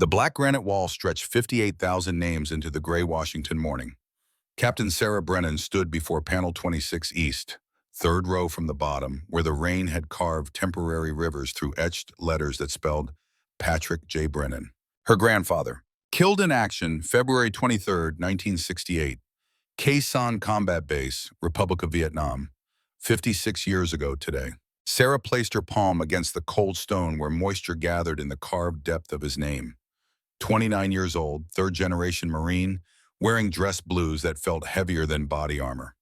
The black granite wall stretched 58,000 names into the gray Washington morning. Captain Sarah Brennan stood before panel 26 East, third row from the bottom, where the rain had carved temporary rivers through etched letters that spelled Patrick J. Brennan. Her grandfather, killed in action February 23, 1968, Khe Sanh Combat Base, Republic of Vietnam, 56 years ago today. Sarah placed her palm against the cold stone where moisture gathered in the carved depth of his name. 29 years old, third-generation Marine, wearing dress blues that felt heavier than body armor.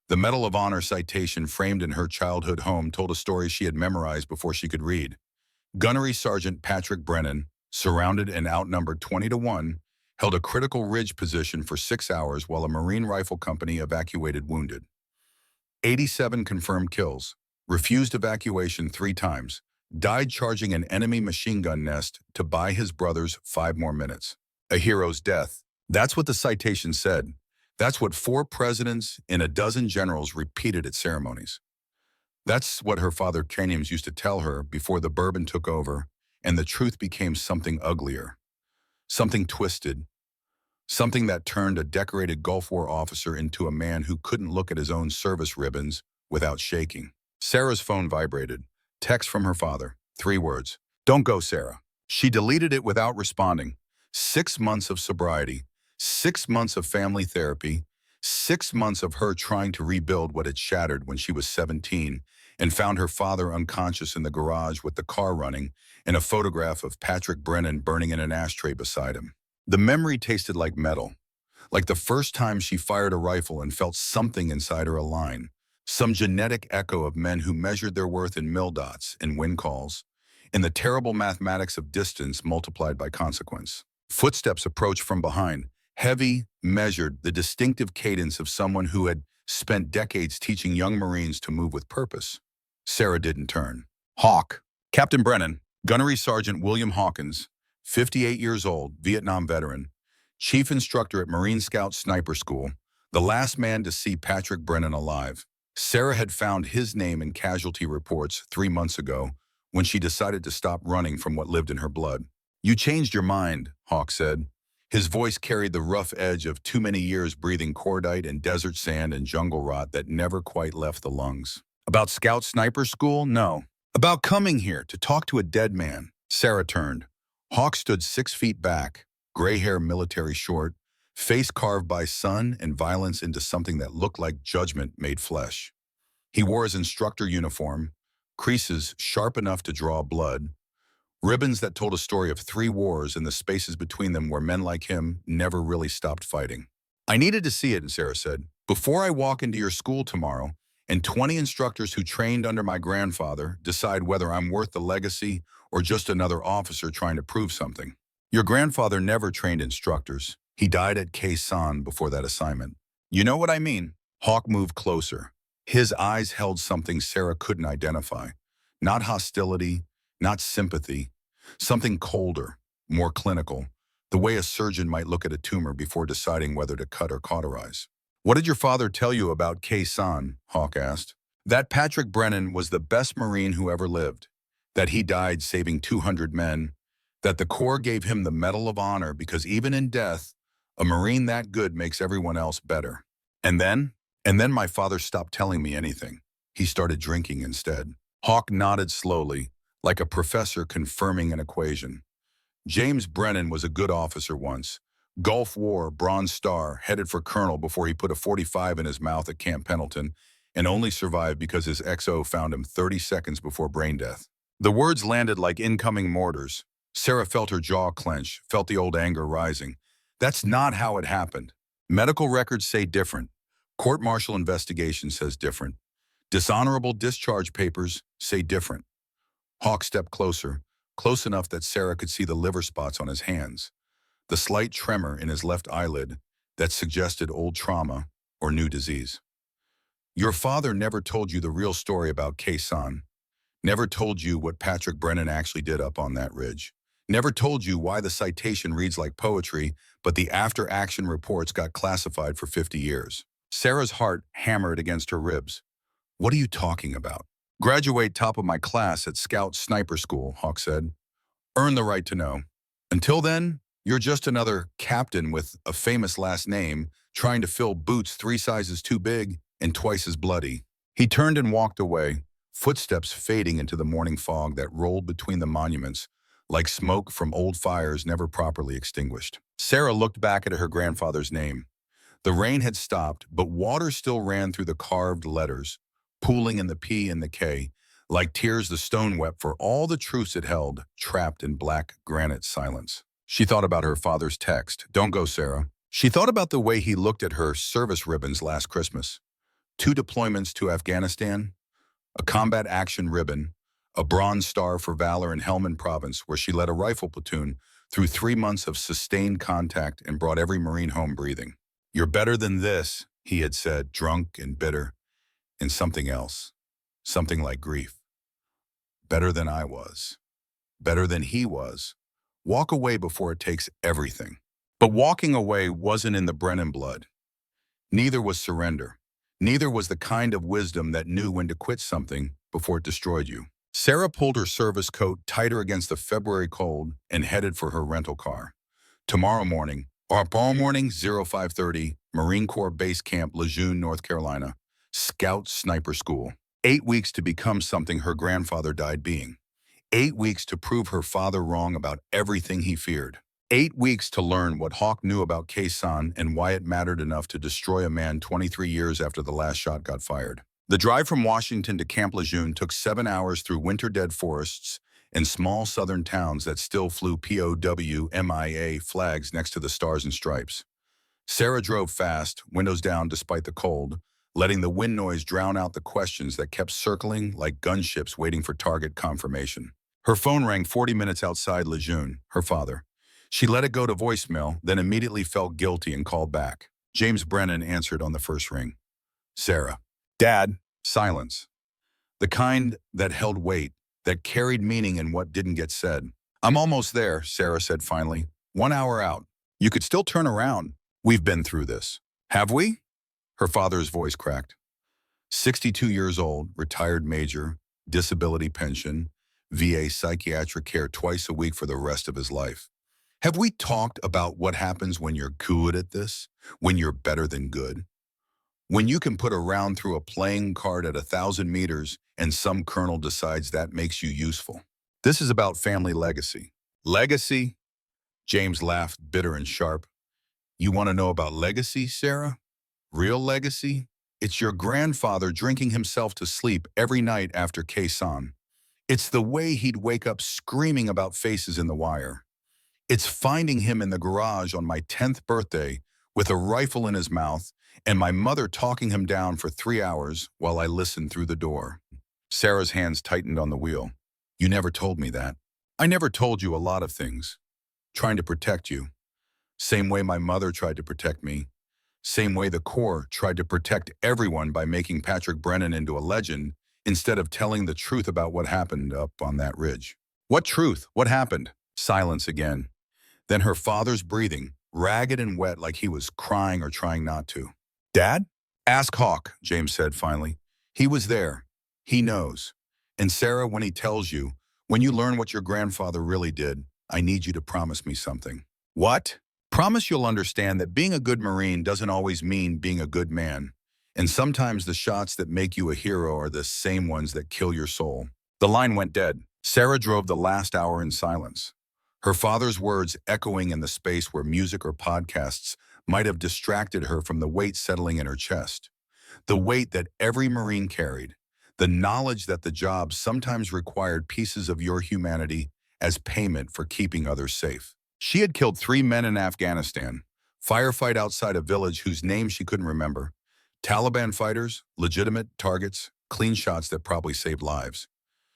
The Medal of Honor citation framed in her childhood home told a story she had memorized before she could read. Gunnery Sergeant Patrick Brennan, surrounded and outnumbered 20-1, held a critical ridge position for 6 hours while a Marine rifle company evacuated wounded. 87 confirmed kills, refused evacuation 3 times, died charging an enemy machine gun nest to buy his brothers 5 more minutes. A hero's death. That's what the citation said. That's what 4 presidents and a dozen generals repeated at ceremonies. That's what her father James used to tell her before the bourbon took over and the truth became something uglier, something twisted, something that turned a decorated Gulf War officer into a man who couldn't look at his own service ribbons without shaking. Sarah's phone vibrated. Text from her father. 3 words. Don't go, Sarah. She deleted it without responding. 6 months of sobriety, 6 months of family therapy, 6 months of her trying to rebuild what had shattered when she was 17 and found her father unconscious in the garage with the car running and a photograph of Patrick Brennan burning in an ashtray beside him. The memory tasted like metal, like the first time she fired a rifle and felt something inside her align. Some genetic echo of men who measured their worth in mil dots and wind calls, in the terrible mathematics of distance multiplied by consequence. Footsteps approached from behind, heavy, measured, the distinctive cadence of someone who had spent decades teaching young Marines to move with purpose. Sarah didn't turn. Hawk. Captain Brennan, Gunnery Sergeant William Hawkins, 58 years old, Vietnam veteran, chief instructor at Marine Scout Sniper School, the last man to see Patrick Brennan alive. Sarah had found his name in casualty reports 3 months ago when she decided to stop running from what lived in her blood. You changed your mind, Hawk said. His voice carried the rough edge of too many years breathing cordite and desert sand and jungle rot that never quite left the lungs. About Scout Sniper School? No. About coming here to talk to a dead man. Sarah turned. Hawk stood 6 feet back, gray hair military short, face carved by sun and violence into something that looked like judgment made flesh. He wore his instructor uniform, creases sharp enough to draw blood, ribbons that told a story of 3 wars and the spaces between them where men like him never really stopped fighting. I needed to see it, Sarah said. Before I walk into your school tomorrow, and 20 instructors who trained under my grandfather decide whether I'm worth the legacy or just another officer trying to prove something. Your grandfather never trained instructors. He died at Khe Sanh before that assignment. You know what I mean? Hawk moved closer. His eyes held something Sarah couldn't identify. Not hostility, not sympathy. Something colder, more clinical. The way a surgeon might look at a tumor before deciding whether to cut or cauterize. What did your father tell you about Khe Sanh? Hawk asked. That Patrick Brennan was the best Marine who ever lived. That he died saving 200 men. That the Corps gave him the Medal of Honor because even in death, a Marine that good makes everyone else better. And then my father stopped telling me anything. He started drinking instead. Hawk nodded slowly, like a professor confirming an equation. James Brennan was a good officer once. Gulf War, Bronze Star, headed for colonel before he put a .45 in his mouth at Camp Pendleton and only survived because his XO found him 30 seconds before brain death. The words landed like incoming mortars. Sarah felt her jaw clench, felt the old anger rising. That's not how it happened. Medical records say different. Court-martial investigation says different. Dishonorable discharge papers say different. Hawk stepped closer, close enough that Sarah could see the liver spots on his hands, the slight tremor in his left eyelid that suggested old trauma or new disease. Your father never told you the real story about Khe Sanh, never told you what Patrick Brennan actually did up on that ridge, never told you why the citation reads like poetry, but the after-action reports got classified for 50 years. Sarah's heart hammered against her ribs. What are you talking about? Graduate top of my class at Scout Sniper School, Hawk said. Earn the right to know. Until then, you're just another captain with a famous last name trying to fill boots 3 sizes too big and twice as bloody. He turned and walked away, footsteps fading into the morning fog that rolled between the monuments like smoke from old fires never properly extinguished. Sarah looked back at her grandfather's name. The rain had stopped, but water still ran through the carved letters, pooling in the P and the K, like tears the stone wept for all the truths it held, trapped in black granite silence. She thought about her father's text, "Don't go, Sarah." She thought about the way he looked at her service ribbons last Christmas. 2 deployments to Afghanistan, a combat action ribbon, a Bronze Star for Valor in Helmand Province, where she led a rifle platoon through 3 months of sustained contact and brought every Marine home breathing. "You're better than this," he had said, drunk and bitter, and something else, something like grief. "Better than I was. Better than he was. Walk away before it takes everything." But walking away wasn't in the Brennan blood. Neither was surrender. Neither was the kind of wisdom that knew when to quit something before it destroyed you. Sarah pulled her service coat tighter against the February cold and headed for her rental car. Tomorrow morning, 0530, Marine Corps Base Camp Lejeune, North Carolina, Scout Sniper School. 8 weeks to become something her grandfather died being. 8 weeks to prove her father wrong about everything he feared. 8 weeks to learn what Hawk knew about Khe Sanh and why it mattered enough to destroy a man 23 years after the last shot got fired. The drive from Washington to Camp Lejeune took 7 hours through winter-dead forests and small southern towns that still flew POW MIA flags next to the stars and stripes. Sarah drove fast, windows down despite the cold, letting the wind noise drown out the questions that kept circling like gunships waiting for target confirmation. Her phone rang 40 minutes outside Lejeune, her father. She let it go to voicemail, then immediately felt guilty and called back. James Brennan answered on the first ring. "Sarah." "Dad." Silence. The kind that held weight, that carried meaning in what didn't get said. "I'm almost there," Sarah said finally. "1 hour out. You could still turn around. We've been through this." "Have we?" Her father's voice cracked. 62 years old, retired major, disability pension, VA psychiatric care twice a week for the rest of his life. "Have we talked about what happens when you're good at this? When you're better than good? When you can put a round through a playing card at 1,000 meters and some colonel decides that makes you useful? This is about family legacy." "Legacy?" James laughed, bitter and sharp. "You want to know about legacy, Sarah? Real legacy? It's your grandfather drinking himself to sleep every night after Khe Sanh. It's the way he'd wake up screaming about faces in the wire. It's finding him in the garage on my 10th birthday with a rifle in his mouth and my mother talking him down for 3 hours while I listened through the door." Sarah's hands tightened on the wheel. "You never told me that. I never told you a lot of things. Trying to protect you. Same way my mother tried to protect me. Same way the Corps tried to protect everyone by making Patrick Brennan into a legend instead of telling the truth about what happened up on that ridge." "What truth? What happened?" Silence again. Then her father's breathing, ragged and wet like he was crying or trying not to. "Dad?" "Ask Hawk," James said finally. "He was there. He knows. And Sarah, when he tells you, when you learn what your grandfather really did, I need you to promise me something." "What?" "Promise you'll understand that being a good Marine doesn't always mean being a good man. And sometimes the shots that make you a hero are the same ones that kill your soul." The line went dead. Sarah drove the last hour in silence. Her father's words echoing in the space where music or podcasts might have distracted her from the weight settling in her chest. The weight that every Marine carried. The knowledge that the job sometimes required pieces of your humanity as payment for keeping others safe. She had killed 3 men in Afghanistan, firefight outside a village whose name she couldn't remember, Taliban fighters, legitimate targets, clean shots that probably saved lives.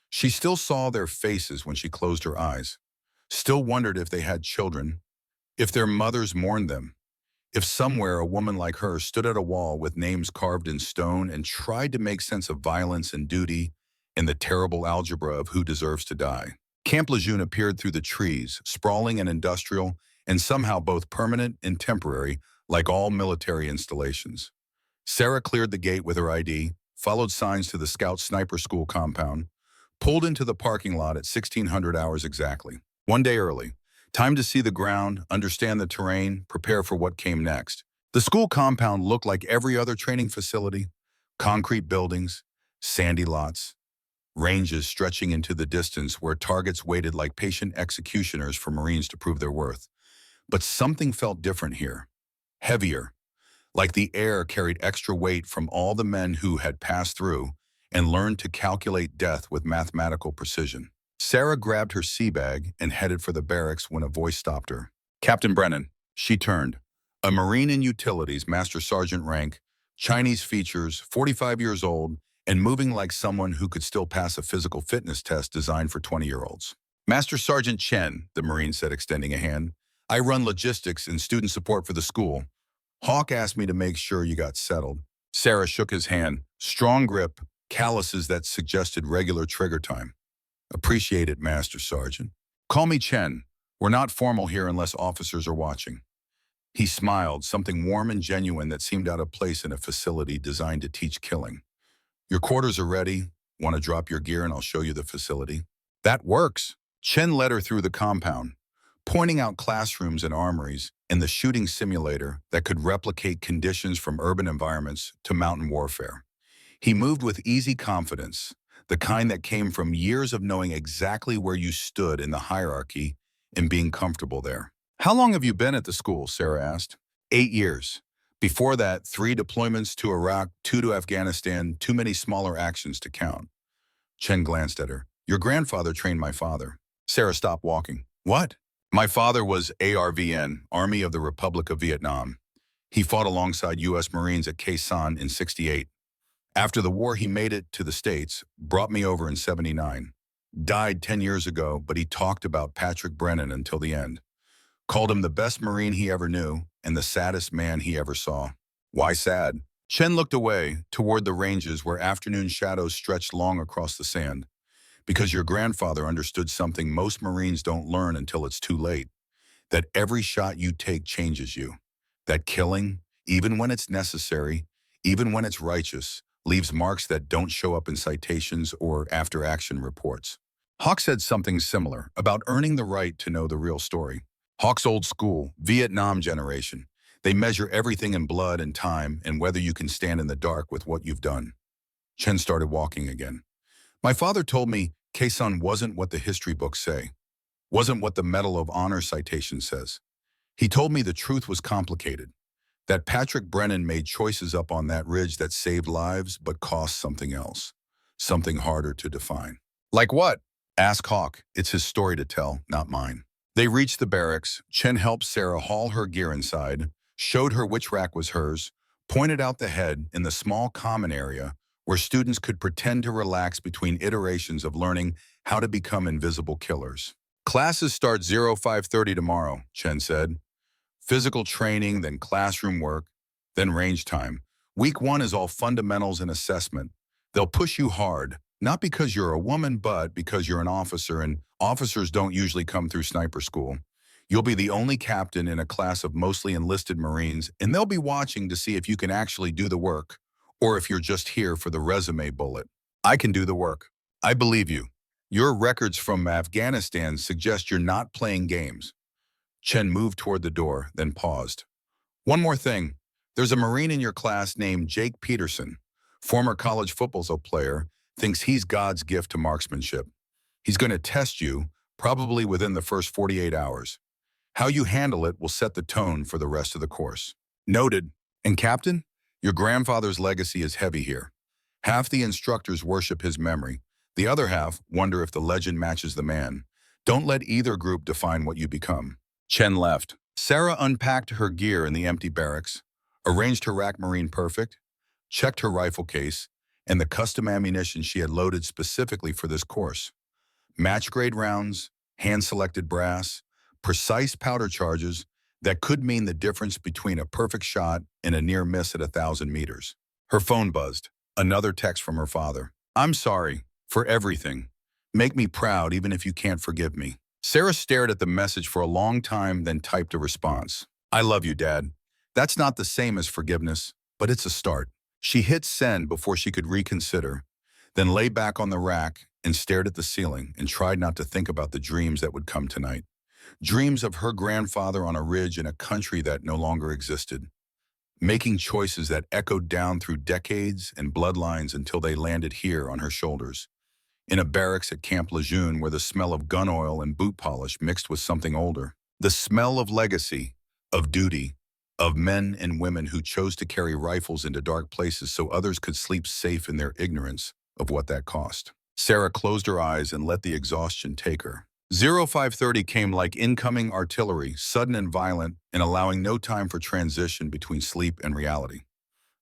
She still saw their faces when she closed her eyes. Still wondered if they had children, if their mothers mourned them, if somewhere a woman like her stood at a wall with names carved in stone and tried to make sense of violence and duty and the terrible algebra of who deserves to die. Camp Lejeune appeared through the trees, sprawling and industrial, and somehow both permanent and temporary, like all military installations. Sarah cleared the gate with her ID, followed signs to the Scout Sniper School compound, pulled into the parking lot at 1600 hours exactly. One day early, Time to see the ground, understand the terrain, prepare for what came next. The school compound looked like every other training facility. Concrete buildings, sandy lots, ranges stretching into the distance where targets waited like patient executioners for Marines to prove their worth. But something felt different here. Heavier, like the air carried extra weight from all the men who had passed through and learned to calculate death with mathematical precision. Sarah grabbed her sea bag and headed for the barracks when a voice stopped her. Captain Brennan. She turned. A Marine in utilities, Master Sergeant rank, Chinese features, 45 years old, and moving like someone who could still pass a physical fitness test designed for 20-year-olds. Master Sergeant Chen, the Marine said, extending a hand. I run logistics and student support for the school. Hawk asked me to make sure you got settled. Sarah shook his hand. Strong grip, calluses that suggested regular trigger time. Appreciate it, Master Sergeant. Call me Chen. We're not formal here unless officers are watching. He smiled, something warm and genuine that seemed out of place in a facility designed to teach killing. Your quarters are ready. Want to drop your gear and I'll show you the facility? That works. Chen led her through the compound, pointing out classrooms and armories and the shooting simulator that could replicate conditions from urban environments to mountain warfare. He moved with easy confidence, the kind that came from years of knowing exactly where you stood in the hierarchy and being comfortable there. How long have you been at the school? Sarah asked. 8 years. Before that, 3 deployments to Iraq, 2 to Afghanistan, too many smaller actions to count. Chen glanced at her. Your grandfather trained my father. Sarah stopped walking. What? My father was ARVN, Army of the Republic of Vietnam. He fought alongside U.S. Marines at Khe Sanh in '68. After the war, he made it to the States, brought me over in '79. Died 10 years ago, but he talked about Patrick Brennan until the end. Called him the best Marine he ever knew and the saddest man he ever saw. Why sad? Chen looked away, toward the ranges where afternoon shadows stretched long across the sand. Because your grandfather understood something most Marines don't learn until it's too late. That every shot you take changes you. That killing, even when it's necessary, even when it's righteous, leaves marks that don't show up in citations or after-action reports. Hawk said something similar about earning the right to know the real story. Hawk's old school, Vietnam generation. They measure everything in blood and time and whether you can stand in the dark with what you've done. Chen started walking again. My father told me Khe Sanh wasn't what the history books say, wasn't what the Medal of Honor citation says. He told me the truth was complicated, that Patrick Brennan made choices up on that ridge that saved lives but cost something else, something harder to define. Like what? Ask Hawk. It's his story to tell, not mine. They reached the barracks. Chen helped Sarah haul her gear inside, showed her which rack was hers, pointed out the head in the small common area where students could pretend to relax between iterations of learning how to become invisible killers. Classes start 05:30 tomorrow, Chen said. Physical training, then classroom work, then range time. Week 1 is all fundamentals and assessment. They'll push you hard, not because you're a woman, but because you're an officer, and officers don't usually come through sniper school. You'll be the only captain in a class of mostly enlisted Marines, and they'll be watching to see if you can actually do the work, or if you're just here for the resume bullet. I can do the work. I believe you. Your records from Afghanistan suggest you're not playing games. Chen moved toward the door, then paused. One more thing. There's a Marine in your class named Jake Peterson, former college football player, thinks he's God's gift to marksmanship. He's going to test you, probably within the first 48 hours. How you handle it will set the tone for the rest of the course. Noted. And Captain, your grandfather's legacy is heavy here. Half the instructors worship his memory. The other half wonder if the legend matches the man. Don't let either group define what you become. Chen left. Sarah unpacked her gear in the empty barracks, arranged her rack Marine perfect, checked her rifle case, and the custom ammunition she had loaded specifically for this course. Match-grade rounds, hand-selected brass, precise powder charges that could mean the difference between a perfect shot and a near miss at 1,000 meters. Her phone buzzed. Another text from her father. I'm sorry for everything. Make me proud even if you can't forgive me. Sarah stared at the message for a long time, then typed a response. I love you, Dad. That's not the same as forgiveness, but it's a start. She hit send before she could reconsider, then lay back on the rack and stared at the ceiling and tried not to think about the dreams that would come tonight. Dreams of her grandfather on a ridge in a country that no longer existed. Making choices that echoed down through decades and bloodlines until they landed here on her shoulders. In a barracks at Camp Lejeune where the smell of gun oil and boot polish mixed with something older. The smell of legacy, of duty, of men and women who chose to carry rifles into dark places so others could sleep safe in their ignorance of what that cost. Sarah closed her eyes and let the exhaustion take her. 0530 came like incoming artillery, sudden and violent, and allowing no time for transition between sleep and reality.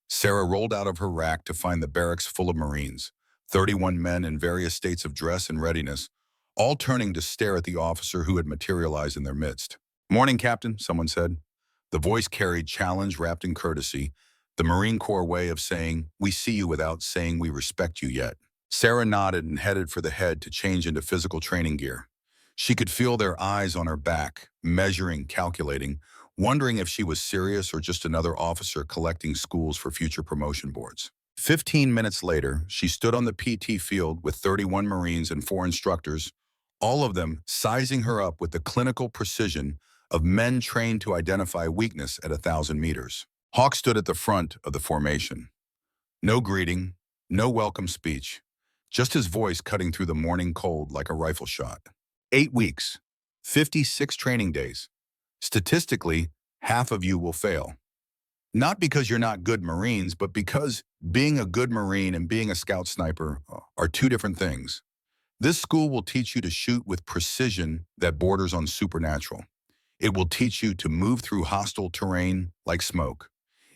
Sarah rolled out of her rack to find the barracks full of Marines, 31 men in various states of dress and readiness, all turning to stare at the officer who had materialized in their midst. "Morning, Captain," someone said. The voice carried challenge wrapped in courtesy, the Marine Corps way of saying, "We see you," without saying, "We respect you," yet. Sarah nodded and headed for the head to change into physical training gear. She could feel their eyes on her back, measuring, calculating, wondering if she was serious or just another officer collecting schools for future promotion boards. 15 minutes later, she stood on the PT field with 31 Marines and 4 instructors, all of them sizing her up with the clinical precision of men trained to identify weakness at 1,000 meters. Hawk stood at the front of the formation. No greeting, no welcome speech, just his voice cutting through the morning cold like a rifle shot. 8 weeks, 56 training days. Statistically, half of you will fail. Not because you're not good Marines, but because being a good Marine and being a scout sniper are two different things. This school will teach you to shoot with precision that borders on supernatural. It will teach you to move through hostile terrain like smoke.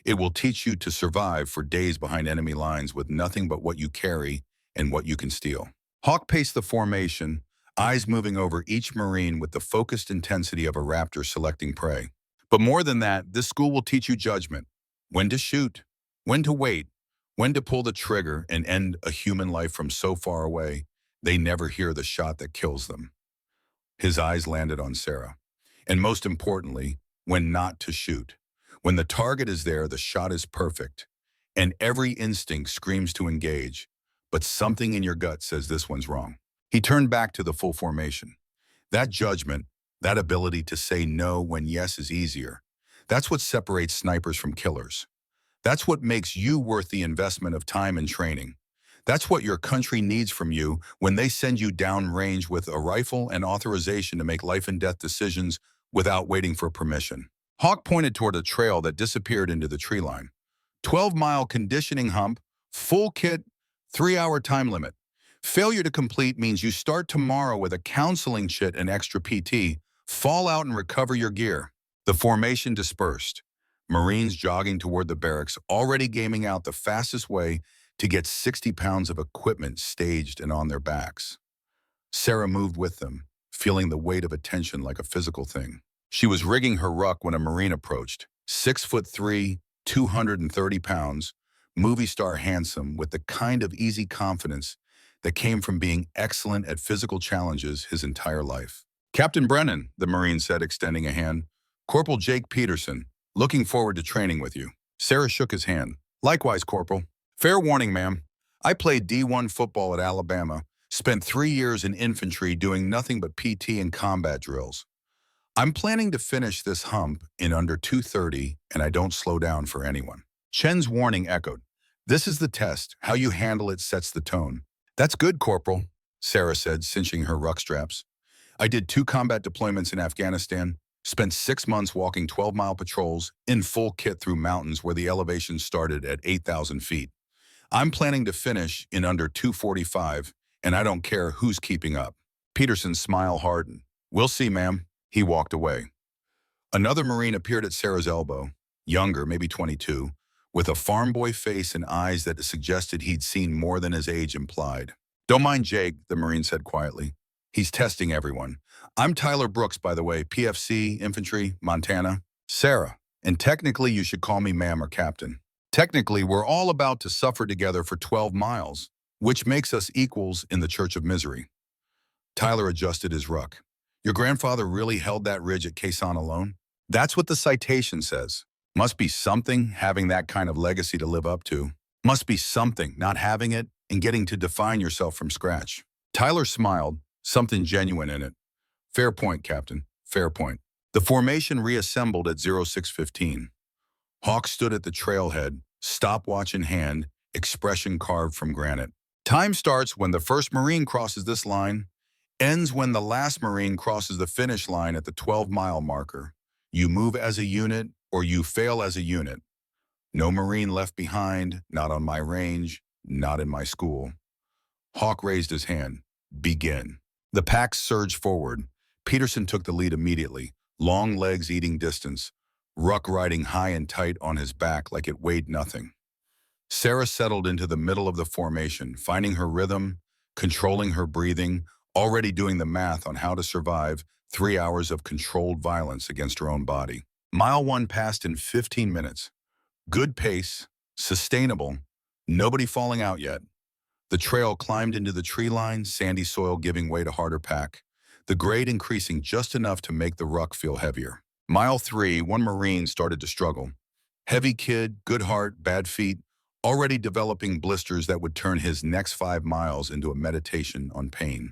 It will teach you to survive for days behind enemy lines with nothing but what you carry and what you can steal. Hawk paced the formation, eyes moving over each Marine with the focused intensity of a raptor selecting prey. But more than that, this school will teach you judgment. When to shoot, when to wait, when to pull the trigger and end a human life from so far away, they never hear the shot that kills them. His eyes landed on Sarah. And most importantly, when not to shoot. When the target is there, the shot is perfect. And every instinct screams to engage. But something in your gut says this one's wrong. He turned back to the full formation. That judgment, that ability to say no when yes is easier, that's what separates snipers from killers. That's what makes you worth the investment of time and training. That's what your country needs from you when they send you downrange with a rifle and authorization to make life and death decisions without waiting for permission. Hawk pointed toward a trail that disappeared into the tree line. 12-mile conditioning hump, full kit, 3-hour time limit. Failure to complete means you start tomorrow with a counseling chit and extra PT, fall out and recover your gear. The formation dispersed. Marines jogging toward the barracks, already gaming out the fastest way to get 60 pounds of equipment staged and on their backs. Sarah moved with them, feeling the weight of attention like a physical thing. She was rigging her ruck when a Marine approached, 6'3", 230 pounds, movie star handsome with the kind of easy confidence that came from being excellent at physical challenges his entire life. "Captain Brennan," the Marine said, extending a hand. "Corporal Jake Peterson, looking forward to training with you." Sarah shook his hand. "Likewise, Corporal. Fair warning, ma'am. I played D1 football at Alabama, spent 3 years in infantry doing nothing but PT and combat drills. I'm planning to finish this hump in under 2:30, and I don't slow down for anyone." Chen's warning echoed. "This is the test. How you handle it sets the tone." "That's good, Corporal," Sarah said, cinching her ruck straps. "I did 2 combat deployments in Afghanistan, spent 6 months walking 12-mile patrols in full kit through mountains where the elevation started at 8,000 feet. I'm planning to finish in under 2:45, and I don't care who's keeping up." Peterson's smile hardened. "We'll see, ma'am." He walked away. Another Marine appeared at Sarah's elbow, younger, maybe 22, with a farm boy face and eyes that suggested he'd seen more than his age implied. "Don't mind Jake," the Marine said quietly. "He's testing everyone. I'm Tyler Brooks, by the way, PFC, Infantry, Montana." "Sarah, and technically you should call me ma'am or captain. Technically, we're all about to suffer together for 12 miles, which makes us equals in the Church of Misery." Tyler adjusted his ruck. "Your grandfather really held that ridge at Khe Sanh alone?" "That's what the citation says. Must be something having that kind of legacy to live up to. Must be something not having it and getting to define yourself from scratch." Tyler smiled, something genuine in it. "Fair point, Captain. Fair point. The formation reassembled at 0615. Hawk stood at the trailhead, stopwatch in hand, expression carved from granite. Time starts when the first Marine crosses this line, ends when the last Marine crosses the finish line at the 12-mile marker. You move as a unit or you fail as a unit. No Marine left behind, not on my range, not in my school. Hawk raised his hand. Begin. The pack surged forward. Peterson took the lead immediately, long legs eating distance, ruck riding high and tight on his back like it weighed nothing. Sarah settled into the middle of the formation, finding her rhythm, controlling her breathing, already doing the math on how to survive 3 hours of controlled violence against her own body. Mile 1 passed in 15 minutes. Good pace, sustainable, nobody falling out yet. The trail climbed into the tree line, sandy soil giving way to harder pack, the grade increasing just enough to make the ruck feel heavier. Mile 3, one Marine started to struggle. Heavy kid, good heart, bad feet, already developing blisters that would turn his next 5 miles into a meditation on pain.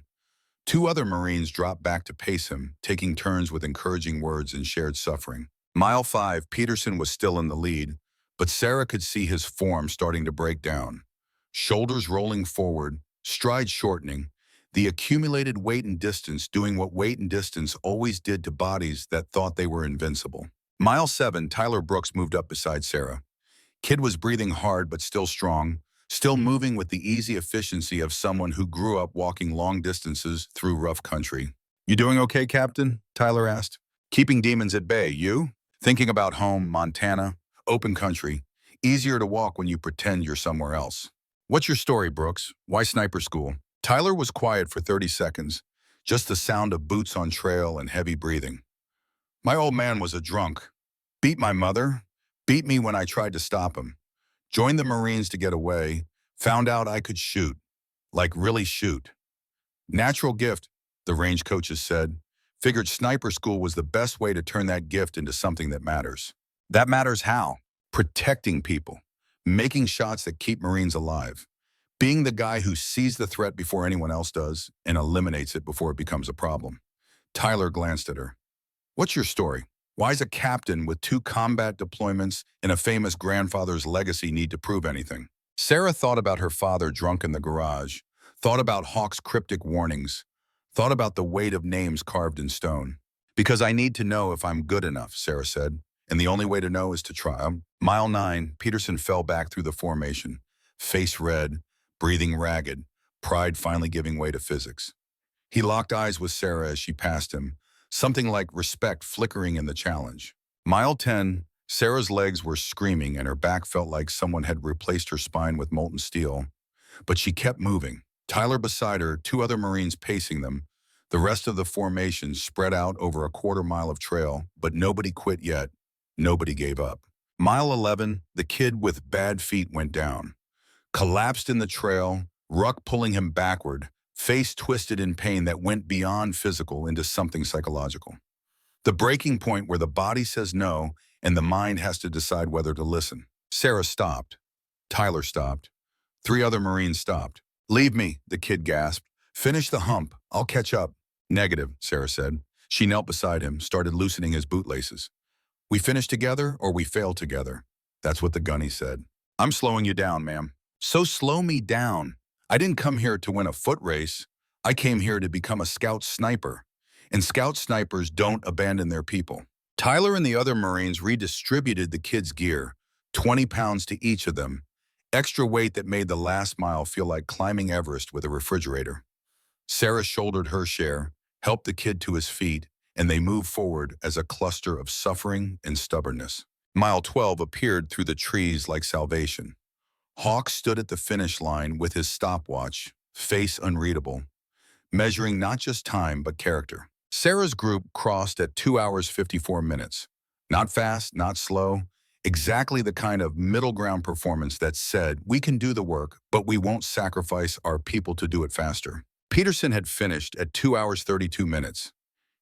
2 other Marines dropped back to pace him, taking turns with encouraging words and shared suffering. Mile 5, Peterson was still in the lead, but Sarah could see his form starting to break down. Shoulders rolling forward, stride shortening, the accumulated weight and distance doing what weight and distance always did to bodies that thought they were invincible. Mile 7, Tyler Brooks moved up beside Sarah. Kid was breathing hard but still strong, still moving with the easy efficiency of someone who grew up walking long distances through rough country. "You doing okay, Captain?" Tyler asked. "Keeping demons at bay, you?" "Thinking about home, Montana, open country. Easier to walk when you pretend you're somewhere else." "What's your story, Brooks? Why sniper school?" Tyler was quiet for 30 seconds, just the sound of boots on trail and heavy breathing. "My old man was a drunk. Beat my mother, beat me when I tried to stop him. Joined the Marines to get away, found out I could shoot. Like really shoot. Natural gift," the range coaches said. "Figured sniper school was the best way to turn that gift into something that matters." "That matters how?" "Protecting people. Making shots that keep Marines alive. Being the guy who sees the threat before anyone else does and eliminates it before it becomes a problem." Tyler glanced at her. "What's your story? Why does a captain with 2 combat deployments and a famous grandfather's legacy need to prove anything?" Sarah thought about her father drunk in the garage, thought about Hawk's cryptic warnings, thought about the weight of names carved in stone. "Because I need to know if I'm good enough," Sarah said, "and the only way to know is to try." Mile 9, Peterson fell back through the formation, face red, breathing ragged, pride finally giving way to physics. He locked eyes with Sarah as she passed him, something like respect flickering in the challenge. Mile 10, Sarah's legs were screaming and her back felt like someone had replaced her spine with molten steel. But she kept moving. Tyler beside her, 2 other Marines pacing them. The rest of the formation spread out over a quarter-mile of trail, but nobody quit yet. Nobody gave up. Mile 11, the kid with bad feet went down. Collapsed in the trail, ruck pulling him backward, face twisted in pain that went beyond physical into something psychological. The breaking point where the body says no and the mind has to decide whether to listen. Sarah stopped. Tyler stopped. 3 other Marines stopped. "Leave me," the kid gasped. "Finish the hump. I'll catch up." "Negative," Sarah said. She knelt beside him, started loosening his bootlaces. "We finish together or we fail together." That's what the gunny said. "I'm slowing you down, ma'am." "So slow me down. I didn't come here to win a foot race. I came here to become a scout sniper. And scout snipers don't abandon their people." Tyler and the other Marines redistributed the kids' gear, 20 pounds to each of them, extra weight that made the last mile feel like climbing Everest with a refrigerator. Sarah shouldered her share, helped the kid to his feet, and they moved forward as a cluster of suffering and stubbornness. Mile 12 appeared through the trees like salvation. Hawk stood at the finish line with his stopwatch, face unreadable, measuring not just time but character. Sarah's group crossed at 2 hours 54 minutes. Not fast, not slow, exactly the kind of middle ground performance that said, "We can do the work, but we won't sacrifice our people to do it faster." Peterson had finished at 2 hours 32 minutes.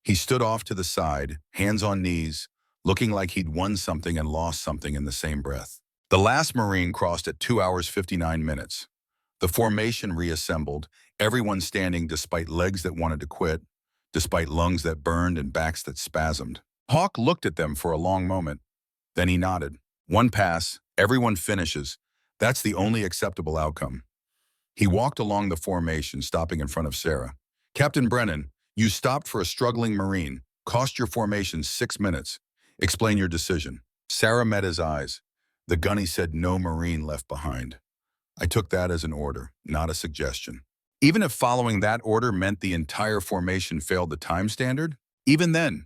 He stood off to the side, hands on knees, looking like he'd won something and lost something in the same breath. The last Marine crossed at 2 hours 59 minutes. The formation reassembled, everyone standing despite legs that wanted to quit, despite lungs that burned and backs that spasmed. Hawk looked at them for a long moment. Then he nodded. One pass, everyone finishes. That's the only acceptable outcome. He walked along the formation, stopping in front of Sarah. Captain Brennan, you stopped for a struggling Marine. Cost your formation 6 minutes. Explain your decision. Sarah met his eyes. The gunny said no Marine left behind. I took that as an order, not a suggestion. Even if following that order meant the entire formation failed the time standard? Even then,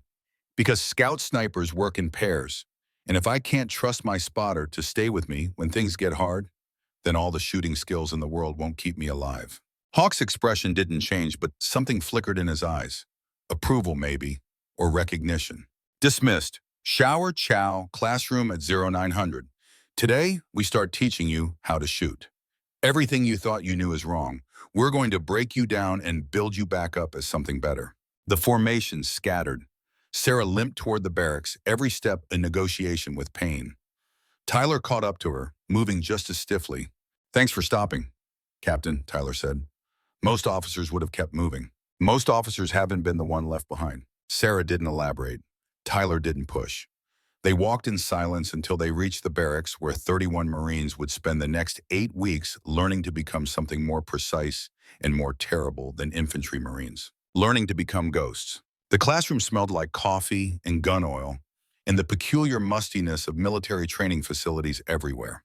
because scout snipers work in pairs, and if I can't trust my spotter to stay with me when things get hard, then all the shooting skills in the world won't keep me alive. Hawk's expression didn't change, but something flickered in his eyes. Approval, maybe, or recognition. Dismissed. Shower, chow, classroom at 0900. Today, we start teaching you how to shoot. Everything you thought you knew is wrong. We're going to break you down and build you back up as something better. The formation scattered. Sarah limped toward the barracks, every step a negotiation with pain. Tyler caught up to her, moving just as stiffly. Thanks for stopping, Captain, Tyler said. Most officers would have kept moving. Most officers haven't been the one left behind. Sarah didn't elaborate. Tyler didn't push. They walked in silence until they reached the barracks where 31 Marines would spend the next 8 weeks learning to become something more precise and more terrible than infantry Marines. Learning to become ghosts. The classroom smelled like coffee and gun oil, and the peculiar mustiness of military training facilities everywhere.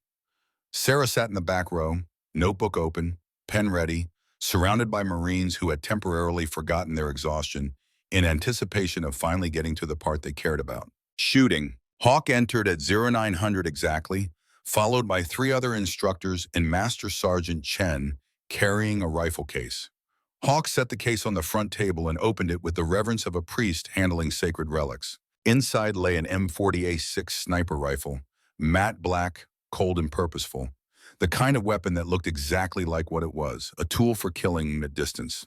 Sarah sat in the back row, notebook open, pen ready, surrounded by Marines who had temporarily forgotten their exhaustion in anticipation of finally getting to the part they cared about. Shooting. Hawk entered at 0900 exactly, followed by 3 other instructors and Master Sergeant Chen carrying a rifle case. Hawk set the case on the front table and opened it with the reverence of a priest handling sacred relics. Inside lay an M40A6 sniper rifle, matte black, cold and purposeful. The kind of weapon that looked exactly like what it was, a tool for killing at distance.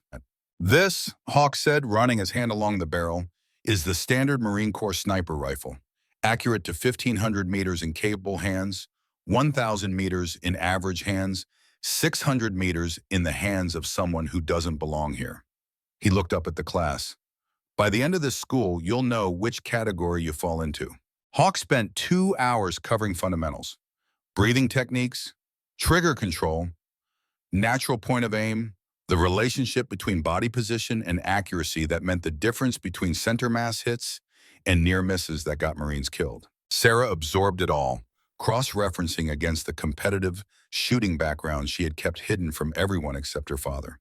This, Hawk said, running his hand along the barrel, is the standard Marine Corps sniper rifle. Accurate to 1,500 meters in capable hands, 1,000 meters in average hands, 600 meters in the hands of someone who doesn't belong here. He looked up at the class. By the end of this school, you'll know which category you fall into. Hawk spent 2 hours covering fundamentals, breathing techniques, trigger control, natural point of aim, the relationship between body position and accuracy that meant the difference between center mass hits and near misses that got Marines killed. Sarah absorbed it all, cross-referencing against the competitive shooting background she had kept hidden from everyone except her father.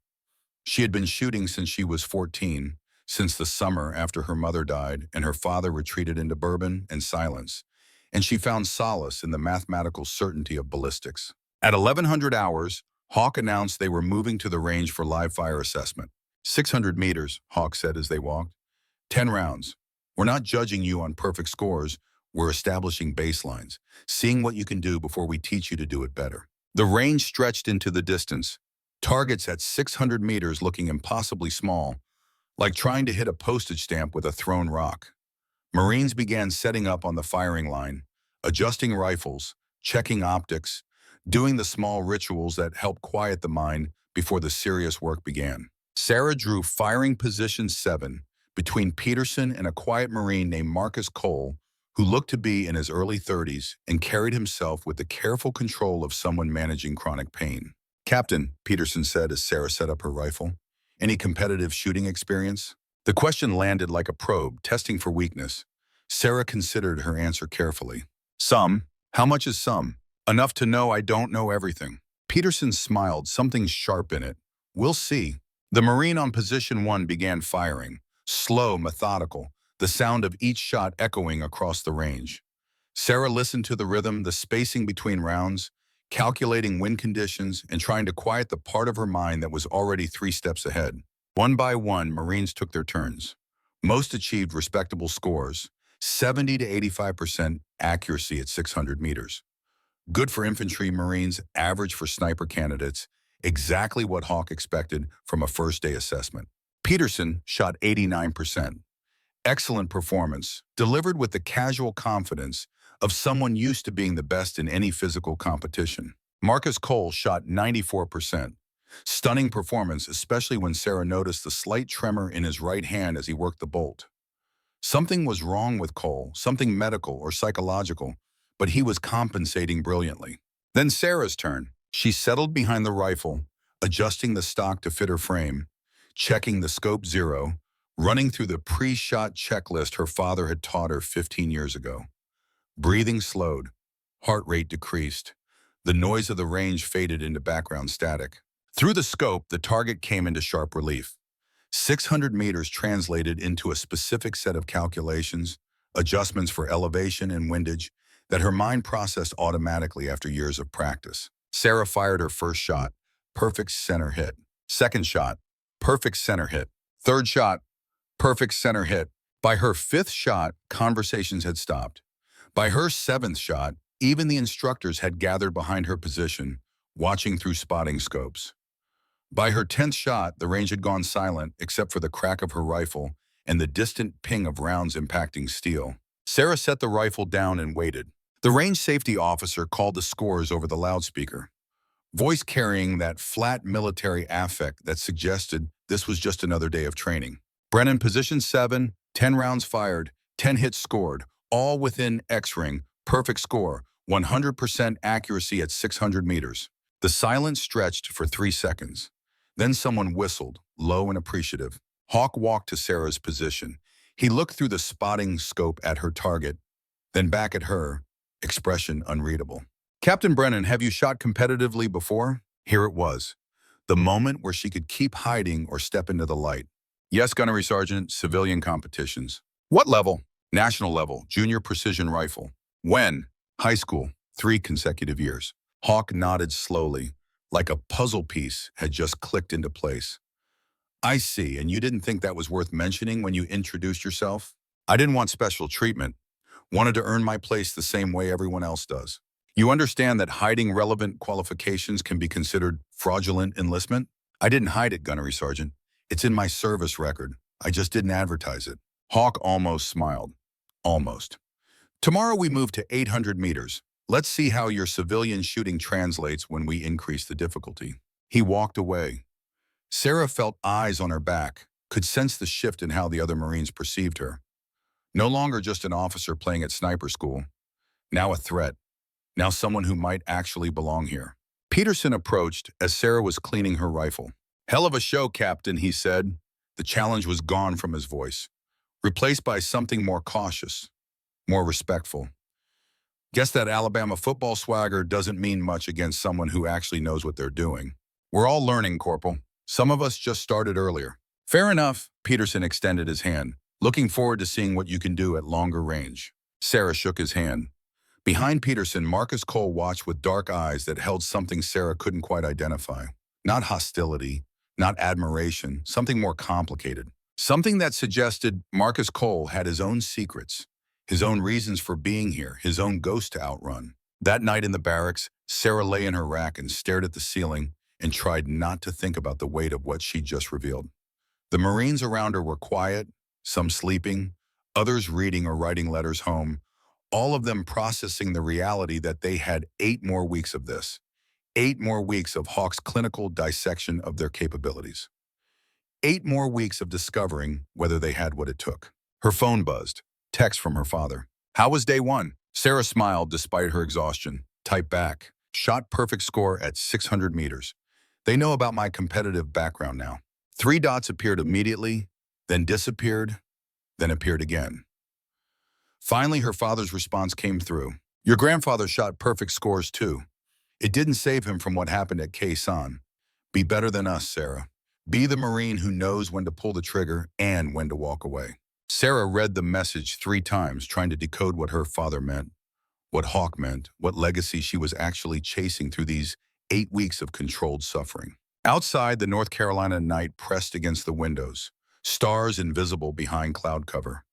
She had been shooting since she was 14, since the summer after her mother died and her father retreated into bourbon and silence, and she found solace in the mathematical certainty of ballistics. At 1100 hours, Hawk announced they were moving to the range for live fire assessment. 600 meters, Hawk said as they walked. 10 rounds. We're not judging you on perfect scores. We're establishing baselines, seeing what you can do before we teach you to do it better. The range stretched into the distance, targets at 600 meters looking impossibly small, like trying to hit a postage stamp with a thrown rock. Marines began setting up on the firing line, adjusting rifles, checking optics, doing the small rituals that help quiet the mind before the serious work began. Sarah drew firing position 7 between Peterson and a quiet Marine named Marcus Cole, who looked to be in his early 30s and carried himself with the careful control of someone managing chronic pain. Captain, Peterson said as Sarah set up her rifle, any competitive shooting experience? The question landed like a probe, testing for weakness. Sarah considered her answer carefully. Some. How much is some? Enough to know I don't know everything. Peterson smiled, something sharp in it. We'll see. The Marine on position 1 began firing, slow, methodical, the sound of each shot echoing across the range. Sarah listened to the rhythm, the spacing between rounds, calculating wind conditions and trying to quiet the part of her mind that was already 3 steps ahead. One by one, Marines took their turns. Most achieved respectable scores, 70 to 85% accuracy at 600 meters. Good for infantry Marines, average for sniper candidates, exactly what Hawk expected from a first-day assessment. Peterson shot 89%. Excellent performance, delivered with the casual confidence of someone used to being the best in any physical competition. Marcus Cole shot 94%. Stunning performance, especially when Sarah noticed the slight tremor in his right hand as he worked the bolt. Something was wrong with Cole, something medical or psychological, but he was compensating brilliantly. Then Sarah's turn. She settled behind the rifle, adjusting the stock to fit her frame, checking the scope zero, running through the pre-shot checklist her father had taught her 15 years ago. Breathing slowed, heart rate decreased. The noise of the range faded into background static. Through the scope, the target came into sharp relief. 600 meters translated into a specific set of calculations, adjustments for elevation and windage, that her mind processed automatically after years of practice. Sarah fired her first shot, perfect center hit. Second shot, perfect center hit. Third shot, perfect center hit. By her fifth shot, conversations had stopped. By her seventh shot, even the instructors had gathered behind her position, watching through spotting scopes. By her 10th shot, the range had gone silent except for the crack of her rifle and the distant ping of rounds impacting steel. Sarah set the rifle down and waited. The range safety officer called the scores over the loudspeaker, voice carrying that flat military affect that suggested this was just another day of training. Brennan, position 7, 10 rounds fired, 10 hits scored, all within X-ring, perfect score, 100% accuracy at 600 meters. The silence stretched for 3 seconds. Then someone whistled, low and appreciative. Hawk walked to Sarah's position. He looked through the spotting scope at her target, then back at her, expression unreadable. Captain Brennan, have you shot competitively before? Here it was, the moment where she could keep hiding or step into the light. Yes, Gunnery Sergeant, civilian competitions. What level? National level, junior precision rifle. When? High school, 3 consecutive years. Hawk nodded slowly, like a puzzle piece had just clicked into place. I see, and you didn't think that was worth mentioning when you introduced yourself? I didn't want special treatment. Wanted to earn my place the same way everyone else does. You understand that hiding relevant qualifications can be considered fraudulent enlistment? I didn't hide it, Gunnery Sergeant. It's in my service record. I just didn't advertise it. Hawk almost smiled. Almost. Tomorrow we move to 800 meters. Let's see how your civilian shooting translates when we increase the difficulty. He walked away. Sarah felt eyes on her back, could sense the shift in how the other Marines perceived her. No longer just an officer playing at sniper school. Now a threat. Now someone who might actually belong here. Peterson approached as Sarah was cleaning her rifle. Hell of a show, Captain, he said. The challenge was gone from his voice, replaced by something more cautious, more respectful. Guess that Alabama football swagger doesn't mean much against someone who actually knows what they're doing. We're all learning, Corporal. Some of us just started earlier. Fair enough, Peterson extended his hand. Looking forward to seeing what you can do at longer range. Sarah shook his hand. Behind Peterson, Marcus Cole watched with dark eyes that held something Sarah couldn't quite identify. Not hostility, not admiration, something more complicated. Something that suggested Marcus Cole had his own secrets, his own reasons for being here, his own ghost to outrun. That night in the barracks, Sarah lay in her rack and stared at the ceiling and tried not to think about the weight of what she'd just revealed. The Marines around her were quiet, some sleeping, others reading or writing letters home, all of them processing the reality that they had 8 more weeks of this. 8 more weeks of Hawk's clinical dissection of their capabilities. 8 more weeks of discovering whether they had what it took. Her phone buzzed. Text from her father. How was day 1? Sarah smiled despite her exhaustion. Typed back. Shot perfect score at 600 meters. They know about my competitive background now. 3 dots appeared immediately, then disappeared, then appeared again. Finally, her father's response came through. Your grandfather shot perfect scores too. It didn't save him from what happened at Khe Sanh. Be better than us, Sarah. Be the Marine who knows when to pull the trigger and when to walk away. Sarah read the message 3 times, trying to decode what her father meant, what Hawk meant, what legacy she was actually chasing through these 8 weeks of controlled suffering. Outside, the North Carolina night pressed against the windows, stars invisible behind cloud cover.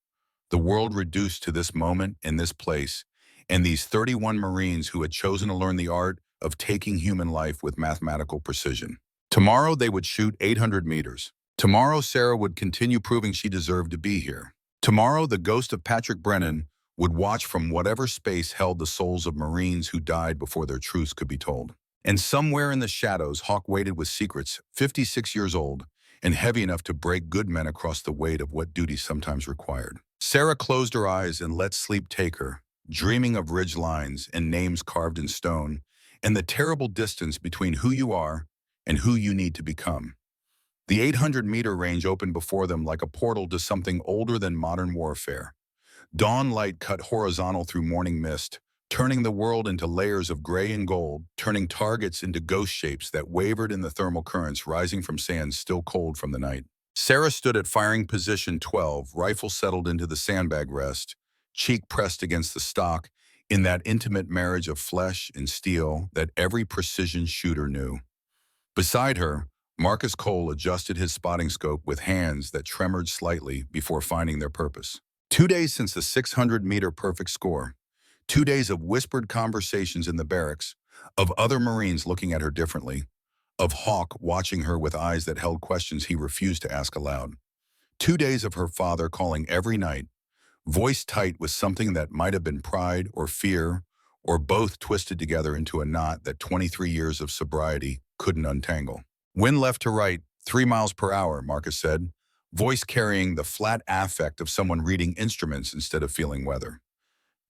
The world reduced to this moment in this place, and these 31 Marines who had chosen to learn the art of taking human life with mathematical precision. Tomorrow they would shoot 800 meters. Tomorrow Sarah would continue proving she deserved to be here. Tomorrow the ghost of Patrick Brennan would watch from whatever space held the souls of Marines who died before their truths could be told. And somewhere in the shadows, Hawk waited with secrets, 56 years old, and heavy enough to break good men across the weight of what duty sometimes required. Sarah closed her eyes and let sleep take her, dreaming of ridge lines and names carved in stone, and the terrible distance between who you are and who you need to become. The 800-meter range opened before them like a portal to something older than modern warfare. Dawn light cut horizontal through morning mist, turning the world into layers of gray and gold, turning targets into ghost shapes that wavered in the thermal currents rising from sands still cold from the night. Sarah stood at firing position 12, rifle settled into the sandbag rest, cheek pressed against the stock, in that intimate marriage of flesh and steel that every precision shooter knew. Beside her, Marcus Cole adjusted his spotting scope with hands that tremored slightly before finding their purpose. 2 days since the 600-meter perfect score. 2 days of whispered conversations in the barracks, of other Marines looking at her differently, of Hawk watching her with eyes that held questions he refused to ask aloud. 2 days of her father calling every night, voice tight with something that might have been pride or fear, or both twisted together into a knot that 23 years of sobriety couldn't untangle. Wind left to right, 3 miles per hour, Marcus said, voice carrying the flat affect of someone reading instruments instead of feeling weather.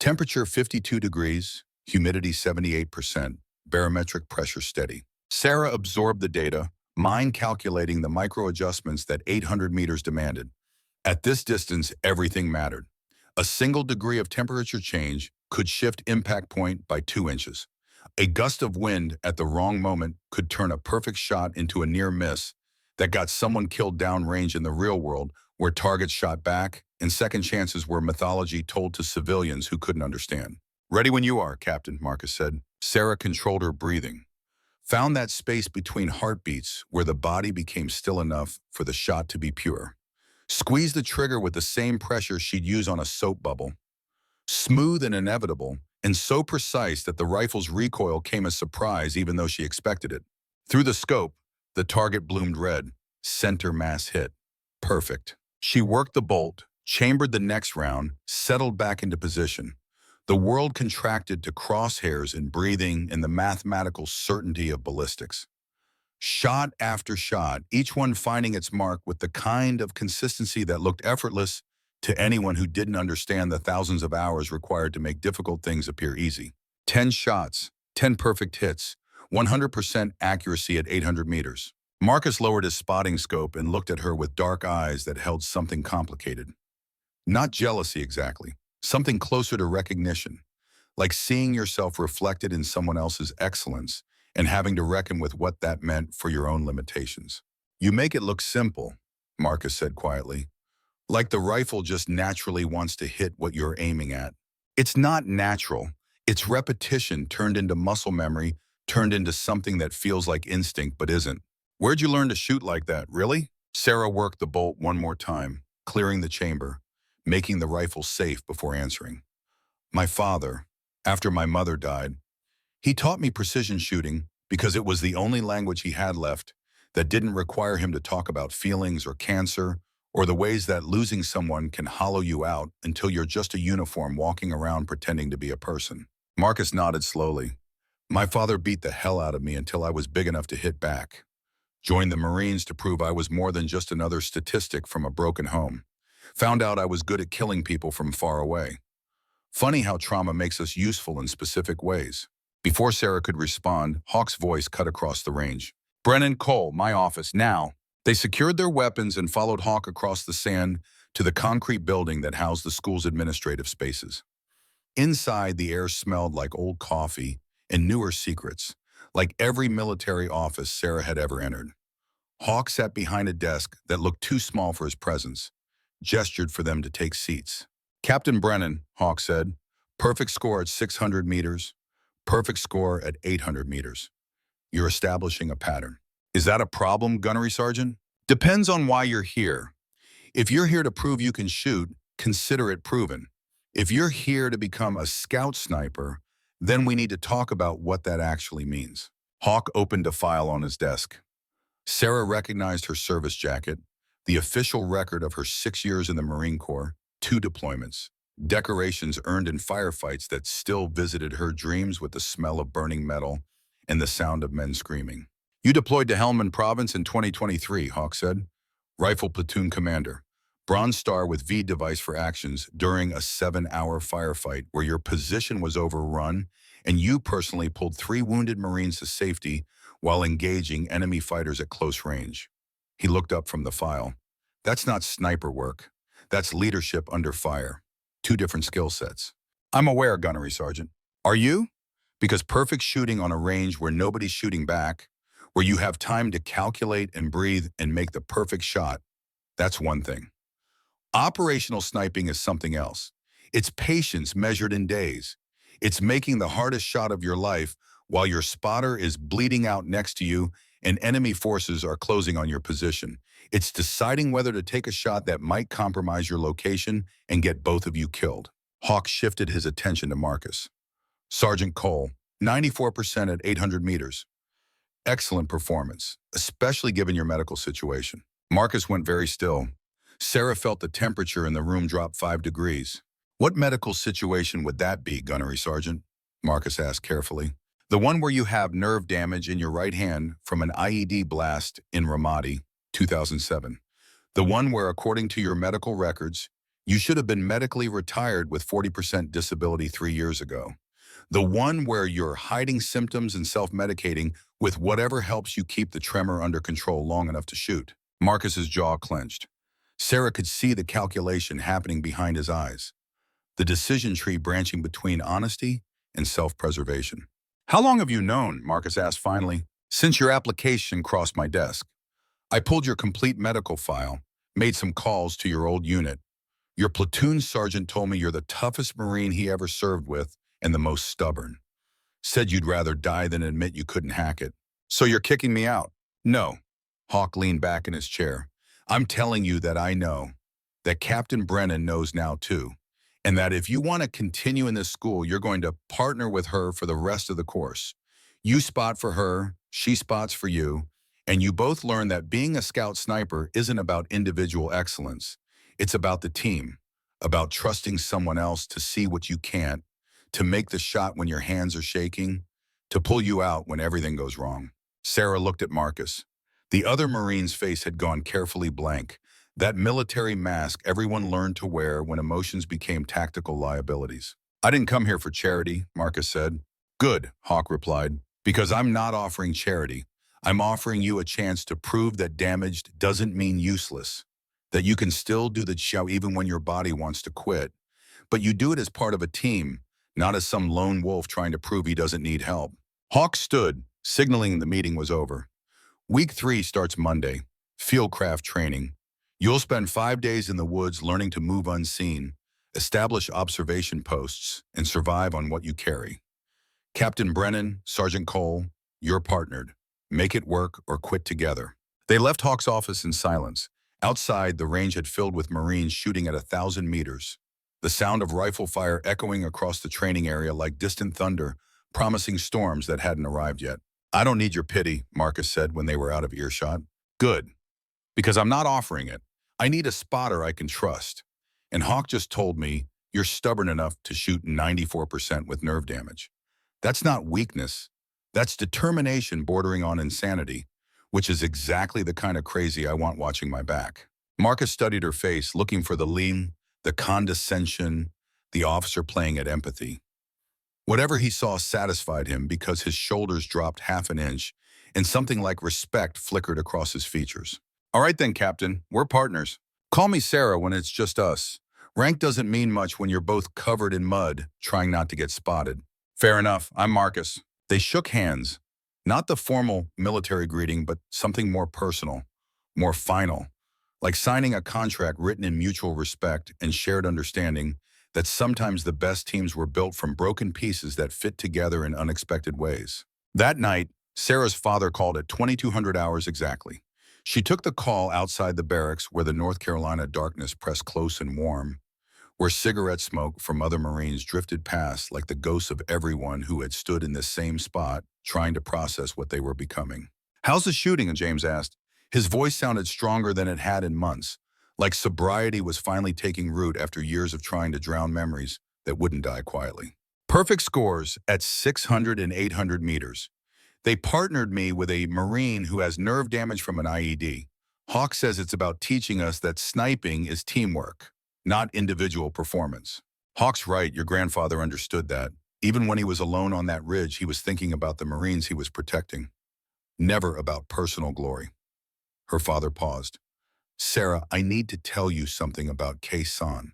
Temperature 52 degrees, humidity 78%, barometric pressure steady. Sarah absorbed the data, mind calculating the micro-adjustments that 800 meters demanded. At this distance, everything mattered. A single degree of temperature change could shift impact point by 2 inches. A gust of wind at the wrong moment could turn a perfect shot into a near miss that got someone killed downrange in the real world, where targets shot back and second chances were mythology told to civilians who couldn't understand. "Ready when you are, Captain," Marcus said. Sarah controlled her breathing, found that space between heartbeats where the body became still enough for the shot to be pure. Squeezed the trigger with the same pressure she'd use on a soap bubble. Smooth and inevitable, and so precise that the rifle's recoil came as surprise even though she expected it. Through the scope, the target bloomed red. Center mass hit. Perfect. She worked the bolt, chambered the next round, settled back into position. The world contracted to crosshairs in breathing and the mathematical certainty of ballistics. Shot after shot, each one finding its mark with the kind of consistency that looked effortless to anyone who didn't understand the thousands of hours required to make difficult things appear easy. 10 shots, 10 perfect hits, 100% accuracy at 800 meters. Marcus lowered his spotting scope and looked at her with dark eyes that held something complicated. Not jealousy exactly, something closer to recognition, like seeing yourself reflected in someone else's excellence and having to reckon with what that meant for your own limitations. "You make it look simple," Marcus said quietly, "like the rifle just naturally wants to hit what you're aiming at. It's not natural. It's repetition turned into muscle memory, turned into something that feels like instinct but isn't. Where'd you learn to shoot like that, really?" Sarah worked the bolt one more time, clearing the chamber, making the rifle safe before answering. "My father, after my mother died, he taught me precision shooting because it was the only language he had left that didn't require him to talk about feelings or cancer or the ways that losing someone can hollow you out until you're just a uniform walking around pretending to be a person." Marcus nodded slowly. "My father beat the hell out of me until I was big enough to hit back. Joined the Marines to prove I was more than just another statistic from a broken home. Found out I was good at killing people from far away. Funny how trauma makes us useful in specific ways." Before Sarah could respond, Hawk's voice cut across the range. "Brennan, Cole, my office, now." They secured their weapons and followed Hawk across the sand to the concrete building that housed the school's administrative spaces. Inside, the air smelled like old coffee and newer secrets, like every military office Sarah had ever entered. Hawk sat behind a desk that looked too small for his presence, gestured for them to take seats. "Captain Brennan," Hawk said, "perfect score at 600 meters, perfect score at 800 meters. You're establishing a pattern." "Is that a problem, Gunnery Sergeant?" "Depends on why you're here. If you're here to prove you can shoot, consider it proven. If you're here to become a scout sniper, then we need to talk about what that actually means." Hawk opened a file on his desk. Sarah recognized her service jacket, the official record of her 6 years in the Marine Corps, 2 deployments, decorations earned in firefights that still visited her dreams with the smell of burning metal, and the sound of men screaming. You deployed to Helmand Province in 2023, Hawk said. Rifle platoon commander. Bronze Star with V device for actions during a 7-hour firefight where your position was overrun and you personally pulled 3 wounded Marines to safety while engaging enemy fighters at close range. He looked up from the file. That's not sniper work. That's leadership under fire. 2 different skill sets. I'm aware, Gunnery Sergeant. Are you? Because perfect shooting on a range where nobody's shooting back, where you have time to calculate and breathe and make the perfect shot, that's one thing. Operational sniping is something else. It's patience measured in days. It's making the hardest shot of your life while your spotter is bleeding out next to you and enemy forces are closing on your position. It's deciding whether to take a shot that might compromise your location and get both of you killed. Hawk shifted his attention to Marcus. Sergeant Cole, 94% at 800 meters. Excellent performance, especially given your medical situation. Marcus went very still. Sarah felt the temperature in the room drop 5 degrees. What medical situation would that be, Gunnery Sergeant? Marcus asked carefully. The one where you have nerve damage in your right hand from an IED blast in Ramadi, 2007. The one where, according to your medical records, you should have been medically retired with 40% disability 3 years ago. The one where you're hiding symptoms and self-medicating with whatever helps you keep the tremor under control long enough to shoot. Marcus's jaw clenched. Sarah could see the calculation happening behind his eyes, the decision tree branching between honesty and self-preservation. How long have you known? Marcus asked finally. Since your application crossed my desk. I pulled your complete medical file, made some calls to your old unit. Your platoon sergeant told me you're the toughest Marine he ever served with and the most stubborn. Said you'd rather die than admit you couldn't hack it. So you're kicking me out? No. Hawk leaned back in his chair. I'm telling you that I know, that Captain Brennan knows now too, and that if you want to continue in this school, you're going to partner with her for the rest of the course. You spot for her, she spots for you, and you both learn that being a scout sniper isn't about individual excellence. It's about the team, about trusting someone else to see what you can't, to make the shot when your hands are shaking, to pull you out when everything goes wrong. Sarah looked at Marcus. The other Marine's face had gone carefully blank, that military mask everyone learned to wear when emotions became tactical liabilities. I didn't come here for charity, Marcus said. Good, Hawk replied, because I'm not offering charity. I'm offering you a chance to prove that damaged doesn't mean useless, that you can still do the job even when your body wants to quit, but you do it as part of a team, not as some lone wolf trying to prove he doesn't need help. Hawk stood, signaling the meeting was over. Week 3 starts Monday, fieldcraft training. You'll spend 5 days in the woods learning to move unseen, establish observation posts, and survive on what you carry. Captain Brennan, Sergeant Cole, you're partnered. Make it work or quit together. They left Hawk's office in silence. Outside, the range had filled with Marines shooting at 1,000 meters. The sound of rifle fire echoing across the training area like distant thunder, promising storms that hadn't arrived yet. I don't need your pity, Marcus said when they were out of earshot. Good, because I'm not offering it. I need a spotter I can trust. And Hawk just told me you're stubborn enough to shoot 94% with nerve damage. That's not weakness. That's determination bordering on insanity, which is exactly the kind of crazy I want watching my back. Marcus studied her face, looking for the lean, the condescension, the officer playing at empathy. Whatever he saw satisfied him because his shoulders dropped half an inch and something like respect flickered across his features. All right then, Captain, we're partners. Call me Sarah when it's just us. Rank doesn't mean much when you're both covered in mud, trying not to get spotted. Fair enough, I'm Marcus. They shook hands, not the formal military greeting, but something more personal, more final, like signing a contract written in mutual respect and shared understanding that sometimes the best teams were built from broken pieces that fit together in unexpected ways. That night, Sarah's father called at 2200 hours exactly. She took the call outside the barracks where the North Carolina darkness pressed close and warm, where cigarette smoke from other Marines drifted past like the ghosts of everyone who had stood in this same spot trying to process what they were becoming. How's the shooting? James asked. His voice sounded stronger than it had in months, like sobriety was finally taking root after years of trying to drown memories that wouldn't die quietly. Perfect scores at 600 and 800 meters. They partnered me with a Marine who has nerve damage from an IED. Hawk says it's about teaching us that sniping is teamwork, not individual performance. Hawk's right, your grandfather understood that. Even when he was alone on that ridge, he was thinking about the Marines he was protecting, never about personal glory. Her father paused. Sarah, I need to tell you something about Khe Sanh.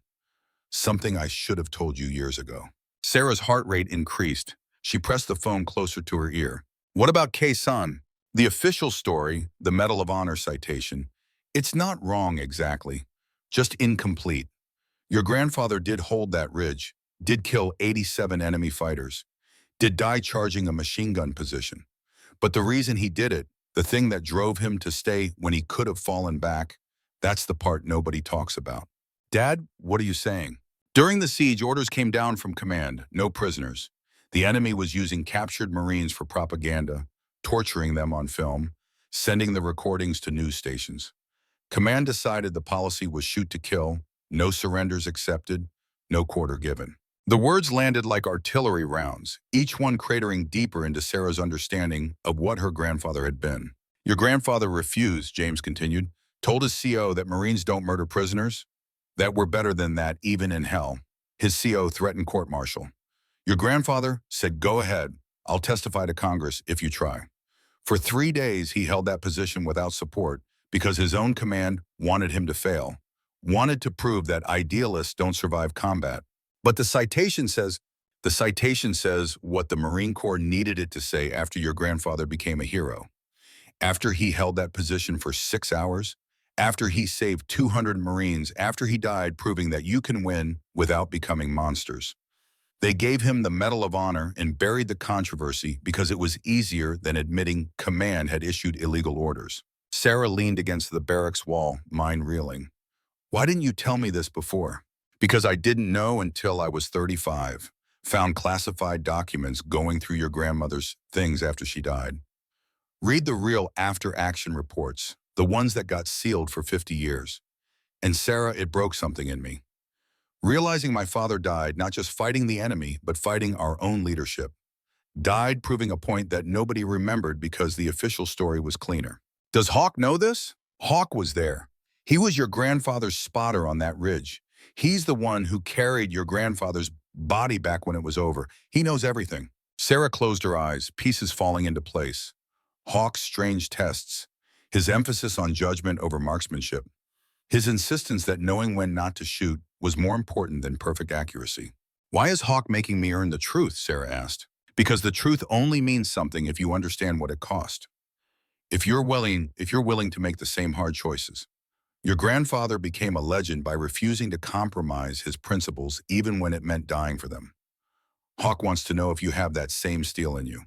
Something I should have told you years ago. Sarah's heart rate increased. She pressed the phone closer to her ear. What about Khe Sanh? The official story, the Medal of Honor citation, it's not wrong exactly, just incomplete. Your grandfather did hold that ridge, did kill 87 enemy fighters, did die charging a machine gun position. But the reason he did it, the thing that drove him to stay when he could have fallen back, that's the part nobody talks about. Dad, what are you saying? During the siege, orders came down from command, no prisoners. The enemy was using captured Marines for propaganda, torturing them on film, sending the recordings to news stations. Command decided the policy was shoot to kill, no surrenders accepted, no quarter given. The words landed like artillery rounds, each one cratering deeper into Sarah's understanding of what her grandfather had been. Your grandfather refused, James continued, told his CO that Marines don't murder prisoners, that we're better than that even in hell. His CO threatened court-martial. Your grandfather said, go ahead, I'll testify to Congress if you try. For 3 days, he held that position without support because his own command wanted him to fail, wanted to prove that idealists don't survive combat. But the citation says what the Marine Corps needed it to say after your grandfather became a hero. After he held that position for 6 hours, after he saved 200 Marines, after he died proving that you can win without becoming monsters. They gave him the Medal of Honor and buried the controversy because it was easier than admitting command had issued illegal orders. Sarah leaned against the barracks wall, mind reeling. Why didn't you tell me this before? Because I didn't know until I was 35. Found classified documents going through your grandmother's things after she died. Read the real after-action reports, the ones that got sealed for 50 years. And Sarah, it broke something in me. Realizing my father died not just fighting the enemy, but fighting our own leadership. Died proving a point that nobody remembered because the official story was cleaner. Does Hawk know this? Hawk was there. He was your grandfather's spotter on that ridge. He's the one who carried your grandfather's body back when it was over. He knows everything. Sarah closed her eyes, pieces falling into place. Hawk's strange tests, his emphasis on judgment over marksmanship, his insistence that knowing when not to shoot was more important than perfect accuracy. Why is Hawk making me earn the truth? Sarah asked. Because the truth only means something if you understand what it cost. If you're willing to make the same hard choices. Your grandfather became a legend by refusing to compromise his principles even when it meant dying for them. Hawk wants to know if you have that same steel in you,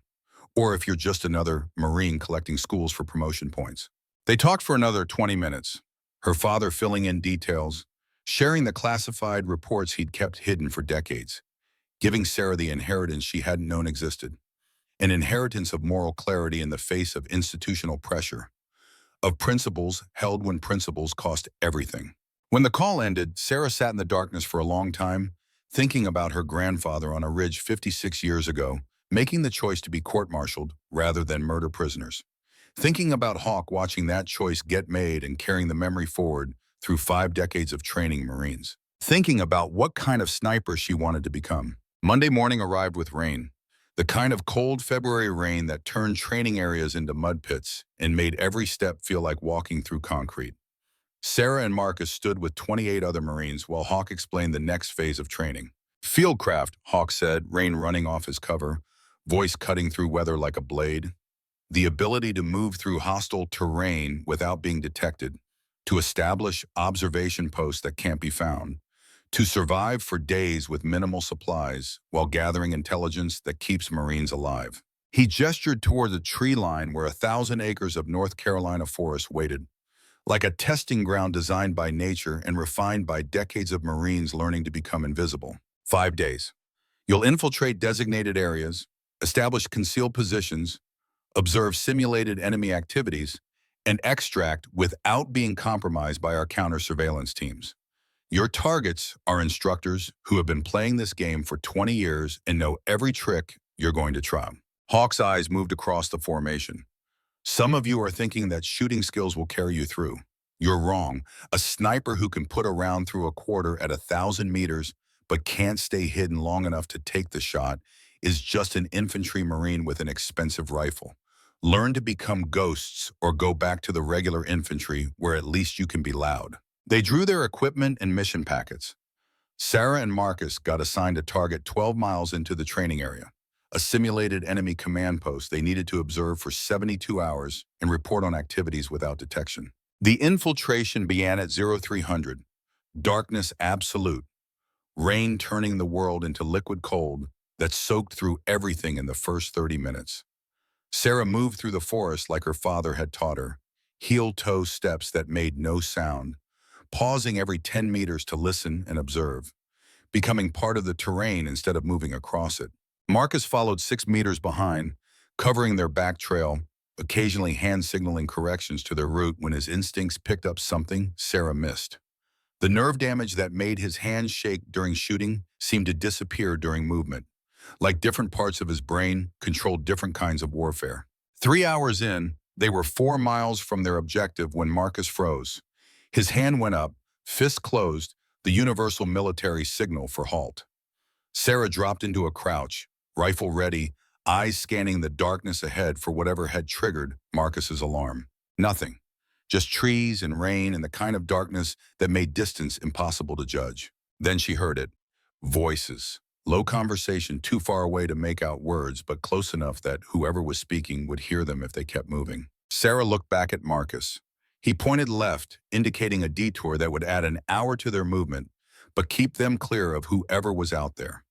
or if you're just another Marine collecting schools for promotion points. They talked for another 20 minutes, her father filling in details, sharing the classified reports he'd kept hidden for decades, giving Sarah the inheritance she hadn't known existed, an inheritance of moral clarity in the face of institutional pressure, of principles held when principles cost everything. When the call ended, Sarah sat in the darkness for a long time, thinking about her grandfather on a ridge 56 years ago, making the choice to be court-martialed rather than murder prisoners. Thinking about Hawk watching that choice get made and carrying the memory forward through 5 decades of training Marines. Thinking about what kind of sniper she wanted to become. Monday morning arrived with rain. The kind of cold February rain that turned training areas into mud pits and made every step feel like walking through concrete. Sarah and Marcus stood with 28 other Marines while Hawk explained the next phase of training. Fieldcraft, Hawk said, rain running off his cover, voice cutting through weather like a blade. The ability to move through hostile terrain without being detected, to establish observation posts that can't be found, to survive for days with minimal supplies while gathering intelligence that keeps Marines alive. He gestured toward the tree line where 1,000 acres of North Carolina forest waited, like a testing ground designed by nature and refined by decades of Marines learning to become invisible. 5 days. You'll infiltrate designated areas, establish concealed positions, observe simulated enemy activities, and extract without being compromised by our counter-surveillance teams. Your targets are instructors who have been playing this game for 20 years and know every trick you're going to try. Hawk's eyes moved across the formation. Some of you are thinking that shooting skills will carry you through. You're wrong. A sniper who can put a round through a quarter at 1,000 meters but can't stay hidden long enough to take the shot is just an infantry marine with an expensive rifle. Learn to become ghosts or go back to the regular infantry where at least you can be loud. They drew their equipment and mission packets. Sarah and Marcus got assigned a target 12 miles into the training area, a simulated enemy command post they needed to observe for 72 hours and report on activities without detection. The infiltration began at 0300, darkness absolute, rain turning the world into liquid cold that soaked through everything in the first 30 minutes. Sarah moved through the forest like her father had taught her, heel-toe steps that made no sound, pausing every 10 meters to listen and observe, becoming part of the terrain instead of moving across it. Marcus followed 6 meters behind, covering their back trail, occasionally hand-signaling corrections to their route when his instincts picked up something Sarah missed. The nerve damage that made his hands shake during shooting seemed to disappear during movement, like different parts of his brain controlled different kinds of warfare. 3 hours in, they were 4 miles from their objective when Marcus froze. His hand went up, fist closed, the universal military signal for halt. Sarah dropped into a crouch, rifle ready, eyes scanning the darkness ahead for whatever had triggered Marcus's alarm. Nothing. Just trees and rain and the kind of darkness that made distance impossible to judge. Then she heard it. Voices. Low conversation too far away to make out words, but close enough that whoever was speaking would hear them if they kept moving. Sarah looked back at Marcus. He pointed left, indicating a detour that would add an hour to their movement, but keep them clear of whoever was out there.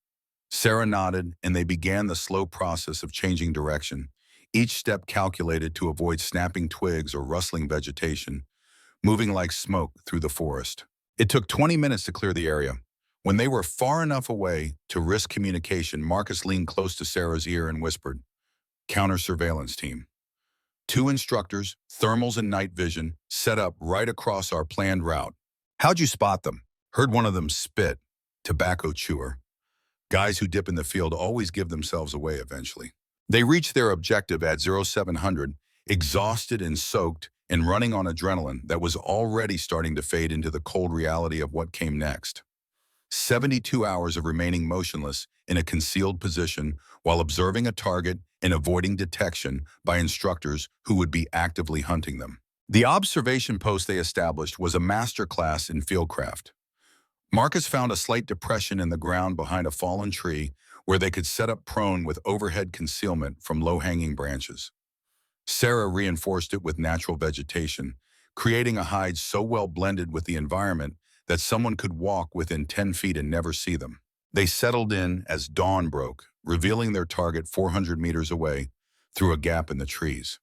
Sarah nodded, and they began the slow process of changing direction, each step calculated to avoid snapping twigs or rustling vegetation, moving like smoke through the forest. It took 20 minutes to clear the area. When they were far enough away to risk communication, Marcus leaned close to Sarah's ear and whispered, "Counter-surveillance team. 2 instructors, thermals and night vision, set up right across our planned route. How'd you spot them?" Heard one of them spit. Tobacco chewer. Guys who dip in the field always give themselves away eventually. They reached their objective at 0700, exhausted and soaked and running on adrenaline that was already starting to fade into the cold reality of what came next. 72 hours of remaining motionless in a concealed position while observing a target and avoiding detection by instructors who would be actively hunting them. The observation post they established was a masterclass in fieldcraft. Marcus found a slight depression in the ground behind a fallen tree where they could set up prone with overhead concealment from low-hanging branches. Sarah reinforced it with natural vegetation, creating a hide so well blended with the environment that someone could walk within 10 feet and never see them. They settled in as dawn broke, revealing their target 400 meters away through a gap in the trees.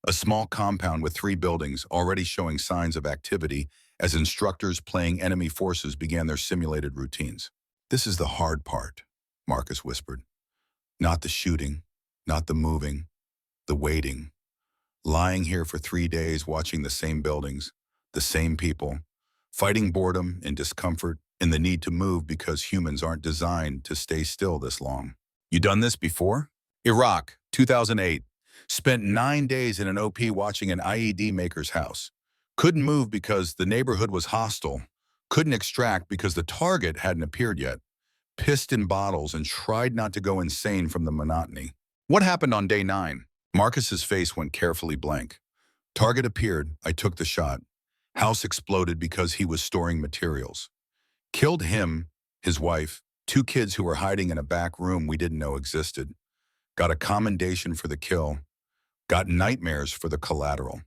A small compound with 3 buildings already showing signs of activity as instructors playing enemy forces began their simulated routines. "This is the hard part," Marcus whispered. "Not the shooting, not the moving, the waiting. Lying here for 3 days watching the same buildings, the same people, fighting boredom and discomfort and the need to move because humans aren't designed to stay still this long. You done this before?" Iraq, 2008. Spent 9 days in an OP watching an IED maker's house. Couldn't move because the neighborhood was hostile. Couldn't extract because the target hadn't appeared yet. Pissed in bottles and tried not to go insane from the monotony. What happened on day 9? Marcus's face went carefully blank. Target appeared, I took the shot. House exploded because he was storing materials. Killed him, his wife, 2 kids who were hiding in a back room we didn't know existed. Got a commendation for the kill. Got nightmares for the collateral.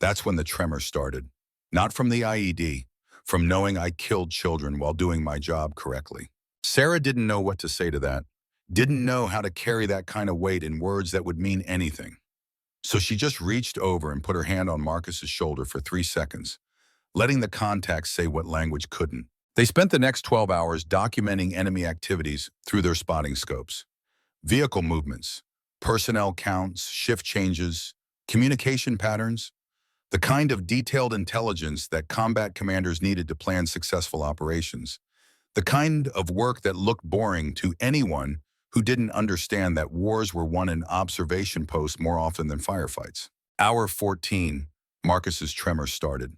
That's when the tremor started. Not from the IED, from knowing I killed children while doing my job correctly. Sarah didn't know what to say to that. Didn't know how to carry that kind of weight in words that would mean anything. So she just reached over and put her hand on Marcus's shoulder for 3 seconds, letting the contacts say what language couldn't. They spent the next 12 hours documenting enemy activities through their spotting scopes. Vehicle movements, personnel counts, shift changes, communication patterns, the kind of detailed intelligence that combat commanders needed to plan successful operations, the kind of work that looked boring to anyone who didn't understand that wars were won in observation posts more often than firefights. Hour 14, Marcus's tremor started.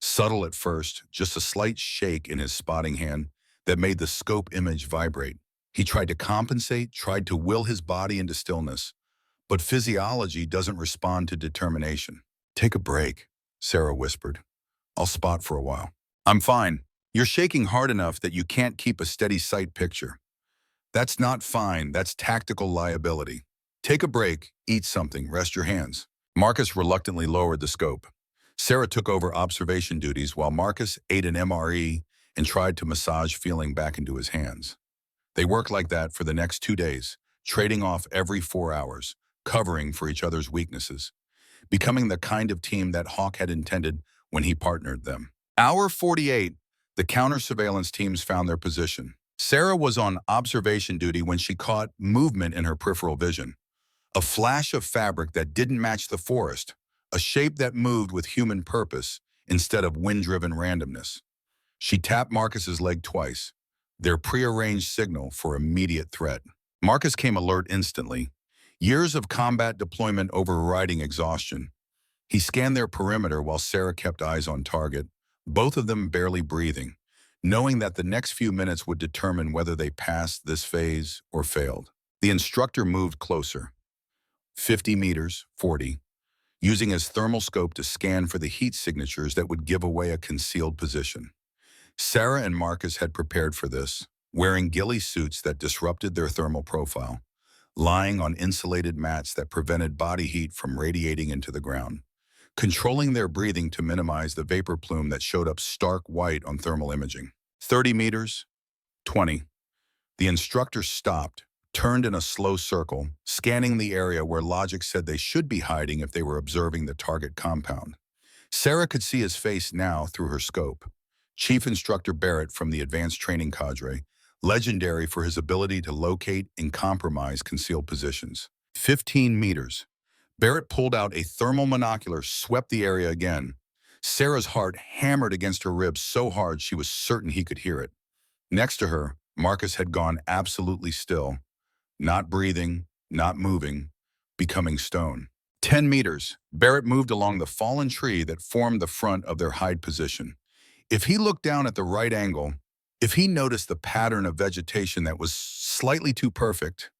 Subtle at first, just a slight shake in his spotting hand that made the scope image vibrate. He tried to compensate, tried to will his body into stillness, but physiology doesn't respond to determination. "Take a break," Sarah whispered. "I'll spot for a while." "I'm fine. You're shaking hard enough that you can't keep a steady sight picture." "That's not fine, that's tactical liability. Take a break, eat something, rest your hands." Marcus reluctantly lowered the scope. Sarah took over observation duties while Marcus ate an MRE and tried to massage feeling back into his hands. They worked like that for the next 2 days, trading off every 4 hours, covering for each other's weaknesses, becoming the kind of team that Hawk had intended when he partnered them. Hour 48, the counter-surveillance teams found their position. Sarah was on observation duty when she caught movement in her peripheral vision. A flash of fabric that didn't match the forest, a shape that moved with human purpose instead of wind-driven randomness. She tapped Marcus's leg twice, their prearranged signal for immediate threat. Marcus came alert instantly, years of combat deployment overriding exhaustion. He scanned their perimeter while Sarah kept eyes on target, both of them barely breathing, knowing that the next few minutes would determine whether they passed this phase or failed. The instructor moved closer, 50 meters, 40, using his thermal scope to scan for the heat signatures that would give away a concealed position. Sarah and Marcus had prepared for this, wearing ghillie suits that disrupted their thermal profile, lying on insulated mats that prevented body heat from radiating into the ground, controlling their breathing to minimize the vapor plume that showed up stark white on thermal imaging. 30 meters, 20. The instructor stopped, turned in a slow circle, scanning the area where logic said they should be hiding if they were observing the target compound. Sarah could see his face now through her scope. Chief Instructor Barrett from the Advanced Training Cadre, legendary for his ability to locate and compromise concealed positions. 15 meters. Barrett pulled out a thermal monocular, swept the area again. Sarah's heart hammered against her ribs so hard she was certain he could hear it. Next to her, Marcus had gone absolutely still, not breathing, not moving, becoming stone. 10 meters. Barrett moved along the fallen tree that formed the front of their hide position. If he looked down at the right angle, if he noticed the pattern of vegetation that was slightly too perfect,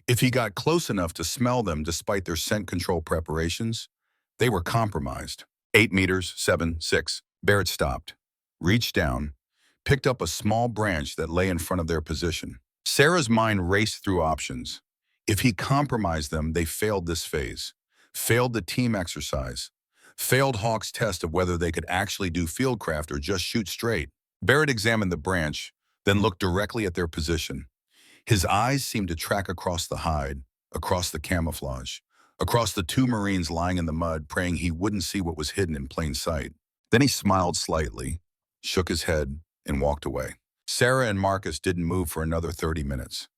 if he got close enough to smell them despite their scent control preparations, they were compromised. 8 meters, 7, 6. Barrett stopped, reached down, picked up a small branch that lay in front of their position. Sarah's mind raced through options. If he compromised them, they failed this phase, failed the team exercise, failed Hawk's test of whether they could actually do fieldcraft or just shoot straight. Barrett examined the branch, then looked directly at their position. His eyes seemed to track across the hide, across the camouflage, across the two Marines lying in the mud, praying he wouldn't see what was hidden in plain sight. Then he smiled slightly, shook his head, and walked away. Sarah and Marcus didn't move for another 30 minutes.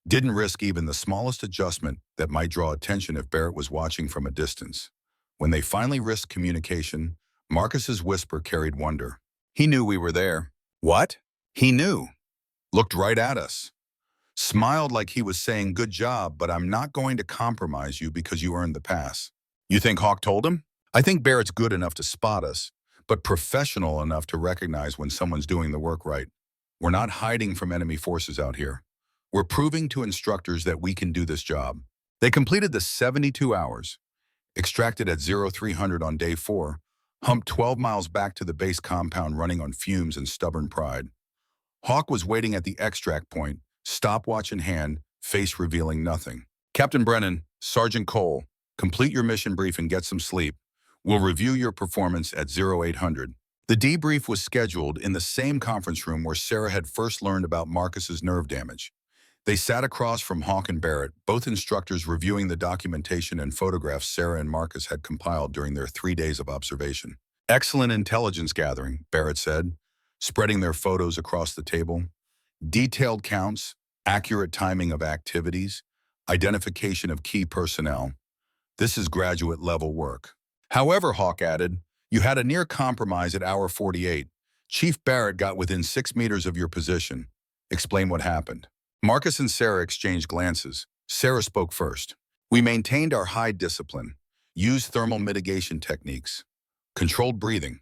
Didn't risk even the smallest adjustment that might draw attention if Barrett was watching from a distance. When they finally risked communication, Marcus's whisper carried wonder. "He knew we were there." "What?" "He knew. Looked right at us. Smiled like he was saying, 'Good job, but I'm not going to compromise you because you earned the pass.'" "You think Hawk told him?" "I think Barrett's good enough to spot us, but professional enough to recognize when someone's doing the work right. We're not hiding from enemy forces out here. We're proving to instructors that we can do this job." They completed the 72 hours, extracted at 0300 on day 4, humped 12 miles back to the base compound running on fumes and stubborn pride. Hawk was waiting at the extract point, stopwatch in hand, face revealing nothing. "Captain Brennan, Sergeant Cole, complete your mission brief and get some sleep. We'll review your performance at 0800. The debrief was scheduled in the same conference room where Sarah had first learned about Marcus's nerve damage. They sat across from Hawk and Barrett, both instructors reviewing the documentation and photographs Sarah and Marcus had compiled during their 3 days of observation. "Excellent intelligence gathering," Barrett said, spreading their photos across the table. "Detailed counts, accurate timing of activities, identification of key personnel. This is graduate-level work." "However," Hawk added, "you had a near compromise at hour 48. Chief Barrett got within 6 meters of your position. Explain what happened." Marcus and Sarah exchanged glances. Sarah spoke first. We maintained our high discipline, used thermal mitigation techniques, controlled breathing.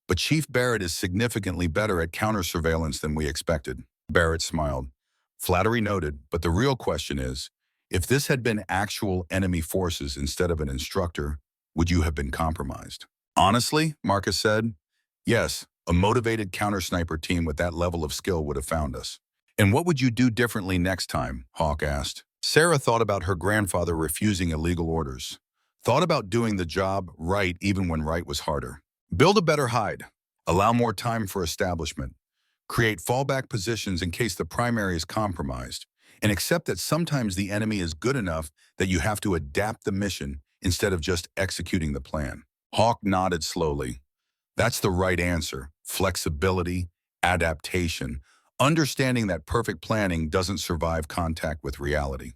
But Chief Barrett is significantly better at counter-surveillance than we expected. Barrett smiled. Flattery noted, but the real question is, if this had been actual enemy forces instead of an instructor, would you have been compromised? Honestly, Marcus said, yes, a motivated counter-sniper team with that level of skill would have found us. And what would you do differently next time? Hawk asked. Sarah thought about her grandfather refusing illegal orders. Thought about doing the job right even when right was harder. Build a better hide. Allow more time for establishment. Create fallback positions in case the primary is compromised. And accept that sometimes the enemy is good enough that you have to adapt the mission instead of just executing the plan. Hawk nodded slowly. That's the right answer. Flexibility, adaptation, understanding that perfect planning doesn't survive contact with reality.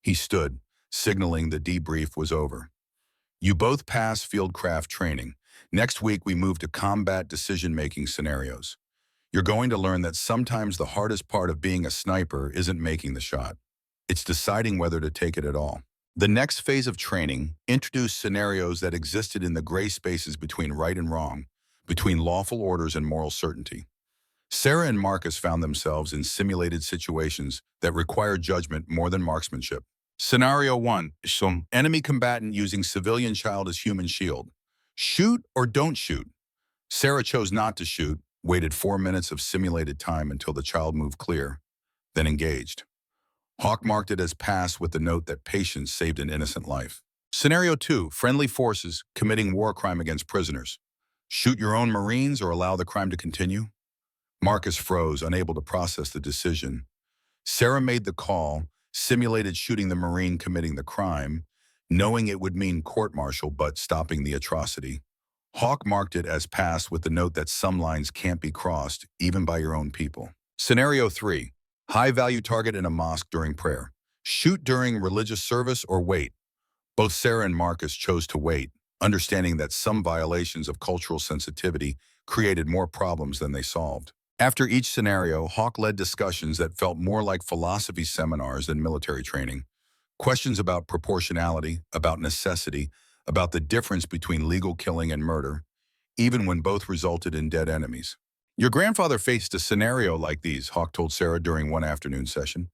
He stood, signaling the debrief was over. You both passed fieldcraft training. Next week, we move to combat decision-making scenarios. You're going to learn that sometimes the hardest part of being a sniper isn't making the shot. It's deciding whether to take it at all. The next phase of training introduced scenarios that existed in the gray spaces between right and wrong, between lawful orders and moral certainty. Sarah and Marcus found themselves in simulated situations that required judgment more than marksmanship. Scenario 1. Some enemy combatant using civilian child as human shield. Shoot or don't shoot. Sarah chose not to shoot, waited 4 minutes of simulated time until the child moved clear, then engaged. Hawk marked it as pass with the note that patience saved an innocent life. Scenario 2. Friendly forces committing war crime against prisoners. Shoot your own Marines or allow the crime to continue? Marcus froze, unable to process the decision. Sarah made the call, simulated shooting the Marine committing the crime, knowing it would mean court-martial but stopping the atrocity. Hawk marked it as pass with the note that some lines can't be crossed, even by your own people. Scenario 3. High-value target in a mosque during prayer. Shoot during religious service or wait. Both Sarah and Marcus chose to wait, understanding that some violations of cultural sensitivity created more problems than they solved. After each scenario, Hawk led discussions that felt more like philosophy seminars than military training. Questions about proportionality, about necessity, about the difference between legal killing and murder, even when both resulted in dead enemies. Your grandfather faced a scenario like these, Hawk told Sarah during one afternoon session.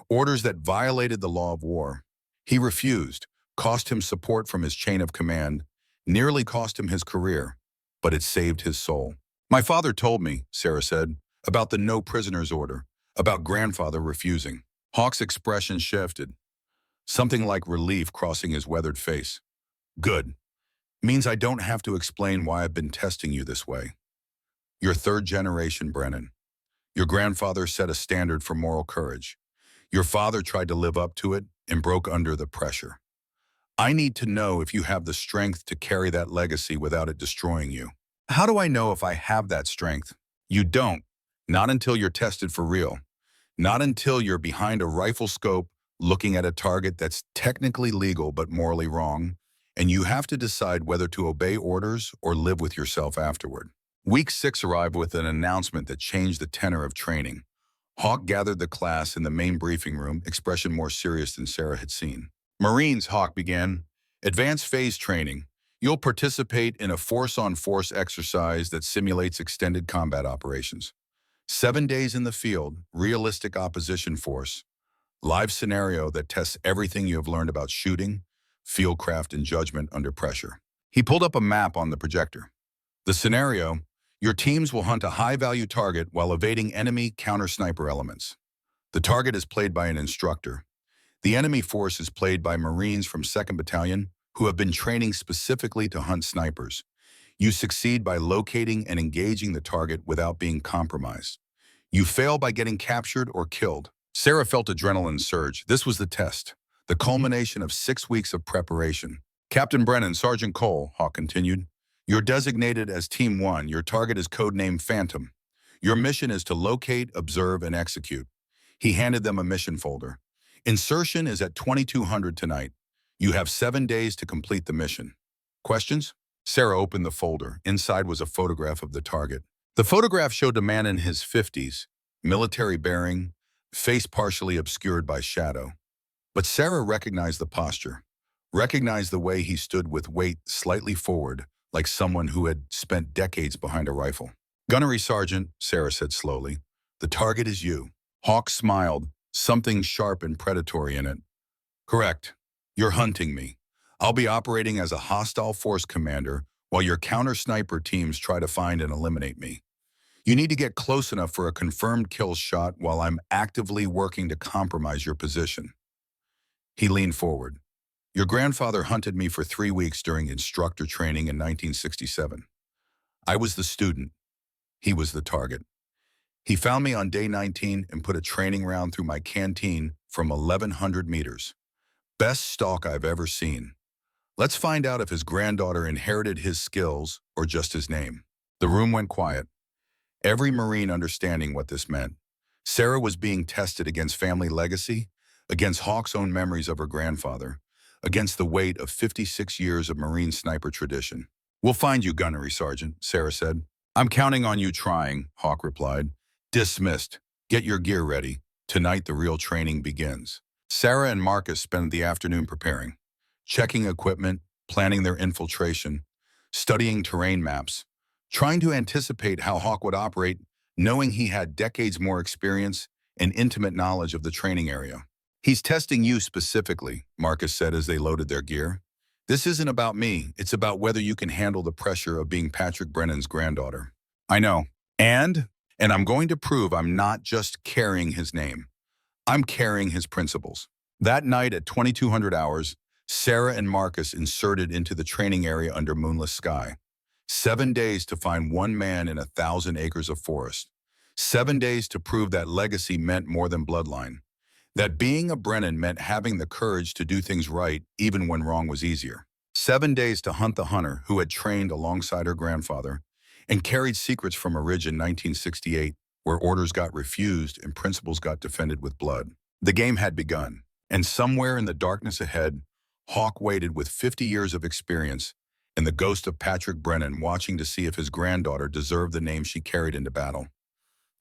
Orders that violated the law of war. He refused, cost him support from his chain of command, nearly cost him his career, but it saved his soul. My father told me, Sarah said, about the no prisoners order, about grandfather refusing. Hawk's expression shifted, something like relief crossing his weathered face. Good. Means I don't have to explain why I've been testing you this way. You're third generation, Brennan. Your grandfather set a standard for moral courage. Your father tried to live up to it and broke under the pressure. I need to know if you have the strength to carry that legacy without it destroying you. How do I know if I have that strength? You don't. Not until you're tested for real. Not until you're behind a rifle scope, looking at a target that's technically legal but morally wrong, and you have to decide whether to obey orders or live with yourself afterward. Week 6 arrived with an announcement that changed the tenor of training. Hawk gathered the class in the main briefing room, expression more serious than Sarah had seen. Marines, Hawk began. Advanced phase training. You'll participate in a force-on-force exercise that simulates extended combat operations. 7 days in the field, realistic opposition force. Live scenario that tests everything you have learned about shooting, fieldcraft, and judgment under pressure. He pulled up a map on the projector. The scenario, your teams will hunt a high-value target while evading enemy counter-sniper elements. The target is played by an instructor. The enemy force is played by Marines from 2nd Battalion who have been training specifically to hunt snipers. You succeed by locating and engaging the target without being compromised. You fail by getting captured or killed. Sarah felt adrenaline surge. This was the test, the culmination of 6 weeks of preparation. Captain Brennan, Sergeant Cole, Hawk continued. You're designated as Team 1. Your target is codenamed Phantom. Your mission is to locate, observe, and execute. He handed them a mission folder. Insertion is at 2200 tonight. You have 7 days to complete the mission. Questions? Sarah opened the folder. Inside was a photograph of the target. The photograph showed a man in his 50s, military bearing, face partially obscured by shadow. But Sarah recognized the posture, recognized the way he stood with weight slightly forward, like someone who had spent decades behind a rifle. "Gunnery Sergeant," Sarah said slowly, "the target is you." Hawk smiled, something sharp and predatory in it. "Correct. You're hunting me. I'll be operating as a hostile force commander while your counter-sniper teams try to find and eliminate me. You need to get close enough for a confirmed kill shot while I'm actively working to compromise your position." He leaned forward. "Your grandfather hunted me for 3 weeks during instructor training in 1967. I was the student. He was the target. He found me on day 19 and put a training round through my canteen from 1,100 meters. Best stalk I've ever seen. Let's find out if his granddaughter inherited his skills or just his name." The room went quiet, every Marine understanding what this meant. Sarah was being tested against family legacy, against Hawk's own memories of her grandfather, against the weight of 56 years of Marine sniper tradition. "We'll find you, Gunnery Sergeant," Sarah said. "I'm counting on you trying," Hawk replied. "Dismissed. Get your gear ready. Tonight the real training begins." Sarah and Marcus spent the afternoon preparing, checking equipment, planning their infiltration, studying terrain maps, trying to anticipate how Hawk would operate, knowing he had decades more experience and intimate knowledge of the training area. "He's testing you specifically," Marcus said as they loaded their gear. "This isn't about me. It's about whether you can handle the pressure of being Patrick Brennan's granddaughter." "I know. And I'm going to prove I'm not just carrying his name. I'm carrying his principles." That night at 2200 hours, Sarah and Marcus inserted into the training area under moonless sky. 7 days to find one man in 1,000 acres of forest. 7 days to prove that legacy meant more than bloodline. That being a Brennan meant having the courage to do things right even when wrong was easier. 7 days to hunt the hunter who had trained alongside her grandfather and carried secrets from a ridge in 1968 where orders got refused and principles got defended with blood. The game had begun, and somewhere in the darkness ahead, Hawk waited with 50 years of experience and the ghost of Patrick Brennan watching to see if his granddaughter deserved the name she carried into battle.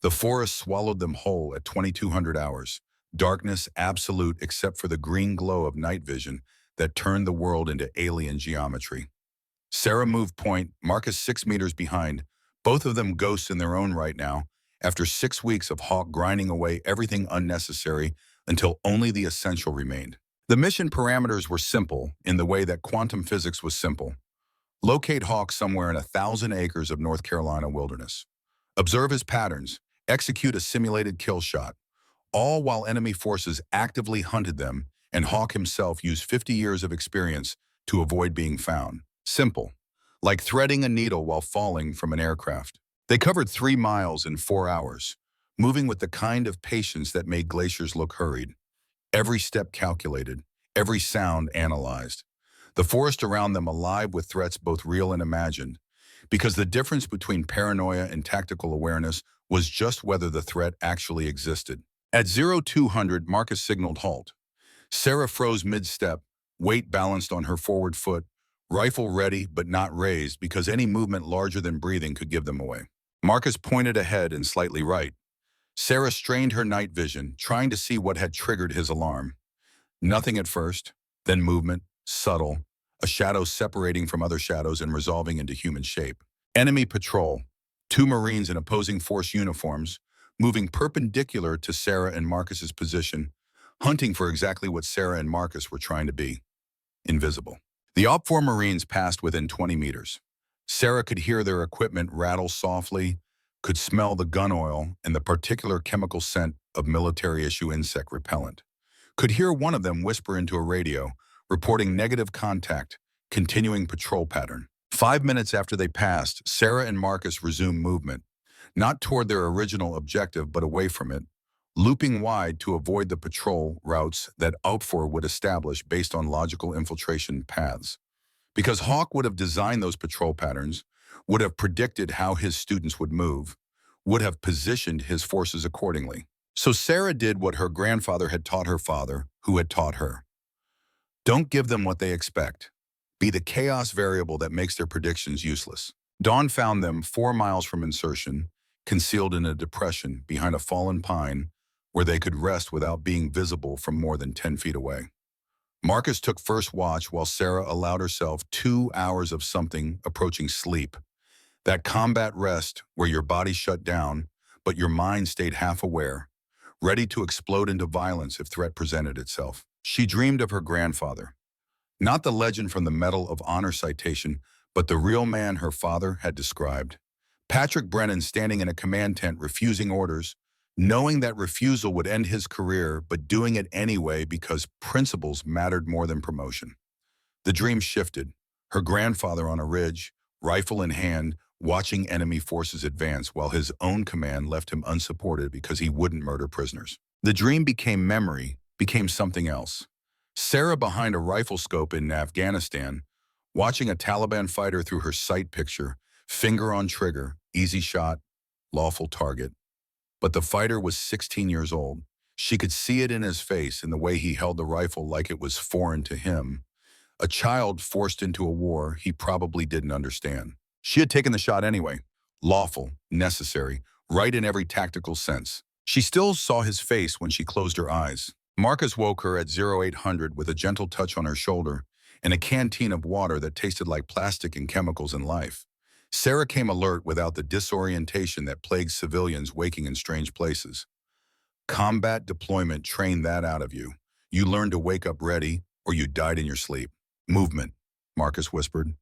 The forest swallowed them whole at 2200 hours. Darkness absolute except for the green glow of night vision that turned the world into alien geometry. Sarah moved point, Marcus 6 meters behind, both of them ghosts in their own right now, after 6 weeks of Hawk grinding away everything unnecessary until only the essential remained. The mission parameters were simple in the way that quantum physics was simple. Locate Hawk somewhere in 1,000 acres of North Carolina wilderness. Observe his patterns, execute a simulated kill shot, all while enemy forces actively hunted them and Hawk himself used 50 years of experience to avoid being found. Simple, like threading a needle while falling from an aircraft. They covered 3 miles in 4 hours, moving with the kind of patience that made glaciers look hurried. Every step calculated, every sound analyzed. The forest around them alive with threats both real and imagined, because the difference between paranoia and tactical awareness was just whether the threat actually existed. At 0200, Marcus signaled halt. Sarah froze mid-step, weight balanced on her forward foot, rifle ready but not raised because any movement larger than breathing could give them away. Marcus pointed ahead and slightly right. Sarah strained her night vision, trying to see what had triggered his alarm. Nothing at first, then movement, subtle, a shadow separating from other shadows and resolving into human shape. Enemy patrol, 2 Marines in opposing force uniforms, moving perpendicular to Sarah and Marcus's position, hunting for exactly what Sarah and Marcus were trying to be: invisible. The OPFOR Marines passed within 20 meters. Sarah could hear their equipment rattle softly, could smell the gun oil and the particular chemical scent of military-issue insect repellent, could hear one of them whisper into a radio, reporting negative contact, continuing patrol pattern. 5 minutes after they passed, Sarah and Marcus resumed movement, not toward their original objective but away from it, looping wide to avoid the patrol routes that OPFOR would establish based on logical infiltration paths. Because Hawk would have designed those patrol patterns, would have predicted how his students would move, would have positioned his forces accordingly. So Sarah did what her grandfather had taught her father, who had taught her. Don't give them what they expect. Be the chaos variable that makes their predictions useless. Dawn found them 4 miles from insertion, concealed in a depression behind a fallen pine, where they could rest without being visible from more than 10 feet away. Marcus took first watch while Sarah allowed herself 2 hours of something approaching sleep. That combat rest where your body shut down, but your mind stayed half aware, ready to explode into violence if threat presented itself. She dreamed of her grandfather. Not the legend from the Medal of Honor citation, but the real man her father had described. Patrick Brennan standing in a command tent refusing orders, knowing that refusal would end his career, but doing it anyway because principles mattered more than promotion. The dream shifted. Her grandfather on a ridge, rifle in hand, watching enemy forces advance while his own command left him unsupported because he wouldn't murder prisoners. The dream became memory, became something else. Sarah behind a rifle scope in Afghanistan, watching a Taliban fighter through her sight picture, finger on trigger, easy shot, lawful target. But the fighter was 16 years old. She could see it in his face, in the way he held the rifle like it was foreign to him. A child forced into a war he probably didn't understand. She had taken the shot anyway. Lawful, necessary, right in every tactical sense. She still saw his face when she closed her eyes. Marcus woke her at 0800 with a gentle touch on her shoulder and a canteen of water that tasted like plastic and chemicals and life. Sarah came alert without the disorientation that plagues civilians waking in strange places. Combat deployment trained that out of you. You learned to wake up ready, or you died in your sleep. Movement, Marcus whispered.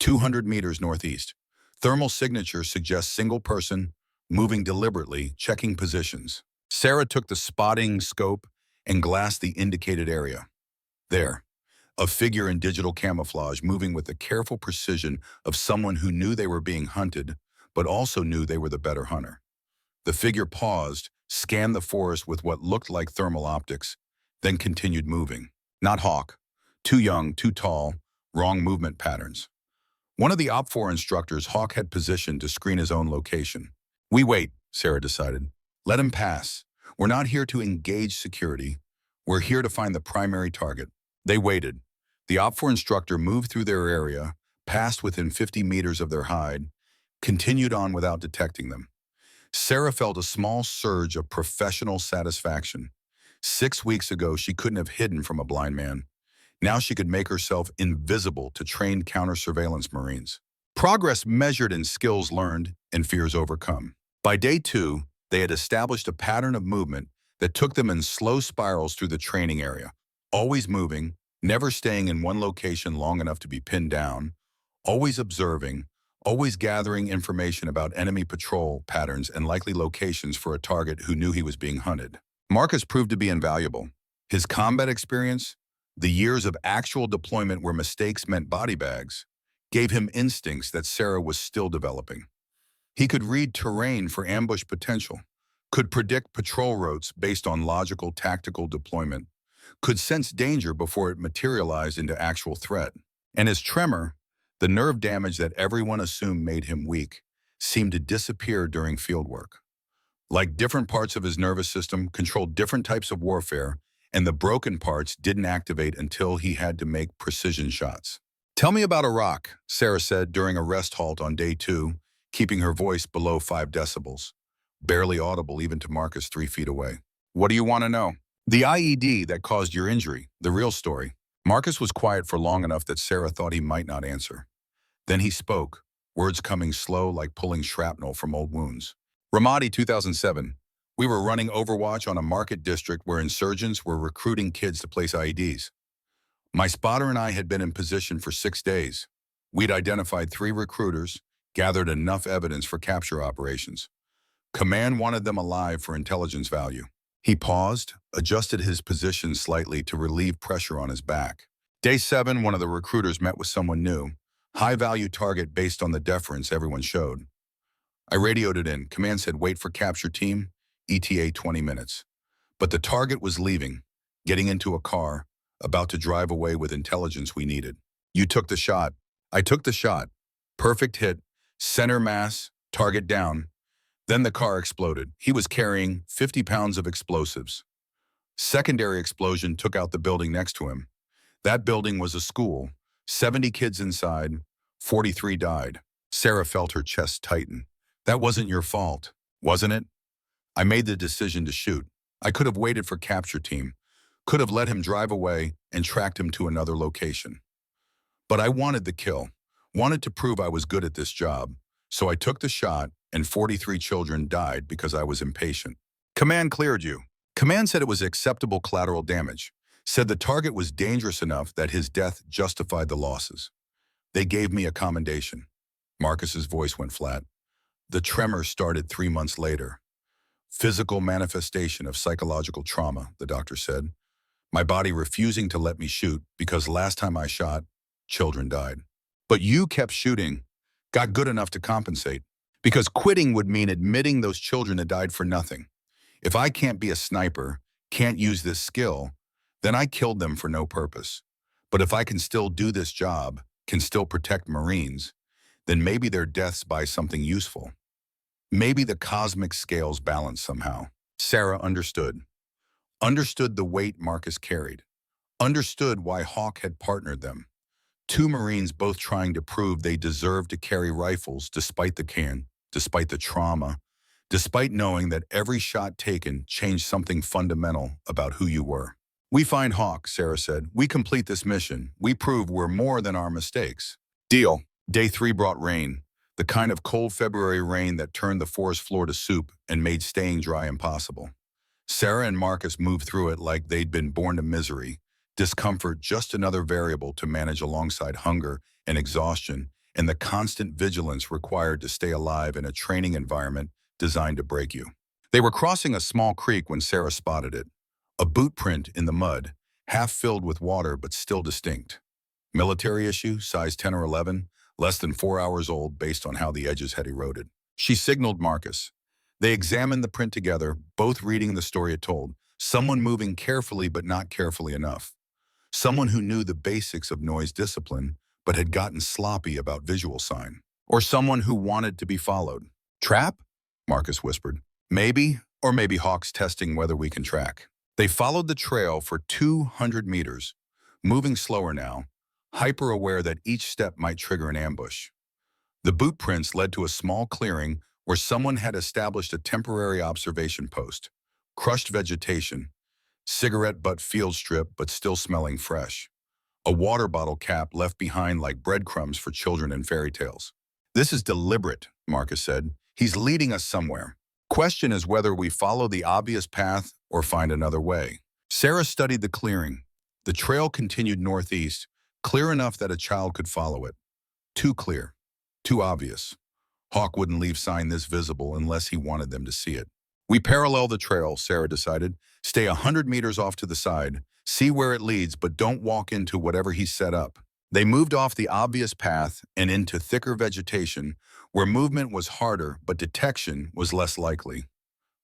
200 meters northeast. Thermal signature suggests single person, moving deliberately, checking positions. Sarah took the spotting scope and glassed the indicated area. There, a figure in digital camouflage moving with the careful precision of someone who knew they were being hunted, but also knew they were the better hunter. The figure paused, scanned the forest with what looked like thermal optics, then continued moving. Not Hawk. Too young, too tall, wrong movement patterns. One of the OPFOR instructors Hawk had positioned to screen his own location. We wait, Sarah decided. Let him pass. We're not here to engage security. We're here to find the primary target. They waited. The OPFOR instructor moved through their area, passed within 50 meters of their hide, continued on without detecting them. Sarah felt a small surge of professional satisfaction. 6 weeks ago, she couldn't have hidden from a blind man. Now she could make herself invisible to trained counter-surveillance Marines. Progress measured in skills learned and fears overcome. By day 2, they had established a pattern of movement that took them in slow spirals through the training area, always moving, never staying in one location long enough to be pinned down, always observing, always gathering information about enemy patrol patterns and likely locations for a target who knew he was being hunted. Marcus proved to be invaluable. His combat experience, the years of actual deployment where mistakes meant body bags, gave him instincts that Sarah was still developing. He could read terrain for ambush potential, could predict patrol routes based on logical tactical deployment, could sense danger before it materialized into actual threat. And his tremor, the nerve damage that everyone assumed made him weak, seemed to disappear during fieldwork. Like different parts of his nervous system controlled different types of warfare, and the broken parts didn't activate until he had to make precision shots. Tell me about Iraq, Sarah said during a rest halt on day 2, keeping her voice below 5 decibels, barely audible even to Marcus 3 feet away. What do you want to know? The IED that caused your injury, the real story. Marcus was quiet for long enough that Sarah thought he might not answer. Then he spoke, words coming slow like pulling shrapnel from old wounds. Ramadi 2007. We were running Overwatch on a market district where insurgents were recruiting kids to place IEDs. My spotter and I had been in position for 6 days. We'd identified 3 recruiters, gathered enough evidence for capture operations. Command wanted them alive for intelligence value. He paused, adjusted his position slightly to relieve pressure on his back. Day 7, one of the recruiters met with someone new, high-value target based on the deference everyone showed. I radioed it in. Command said, wait for capture team, ETA 20 minutes. But the target was leaving, getting into a car, about to drive away with intelligence we needed. You took the shot. I took the shot. Perfect hit, center mass, target down. Then the car exploded. He was carrying 50 pounds of explosives. Secondary explosion took out the building next to him. That building was a school, 70 kids inside, 43 died. Sarah felt her chest tighten. That wasn't your fault, wasn't it? I made the decision to shoot. I could have waited for capture team, could have let him drive away and tracked him to another location. But I wanted the kill, wanted to prove I was good at this job, so I took the shot and 43 children died because I was impatient. Command cleared you. Command said it was acceptable collateral damage, said the target was dangerous enough that his death justified the losses. They gave me a commendation. Marcus's voice went flat. The tremor started 3 months later. Physical manifestation of psychological trauma, the doctor said. My body refusing to let me shoot because last time I shot, children died. But you kept shooting, got good enough to compensate, because quitting would mean admitting those children had died for nothing. If I can't be a sniper, can't use this skill, then I killed them for no purpose. But if I can still do this job, can still protect Marines, then maybe their deaths buy something useful. Maybe the cosmic scales balance somehow. Sarah understood. Understood the weight Marcus carried. Understood why Hawk had partnered them. 2 Marines both trying to prove they deserved to carry rifles despite despite the trauma, despite knowing that every shot taken changed something fundamental about who you were. We find Hawk, Sarah said. We complete this mission. We prove we're more than our mistakes. Deal. Day 3 brought rain. The kind of cold February rain that turned the forest floor to soup and made staying dry impossible. Sarah and Marcus moved through it like they'd been born to misery, discomfort just another variable to manage alongside hunger and exhaustion and the constant vigilance required to stay alive in a training environment designed to break you. They were crossing a small creek when Sarah spotted it. A boot print in the mud, half filled with water but still distinct. Military issue, size 10 or 11, less than 4 hours old based on how the edges had eroded. She signaled Marcus. They examined the print together, both reading the story it told. Someone moving carefully but not carefully enough. Someone who knew the basics of noise discipline but had gotten sloppy about visual sign. Or someone who wanted to be followed. Trap? Marcus whispered. Maybe, or maybe Hawk's testing whether we can track. They followed the trail for 200 meters, moving slower now, hyper-aware that each step might trigger an ambush. The boot prints led to a small clearing where someone had established a temporary observation post. Crushed vegetation, cigarette butt field strip but still smelling fresh. A water bottle cap left behind like breadcrumbs for children in fairy tales. This is deliberate, Marcus said. He's leading us somewhere. Question is whether we follow the obvious path or find another way. Sarah studied the clearing. The trail continued northeast, clear enough that a child could follow it. Too clear. Too obvious. Hawk wouldn't leave sign this visible unless he wanted them to see it. We parallel the trail, Sarah decided. Stay 100 meters off to the side. See where it leads, but don't walk into whatever he's set up. They moved off the obvious path and into thicker vegetation where movement was harder but detection was less likely.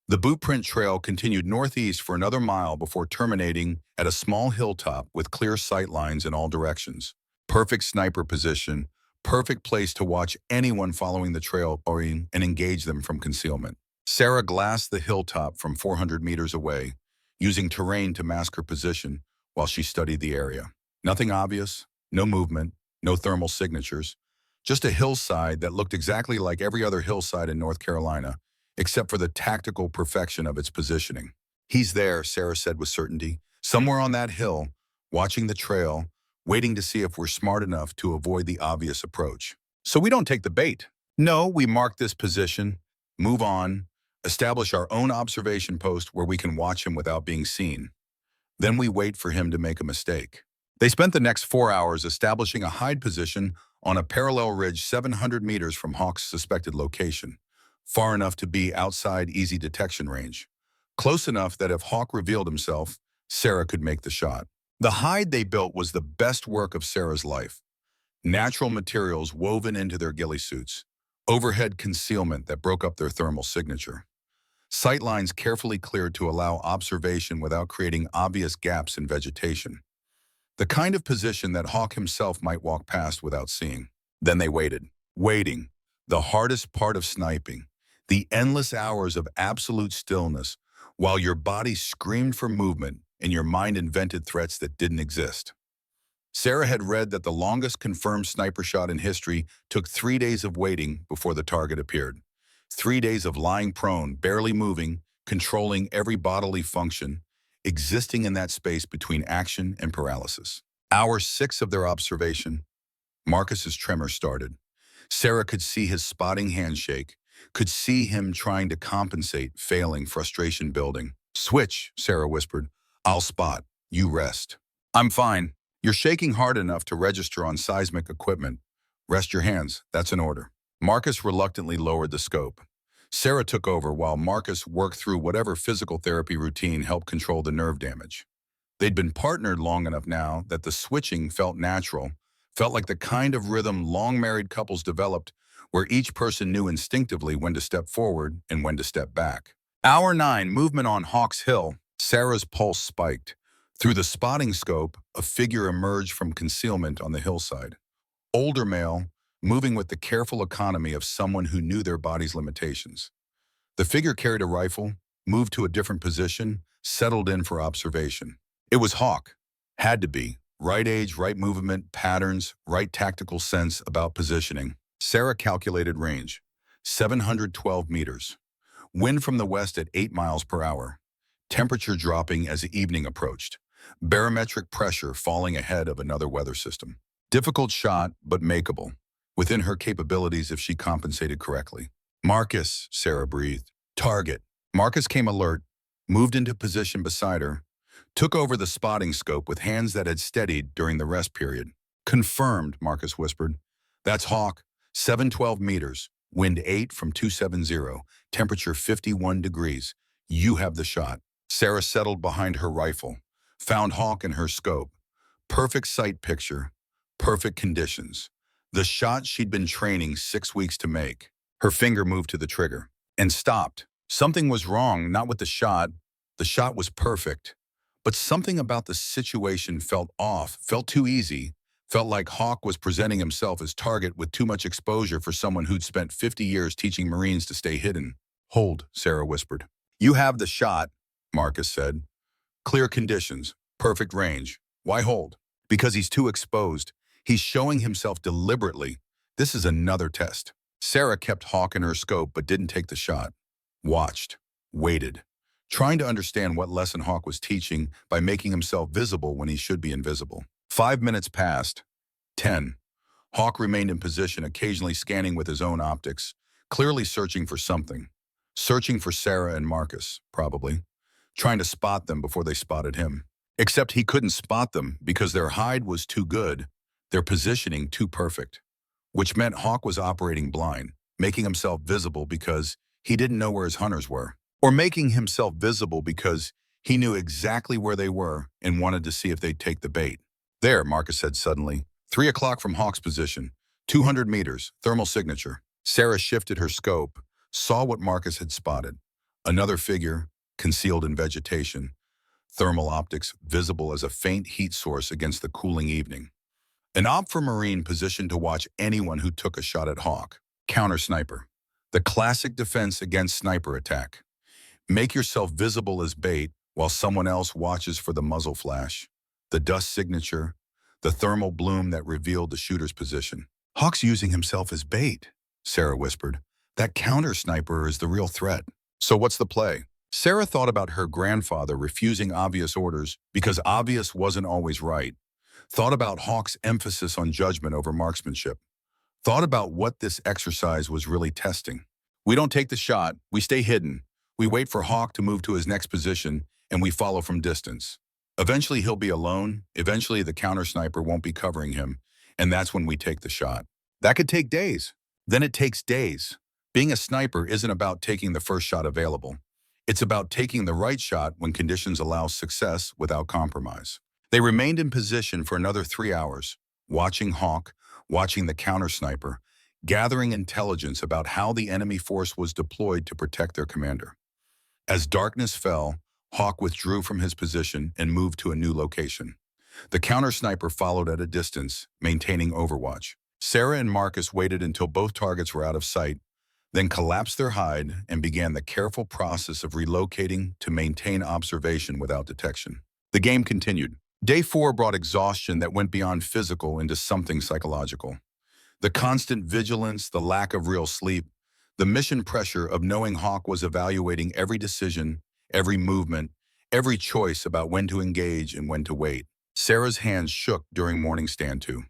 The bootprint trail continued northeast for another mile before terminating at a small hilltop with clear sight lines in all directions. Perfect sniper position, perfect place to watch anyone following the trail and engage them from concealment. Sarah glassed the hilltop from 400 meters away, using terrain to mask her position while she studied the area. Nothing obvious, no movement, no thermal signatures, just a hillside that looked exactly like every other hillside in North Carolina, except for the tactical perfection of its positioning. He's there, Sarah said with certainty, somewhere on that hill, watching the trail, waiting to see if we're smart enough to avoid the obvious approach. So we don't take the bait. No, we mark this position, move on, establish our own observation post where we can watch him without being seen. Then we wait for him to make a mistake. They spent the next 4 hours establishing a hide position on a parallel ridge 700 meters from Hawk's suspected location, far enough to be outside easy detection range, close enough that if Hawk revealed himself, Sarah could make the shot. The hide they built was the best work of Sarah's life. Natural materials woven into their ghillie suits, overhead concealment that broke up their thermal signature. Sightlines carefully cleared to allow observation without creating obvious gaps in vegetation. The kind of position that Hawk himself might walk past without seeing. Then they waited. Waiting, the hardest part of sniping. The endless hours of absolute stillness while your body screamed for movement and your mind invented threats that didn't exist. Sarah had read that the longest confirmed sniper shot in history took 3 days of waiting before the target appeared. 3 days of lying prone, barely moving, controlling every bodily function, existing in that space between action and paralysis. Hour 6 of their observation, Marcus's tremor started. Sarah could see his spotting handshake, could see him trying to compensate, failing, frustration building. "Switch," Sarah whispered. "I'll spot. You rest." "I'm fine. You're shaking hard enough to register on seismic equipment. Rest your hands. That's an order." Marcus reluctantly lowered the scope. Sarah took over while Marcus worked through whatever physical therapy routine helped control the nerve damage. They'd been partnered long enough now that the switching felt natural, felt like the kind of rhythm long-married couples developed where each person knew instinctively when to step forward and when to step back. Hour 9, movement on Hawks Hill. Sarah's pulse spiked. Through the spotting scope, a figure emerged from concealment on the hillside. Older male, moving with the careful economy of someone who knew their body's limitations. The figure carried a rifle, moved to a different position, settled in for observation. It was Hawk. Had to be. Right age, right movement, patterns, right tactical sense about positioning. Sarah calculated range. 712 meters. Wind from the west at 8 miles per hour. Temperature dropping as the evening approached. Barometric pressure falling ahead of another weather system. Difficult shot, but makeable. Within her capabilities if she compensated correctly. "Marcus," Sarah breathed. "Target." Marcus came alert, moved into position beside her, took over the spotting scope with hands that had steadied during the rest period. "Confirmed," Marcus whispered. "That's Hawk, 712 meters, wind 8 from 270, temperature 51 degrees. You have the shot." Sarah settled behind her rifle, found Hawk in her scope. Perfect sight picture, perfect conditions. The shot she'd been training 6 weeks to make. Her finger moved to the trigger and stopped. Something was wrong, not with the shot. The shot was perfect. But something about the situation felt off, felt too easy, felt like Hawk was presenting himself as target with too much exposure for someone who'd spent 50 years teaching Marines to stay hidden. "Hold," Sarah whispered. "You have the shot," Marcus said. "Clear conditions, perfect range. Why hold?" "Because he's too exposed. He's showing himself deliberately. This is another test." Sarah kept Hawk in her scope but didn't take the shot. Watched. Waited. Trying to understand what lesson Hawk was teaching by making himself visible when he should be invisible. 5 minutes passed. 10. Hawk remained in position, occasionally scanning with his own optics, clearly searching for something. Searching for Sarah and Marcus, probably. Trying to spot them before they spotted him. Except he couldn't spot them because their hide was too good, their positioning too perfect. Which meant Hawk was operating blind, making himself visible because he didn't know where his hunters were. Or making himself visible because he knew exactly where they were and wanted to see if they'd take the bait. "There," Marcus said suddenly. 3 o'clock from Hawk's position. 200 meters, thermal signature. Sarah shifted her scope, saw what Marcus had spotted. Another figure, concealed in vegetation. Thermal optics visible as a faint heat source against the cooling evening. An op for Marine positioned to watch anyone who took a shot at Hawk. Counter sniper. The classic defense against sniper attack. Make yourself visible as bait while someone else watches for the muzzle flash, the dust signature, the thermal bloom that revealed the shooter's position. "Hawk's using himself as bait," Sarah whispered. "That counter sniper is the real threat." "So what's the play?" Sarah thought about her grandfather refusing obvious orders because obvious wasn't always right. Thought about Hawk's emphasis on judgment over marksmanship. Thought about what this exercise was really testing. We don't take the shot, we stay hidden. We wait for Hawk to move to his next position, and we follow from distance. Eventually he'll be alone, eventually the counter sniper won't be covering him, and that's when we take the shot. That could take days. Then it takes days. Being a sniper isn't about taking the first shot available. It's about taking the right shot when conditions allow success without compromise. They remained in position for another 3 hours, watching Hawk, watching the counter sniper, gathering intelligence about how the enemy force was deployed to protect their commander. As darkness fell, Hawk withdrew from his position and moved to a new location. The counter sniper followed at a distance, maintaining overwatch. Sarah and Marcus waited until both targets were out of sight, then collapsed their hide and began the careful process of relocating to maintain observation without detection. The game continued. Day 4 brought exhaustion that went beyond physical into something psychological. The constant vigilance, the lack of real sleep, The mission pressure of knowing Hawk was evaluating every decision, every movement, every choice about when to engage and when to wait. Sarah's hands shook during morning stand to,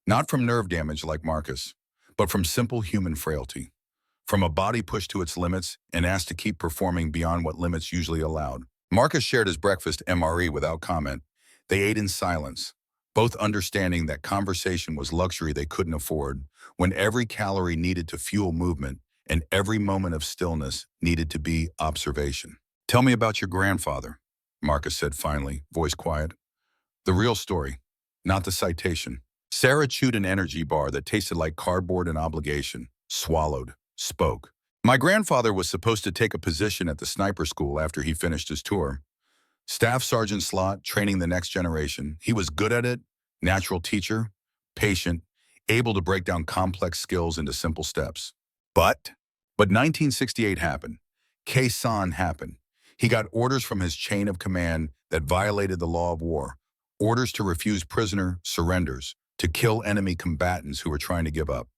not from nerve damage like Marcus, but from simple human frailty, from a body pushed to its limits and asked to keep performing beyond what limits usually allowed. Marcus shared his breakfast MRE without comment. They ate in silence, both understanding that conversation was luxury they couldn't afford, when every calorie needed to fuel movement and every moment of stillness needed to be observation. "Tell me about your grandfather," Marcus said finally, voice quiet. "The real story, not the citation." Sarah chewed an energy bar that tasted like cardboard and obligation, swallowed, spoke. "My grandfather was supposed to take a position at the sniper school after he finished his tour. Staff Sergeant slot, training the next generation. He was good at it, natural teacher, patient, able to break down complex skills into simple steps. But 1968 happened. Khe Sanh happened. He got orders from his chain of command that violated the law of war. Orders to refuse prisoner surrenders, to kill enemy combatants who were trying to give up.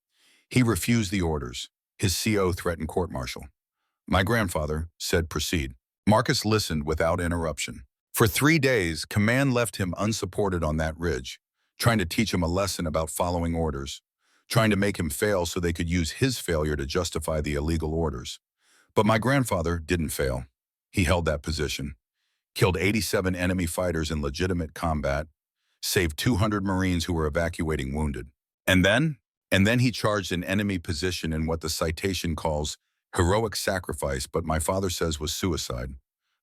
He refused the orders. His CO threatened court-martial. My grandfather said proceed. Marcus listened without interruption. For 3 days, command left him unsupported on that ridge, trying to teach him a lesson about following orders, trying to make him fail so they could use his failure to justify the illegal orders. But my grandfather didn't fail. He held that position, killed 87 enemy fighters in legitimate combat, saved 200 Marines who were evacuating wounded. And then he charged an enemy position in what the citation calls heroic sacrifice, but my father says was suicide.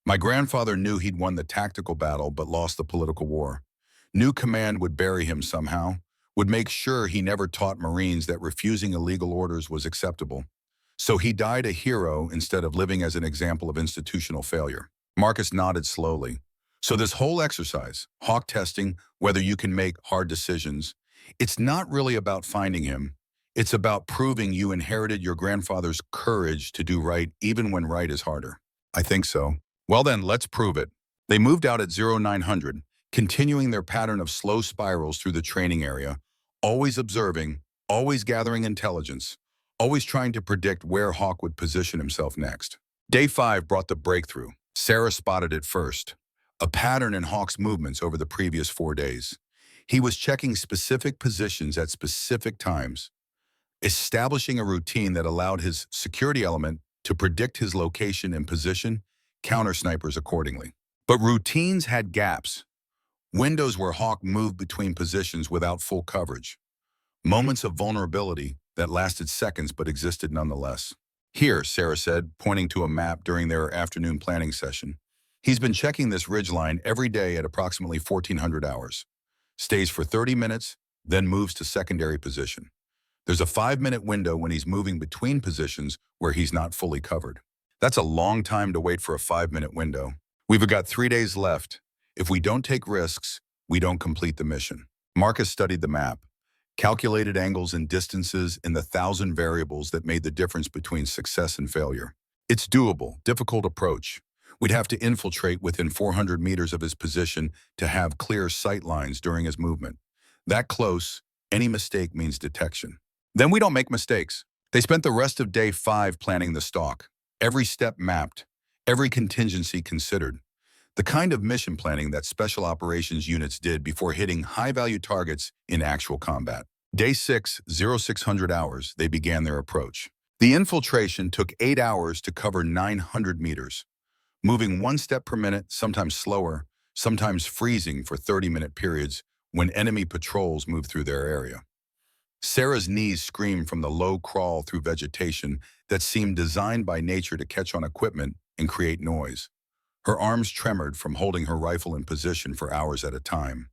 My grandfather knew he'd won the tactical battle but lost the political war. New command would bury him somehow, would make sure he never taught Marines that refusing illegal orders was acceptable. So he died a hero instead of living as an example of institutional failure. Marcus nodded slowly. So this whole exercise, Hawk testing, whether you can make hard decisions, it's not really about finding him. It's about proving you inherited your grandfather's courage to do right even when right is harder. I think so. Well then, let's prove it. They moved out at 0900, continuing their pattern of slow spirals through the training area, always observing, always gathering intelligence, always trying to predict where Hawk would position himself next. Day 5 brought the breakthrough. Sarah spotted it first, a pattern in Hawk's movements over the previous 4 days. He was checking specific positions at specific times, establishing a routine that allowed his security element to predict his location and position, counter snipers accordingly. But routines had gaps, windows where Hawk moved between positions without full coverage, moments of vulnerability that lasted seconds but existed nonetheless. Here, Sarah said, pointing to a map during their afternoon planning session. He's been checking this ridgeline every day at approximately 1400 hours. Stays for 30 minutes, then moves to secondary position. There's a 5-minute window when he's moving between positions where he's not fully covered. That's a long time to wait for a 5-minute window. We've got 3 days left. If we don't take risks, we don't complete the mission. Marcus studied the map, calculated angles and distances in the 1,000 variables that made the difference between success and failure. It's doable, difficult approach. We'd have to infiltrate within 400 meters of his position to have clear sight lines during his movement. That close, any mistake means detection. Then we don't make mistakes. They spent the rest of day 5 planning the stalk. Every step mapped, every contingency considered. The kind of mission planning that special operations units did before hitting high-value targets in actual combat. Day 6, 0600 hours, they began their approach. The infiltration took 8 hours to cover 900 meters, moving 1 step per minute, sometimes slower, sometimes freezing for 30-minute periods when enemy patrols moved through their area. Sarah's knees screamed from the low crawl through vegetation that seemed designed by nature to catch on equipment and create noise. Her arms tremored from holding her rifle in position for hours at a time.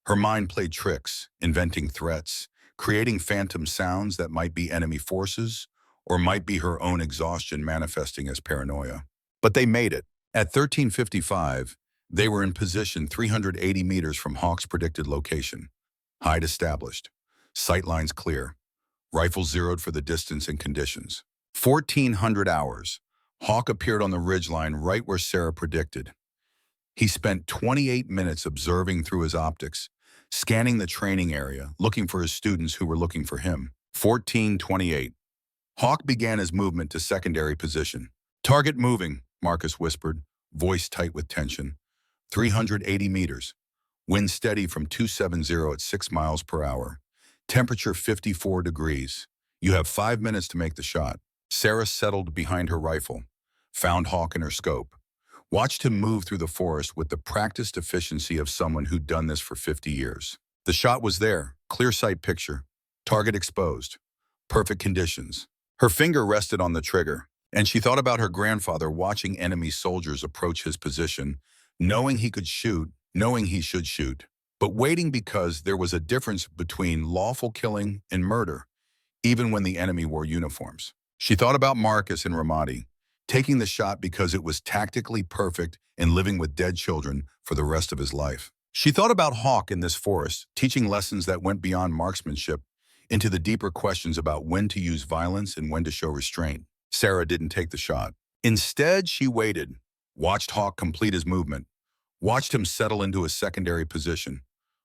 Her mind played tricks, inventing threats, creating phantom sounds that might be enemy forces or might be her own exhaustion manifesting as paranoia. But they made it. At 1355, they were in position 380 meters from Hawk's predicted location. Hide established. Sightlines clear. Rifles zeroed for the distance and conditions. 1400 hours. Hawk appeared on the ridgeline right where Sarah predicted. He spent 28 minutes observing through his optics, scanning the training area, looking for his students who were looking for him. 1428. Hawk began his movement to secondary position. Target moving, Marcus whispered, voice tight with tension. 380 meters. Wind steady from 270 at 6 miles per hour. Temperature 54 degrees. You have 5 minutes to make the shot. Sarah settled behind her rifle, found Hawk in her scope, watched him move through the forest with the practiced efficiency of someone who'd done this for 50 years. The shot was there, clear sight picture, target exposed, perfect conditions. Her finger rested on the trigger, and she thought about her grandfather watching enemy soldiers approach his position, knowing he could shoot, knowing he should shoot, but waiting because there was a difference between lawful killing and murder, even when the enemy wore uniforms. She thought about Marcus and Ramadi, taking the shot because it was tactically perfect and living with dead children for the rest of his life. She thought about Hawk in this forest, teaching lessons that went beyond marksmanship into the deeper questions about when to use violence and when to show restraint. Sarah didn't take the shot. Instead, she waited, watched Hawk complete his movement, watched him settle into a secondary position,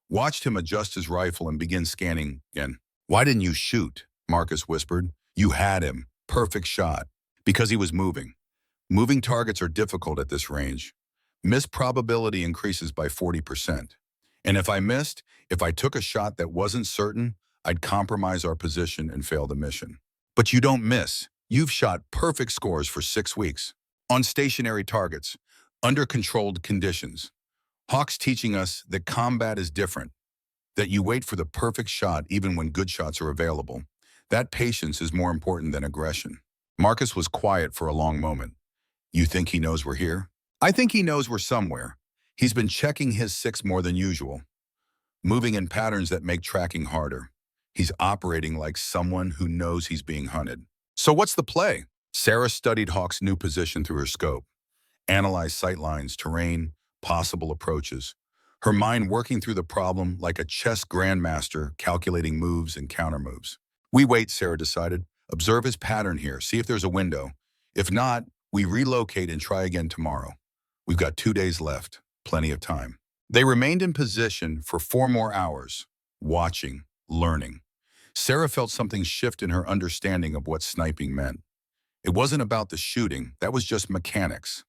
watched him adjust his rifle and begin scanning again. "Why didn't you shoot?" Marcus whispered. "You had him. Perfect shot." "Because he was moving. Moving targets are difficult at this range. Miss probability increases by 40%. And if I missed, if I took a shot that wasn't certain, I'd compromise our position and fail the mission." "But you don't miss. You've shot perfect scores for 6 weeks. On stationary targets, under controlled conditions." Hawk's teaching us that combat is different, that you wait for the perfect shot even when good shots are available. That patience is more important than aggression. Marcus was quiet for a long moment. "You think he knows we're here?" "I think he knows we're somewhere. He's been checking his 6 more than usual, moving in patterns that make tracking harder. He's operating like someone who knows he's being hunted." "So what's the play?" Sarah studied Hawk's new position through her scope, analyzed sightlines, terrain, possible approaches, her mind working through the problem like a chess grandmaster calculating moves and countermoves. "We wait," Sarah decided. "Observe his pattern here, see if there's a window. If not, we relocate and try again tomorrow. We've got 2 days left, plenty of time." They remained in position for 4 more hours, watching, learning. Sarah felt something shift in her understanding of what sniping meant. It wasn't about the shooting, that was just mechanics.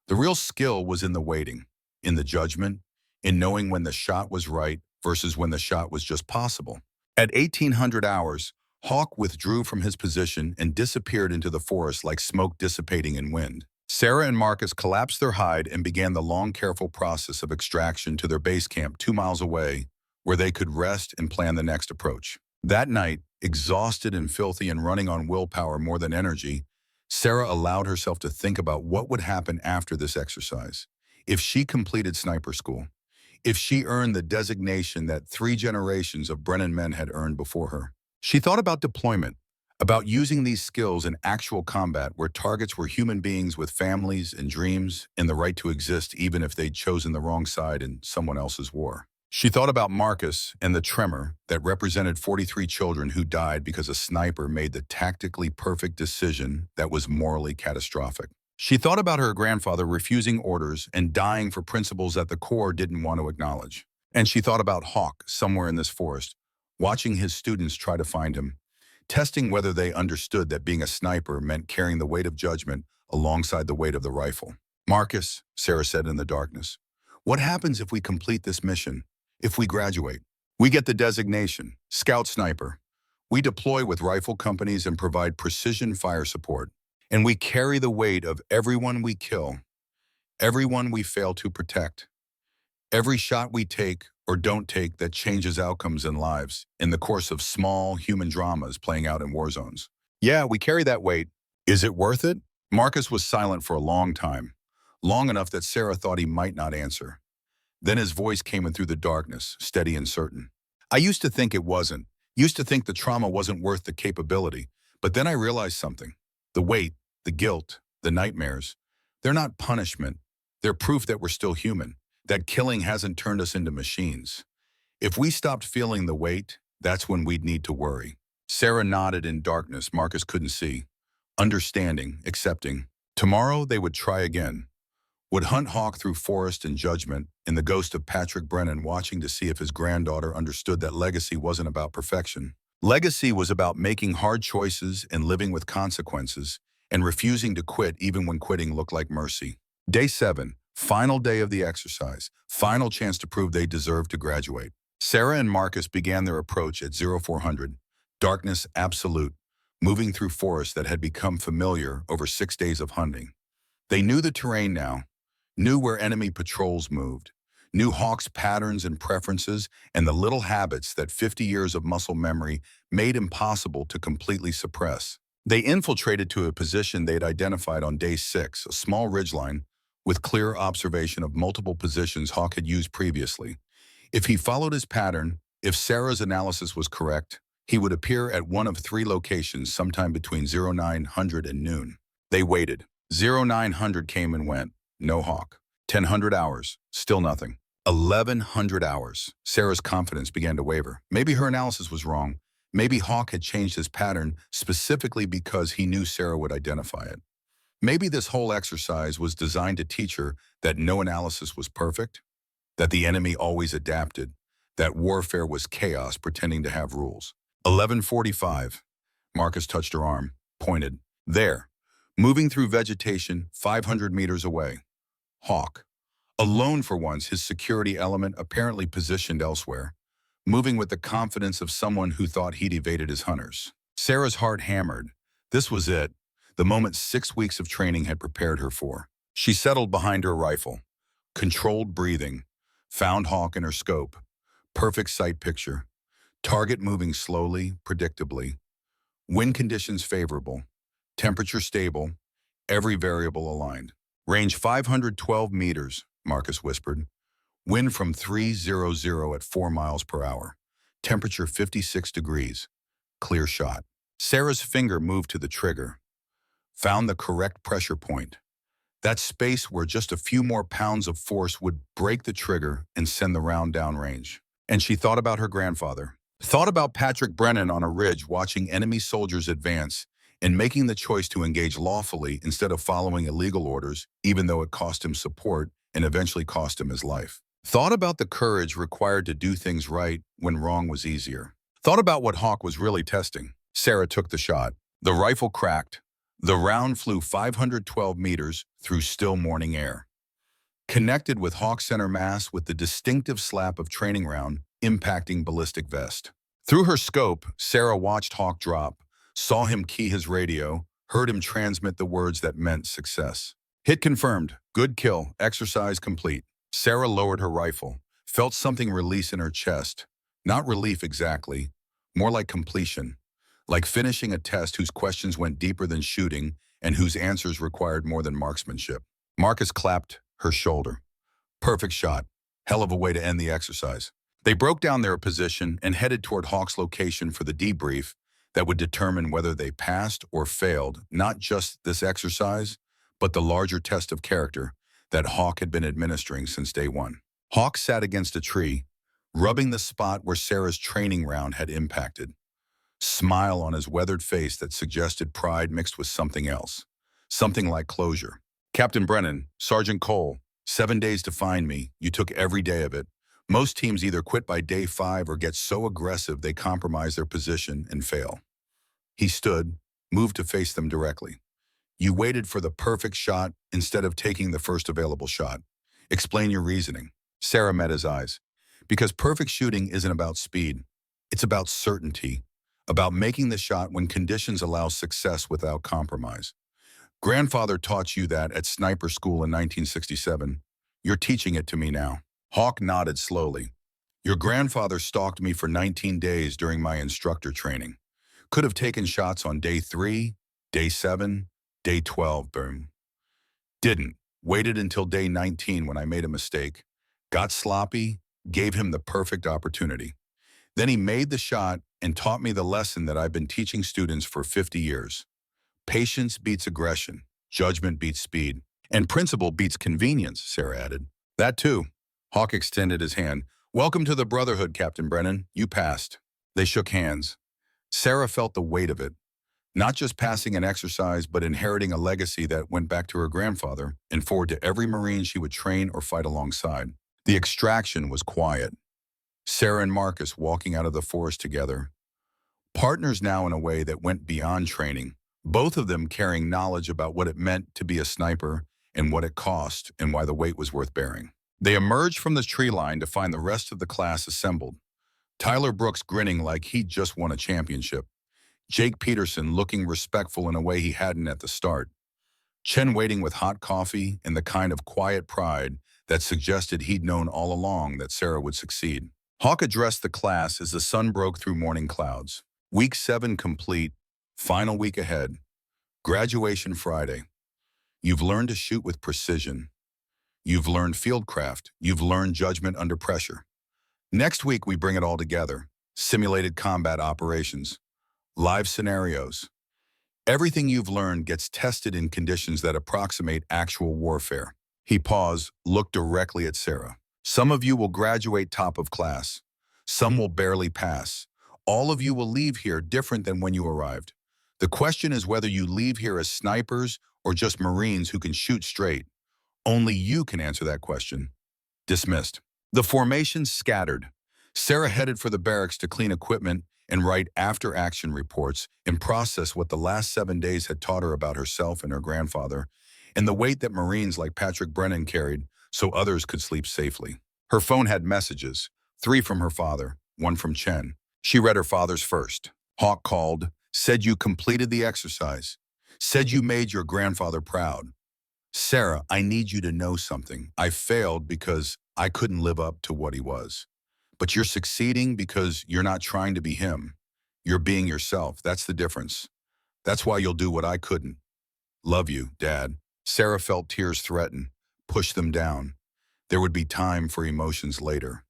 The real skill was in the waiting, in the judgment, in knowing when the shot was right versus when the shot was just possible. At 1800 hours, Hawk withdrew from his position and disappeared into the forest like smoke dissipating in wind. Sarah and Marcus collapsed their hide and began the long, careful process of extraction to their base camp 2 miles away, where they could rest and plan the next approach. That night, exhausted and filthy and running on willpower more than energy, Sarah allowed herself to think about what would happen after this exercise. If she completed sniper school, if she earned the designation that 3 generations of Brennan men had earned before her. She thought about deployment, about using these skills in actual combat where targets were human beings with families and dreams and the right to exist even if they'd chosen the wrong side in someone else's war. She thought about Marcus and the tremor that represented 43 children who died because a sniper made the tactically perfect decision that was morally catastrophic. She thought about her grandfather refusing orders and dying for principles that the Corps didn't want to acknowledge. And she thought about Hawk somewhere in this forest, watching his students try to find him, testing whether they understood that being a sniper meant carrying the weight of judgment alongside the weight of the rifle. "Marcus," Sarah said in the darkness, "what happens if we complete this mission? If we graduate? We get the designation, Scout Sniper. We deploy with rifle companies and provide precision fire support. And we carry the weight of everyone we kill, everyone we fail to protect, every shot we take or don't take that changes outcomes in lives in the course of small human dramas playing out in war zones. Yeah, we carry that weight. Is it worth it?" Marcus was silent for a long time, long enough that Sarah thought he might not answer. Then his voice came in through the darkness, steady and certain. "I used to think it wasn't. Used to think the trauma wasn't worth the capability. But then I realized something. The weight, the guilt, the nightmares, they're not punishment. They're proof that we're still human, that killing hasn't turned us into machines. If we stopped feeling the weight, that's when we'd need to worry." Sarah nodded in darkness Marcus couldn't see, understanding, accepting. Tomorrow they would try again. Would hunt Hawk through forest and judgment, in the ghost of Patrick Brennan watching to see if his granddaughter understood that legacy wasn't about perfection, Legacy was about making hard choices and living with consequences, and refusing to quit even when quitting looked like mercy. Day 7, final day of the exercise, final chance to prove they deserved to graduate. Sarah and Marcus began their approach at 0400, darkness absolute, moving through forests that had become familiar over 6 days of hunting. They knew the terrain now, knew where enemy patrols moved, knew Hawk's patterns and preferences, and the little habits that 50 years of muscle memory made impossible to completely suppress. They infiltrated to a position they'd identified on day 6, a small ridgeline with clear observation of multiple positions Hawk had used previously. If he followed his pattern, if Sarah's analysis was correct, he would appear at one of 3 locations sometime between 0900 and noon. They waited. 0900 came and went. No Hawk. 1000 hours. Still nothing. 1100 hours. Sarah's confidence began to waver. Maybe her analysis was wrong. Maybe Hawk had changed his pattern specifically because he knew Sarah would identify it. Maybe this whole exercise was designed to teach her that no analysis was perfect, that the enemy always adapted, that warfare was chaos pretending to have rules. 11:45. Marcus touched her arm, pointed. There, moving through vegetation 500 meters away. Hawk. Alone for once, his security element apparently positioned elsewhere, moving with the confidence of someone who thought he'd evaded his hunters. Sarah's heart hammered. This was it, the moment 6 weeks of training had prepared her for. She settled behind her rifle, controlled breathing, found Hawk in her scope. Perfect sight picture. Target moving slowly, predictably. Wind conditions favorable. Temperature stable. Every variable aligned. Range 512 meters, Marcus whispered. Wind from 300 at 4 miles per hour. Temperature 56 degrees. Clear shot. Sarah's finger moved to the trigger. Found the correct pressure point. That space where just a few more pounds of force would break the trigger and send the round downrange. And she thought about her grandfather. Thought about Patrick Brennan on a ridge watching enemy soldiers advance and making the choice to engage lawfully instead of following illegal orders, even though it cost him support and eventually cost him his life. Thought about the courage required to do things right when wrong was easier. Thought about what Hawk was really testing. Sarah took the shot. The rifle cracked. The round flew 512 meters through still morning air. Connected with Hawk's center mass with the distinctive slap of training round impacting ballistic vest. Through her scope, Sarah watched Hawk drop, saw him key his radio, heard him transmit the words that meant success. Hit confirmed. Good kill. Exercise complete. Sarah lowered her rifle, felt something release in her chest. Not relief exactly, more like completion. Like finishing a test whose questions went deeper than shooting and whose answers required more than marksmanship. Marcus clapped her shoulder. Perfect shot. Hell of a way to end the exercise. They broke down their position and headed toward Hawk's location for the debrief that would determine whether they passed or failed, not just this exercise, but the larger test of character that Hawk had been administering since day 1. Hawk sat against a tree, rubbing the spot where Sarah's training round had impacted. Smile on his weathered face that suggested pride mixed with something else. Something like closure. Captain Brennan, Sergeant Cole, 7 days to find me. You took every day of it. Most teams either quit by day 5 or get so aggressive they compromise their position and fail. He stood, moved to face them directly. You waited for the perfect shot instead of taking the first available shot. Explain your reasoning. Sarah met his eyes. Because perfect shooting isn't about speed. It's about certainty. About making the shot when conditions allow success without compromise. Grandfather taught you that at sniper school in 1967. You're teaching it to me now. Hawk nodded slowly. Your grandfather stalked me for 19 days during my instructor training. Could have taken shots on day 3, day 7, day 12, boom. Didn't. Waited until day 19 when I made a mistake. Got sloppy, gave him the perfect opportunity. Then he made the shot and taught me the lesson that I've been teaching students for 50 years. Patience beats aggression, judgment beats speed, and principle beats convenience, Sarah added. That too. Hawk extended his hand. Welcome to the Brotherhood, Captain Brennan. You passed. They shook hands. Sarah felt the weight of it. Not just passing an exercise, but inheriting a legacy that went back to her grandfather and forward to every Marine she would train or fight alongside. The extraction was quiet. Sarah and Marcus walking out of the forest together. Partners now in a way that went beyond training, both of them carrying knowledge about what it meant to be a sniper and what it cost and why the weight was worth bearing. They emerged from the tree line to find the rest of the class assembled. Tyler Brooks grinning like he'd just won a championship. Jake Peterson looking respectful in a way he hadn't at the start. Chen waiting with hot coffee and the kind of quiet pride that suggested he'd known all along that Sarah would succeed. Hawk addressed the class as the sun broke through morning clouds. Week 7 complete, final week ahead. Graduation Friday. You've learned to shoot with precision. You've learned fieldcraft. You've learned judgment under pressure. Next week, we bring it all together. Simulated combat operations, live scenarios. Everything you've learned gets tested in conditions that approximate actual warfare. He paused, looked directly at Sarah. Some of you will graduate top of class. Some will barely pass. All of you will leave here different than when you arrived. The question is whether you leave here as snipers or just Marines who can shoot straight. Only you can answer that question. Dismissed. The formation scattered. Sarah headed for the barracks to clean equipment and write after-action reports and process what the last 7 days had taught her about herself and her grandfather, and the weight that Marines like Patrick Brennan carried so others could sleep safely. Her phone had messages, 3 from her father, 1 from Chen. She read her father's first. Hawk called, said you completed the exercise, said you made your grandfather proud. Sarah, I need you to know something. I failed because I couldn't live up to what he was. But you're succeeding because you're not trying to be him. You're being yourself. That's the difference. That's why you'll do what I couldn't. Love you, Dad. Sarah felt tears threaten, pushed them down. There would be time for emotions later.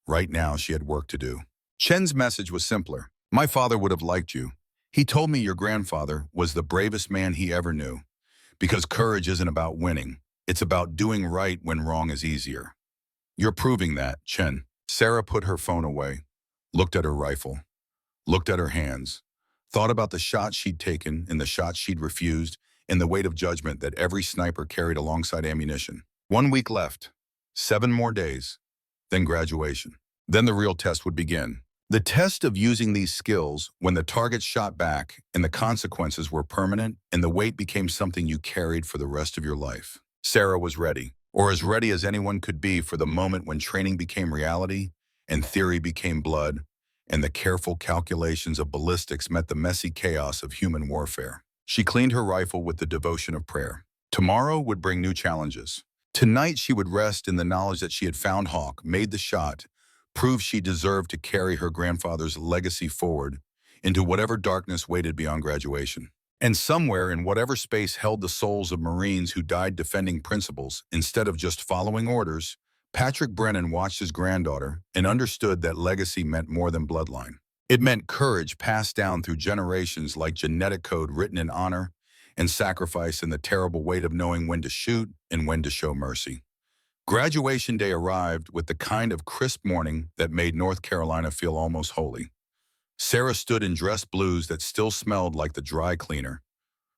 Right now, she had work to do. Chen's message was simpler. My father would have liked you. He told me your grandfather was the bravest man he ever knew. Because courage isn't about winning. It's about doing right when wrong is easier. You're proving that, Chen. Sarah put her phone away, looked at her rifle, looked at her hands, thought about the shots she'd taken and the shots she'd refused and the weight of judgment that every sniper carried alongside ammunition. 1 week left, 7 more days, then graduation. Then the real test would begin. The test of using these skills when the target shot back and the consequences were permanent and the weight became something you carried for the rest of your life. Sarah was ready, or as ready as anyone could be for the moment when training became reality and theory became blood and the careful calculations of ballistics met the messy chaos of human warfare. She cleaned her rifle with the devotion of prayer. Tomorrow would bring new challenges. Tonight she would rest in the knowledge that she had found Hawk, made the shot, proved she deserved to carry her grandfather's legacy forward into whatever darkness waited beyond graduation. And somewhere in whatever space held the souls of Marines who died defending principles instead of just following orders, Patrick Brennan watched his granddaughter and understood that legacy meant more than bloodline. It meant courage passed down through generations like genetic code written in honor and sacrifice and the terrible weight of knowing when to shoot and when to show mercy. Graduation day arrived with the kind of crisp morning that made North Carolina feel almost holy. Sarah stood in dress blues that still smelled like the dry cleaner,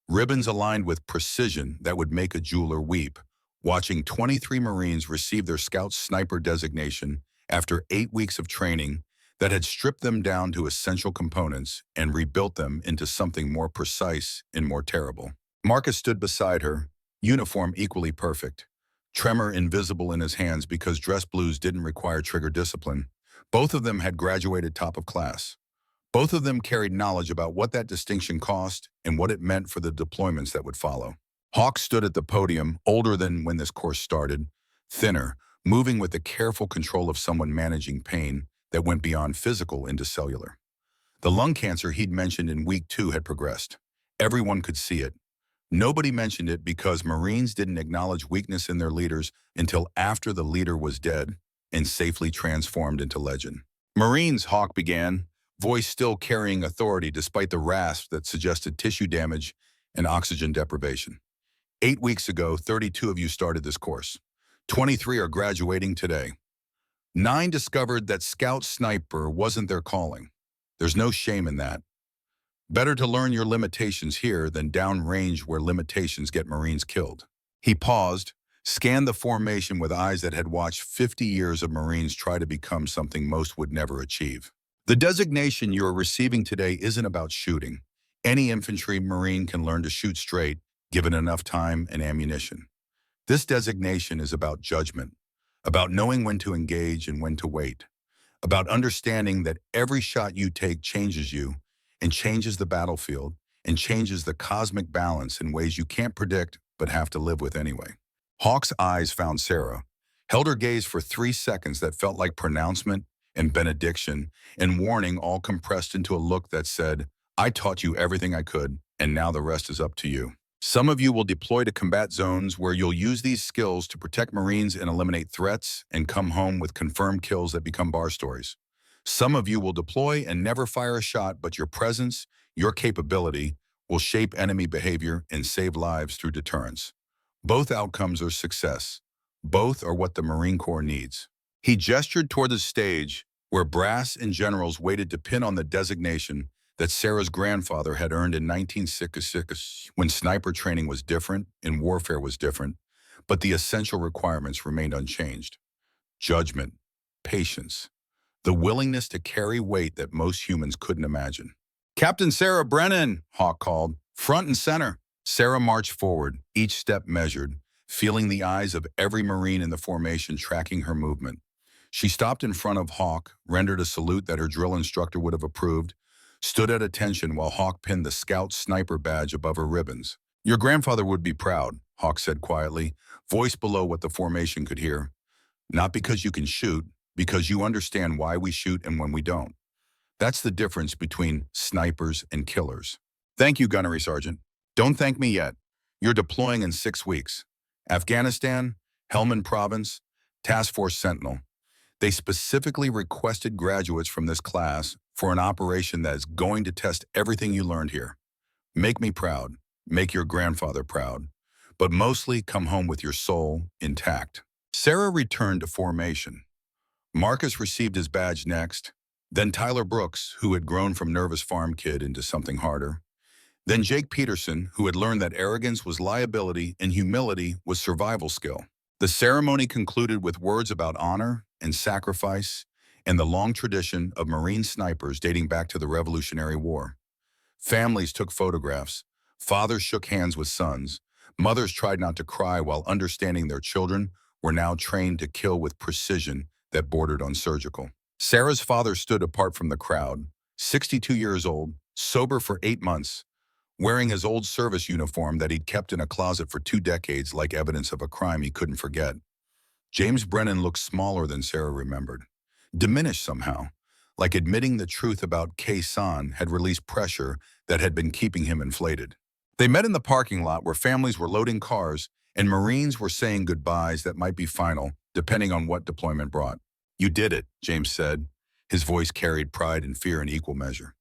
ribbons aligned with precision that would make a jeweler weep, watching 23 Marines receive their Scout Sniper designation after 8 weeks of training that had stripped them down to essential components and rebuilt them into something more precise and more terrible. Marcus stood beside her, uniform equally perfect, tremor invisible in his hands because dress blues didn't require trigger discipline. Both of them had graduated top of class. Both of them carried knowledge about what that distinction cost and what it meant for the deployments that would follow. Hawk stood at the podium, older than when this course started, thinner, moving with the careful control of someone managing pain that went beyond physical into cellular. The lung cancer he'd mentioned in week 2 had progressed. Everyone could see it. Nobody mentioned it because Marines didn't acknowledge weakness in their leaders until after the leader was dead and safely transformed into legend. Marines, Hawk began, voice still carrying authority despite the rasp that suggested tissue damage and oxygen deprivation. 8 weeks ago, 32 of you started this course. 23 are graduating today. 9 discovered that Scout Sniper wasn't their calling. There's no shame in that. Better to learn your limitations here than downrange where limitations get Marines killed. He paused, scanned the formation with eyes that had watched 50 years of Marines try to become something most would never achieve. The designation you are receiving today isn't about shooting. Any infantry Marine can learn to shoot straight, given enough time and ammunition. This designation is about judgment, about knowing when to engage and when to wait, about understanding that every shot you take changes you and changes the battlefield and changes the cosmic balance in ways you can't predict but have to live with anyway. Hawk's eyes found Sarah, held her gaze for 3 seconds that felt like pronouncement and benediction and warning all compressed into a look that said, I taught you everything I could, and now the rest is up to you. Some of you will deploy to combat zones where you'll use these skills to protect Marines and eliminate threats and come home with confirmed kills that become bar stories. Some of you will deploy and never fire a shot, but your presence, your capability, will shape enemy behavior and save lives through deterrence. Both outcomes are success. Both are what the Marine Corps needs. He gestured toward the stage where brass and generals waited to pin on the designation that Sarah's grandfather had earned in 1966 when sniper training was different and warfare was different, but the essential requirements remained unchanged. Judgment, patience, the willingness to carry weight that most humans couldn't imagine. Captain Sarah Brennan, Hawk called, front and center. Sarah marched forward, each step measured, feeling the eyes of every Marine in the formation tracking her movement. She stopped in front of Hawk, rendered a salute that her drill instructor would have approved, stood at attention while Hawk pinned the Scout Sniper badge above her ribbons. Your grandfather would be proud, Hawk said quietly, voice below what the formation could hear. Not because you can shoot, because you understand why we shoot and when we don't. That's the difference between snipers and killers. Thank you, Gunnery Sergeant. Don't thank me yet. You're deploying in 6 weeks. Afghanistan, Helmand Province, Task Force Sentinel. They specifically requested graduates from this class for an operation that is going to test everything you learned here. Make me proud, make your grandfather proud, but mostly come home with your soul intact. Sarah returned to formation. Marcus received his badge next, then Tyler Brooks, who had grown from nervous farm kid into something harder, then Jake Peterson, who had learned that arrogance was liability and humility was survival skill. The ceremony concluded with words about honor and sacrifice and the long tradition of Marine snipers dating back to the Revolutionary War. Families took photographs, fathers shook hands with sons, mothers tried not to cry while understanding their children were now trained to kill with precision that bordered on surgical. Sarah's father stood apart from the crowd, 62 years old, sober for 8 months, wearing his old service uniform that he'd kept in a closet for 2 decades like evidence of a crime he couldn't forget. James Brennan looked smaller than Sarah remembered, diminished somehow, like admitting the truth about Khe Sanh had released pressure that had been keeping him inflated. They met in the parking lot where families were loading cars and Marines were saying goodbyes that might be final, depending on what deployment brought. You did it, James said. His voice carried pride and fear in equal measure.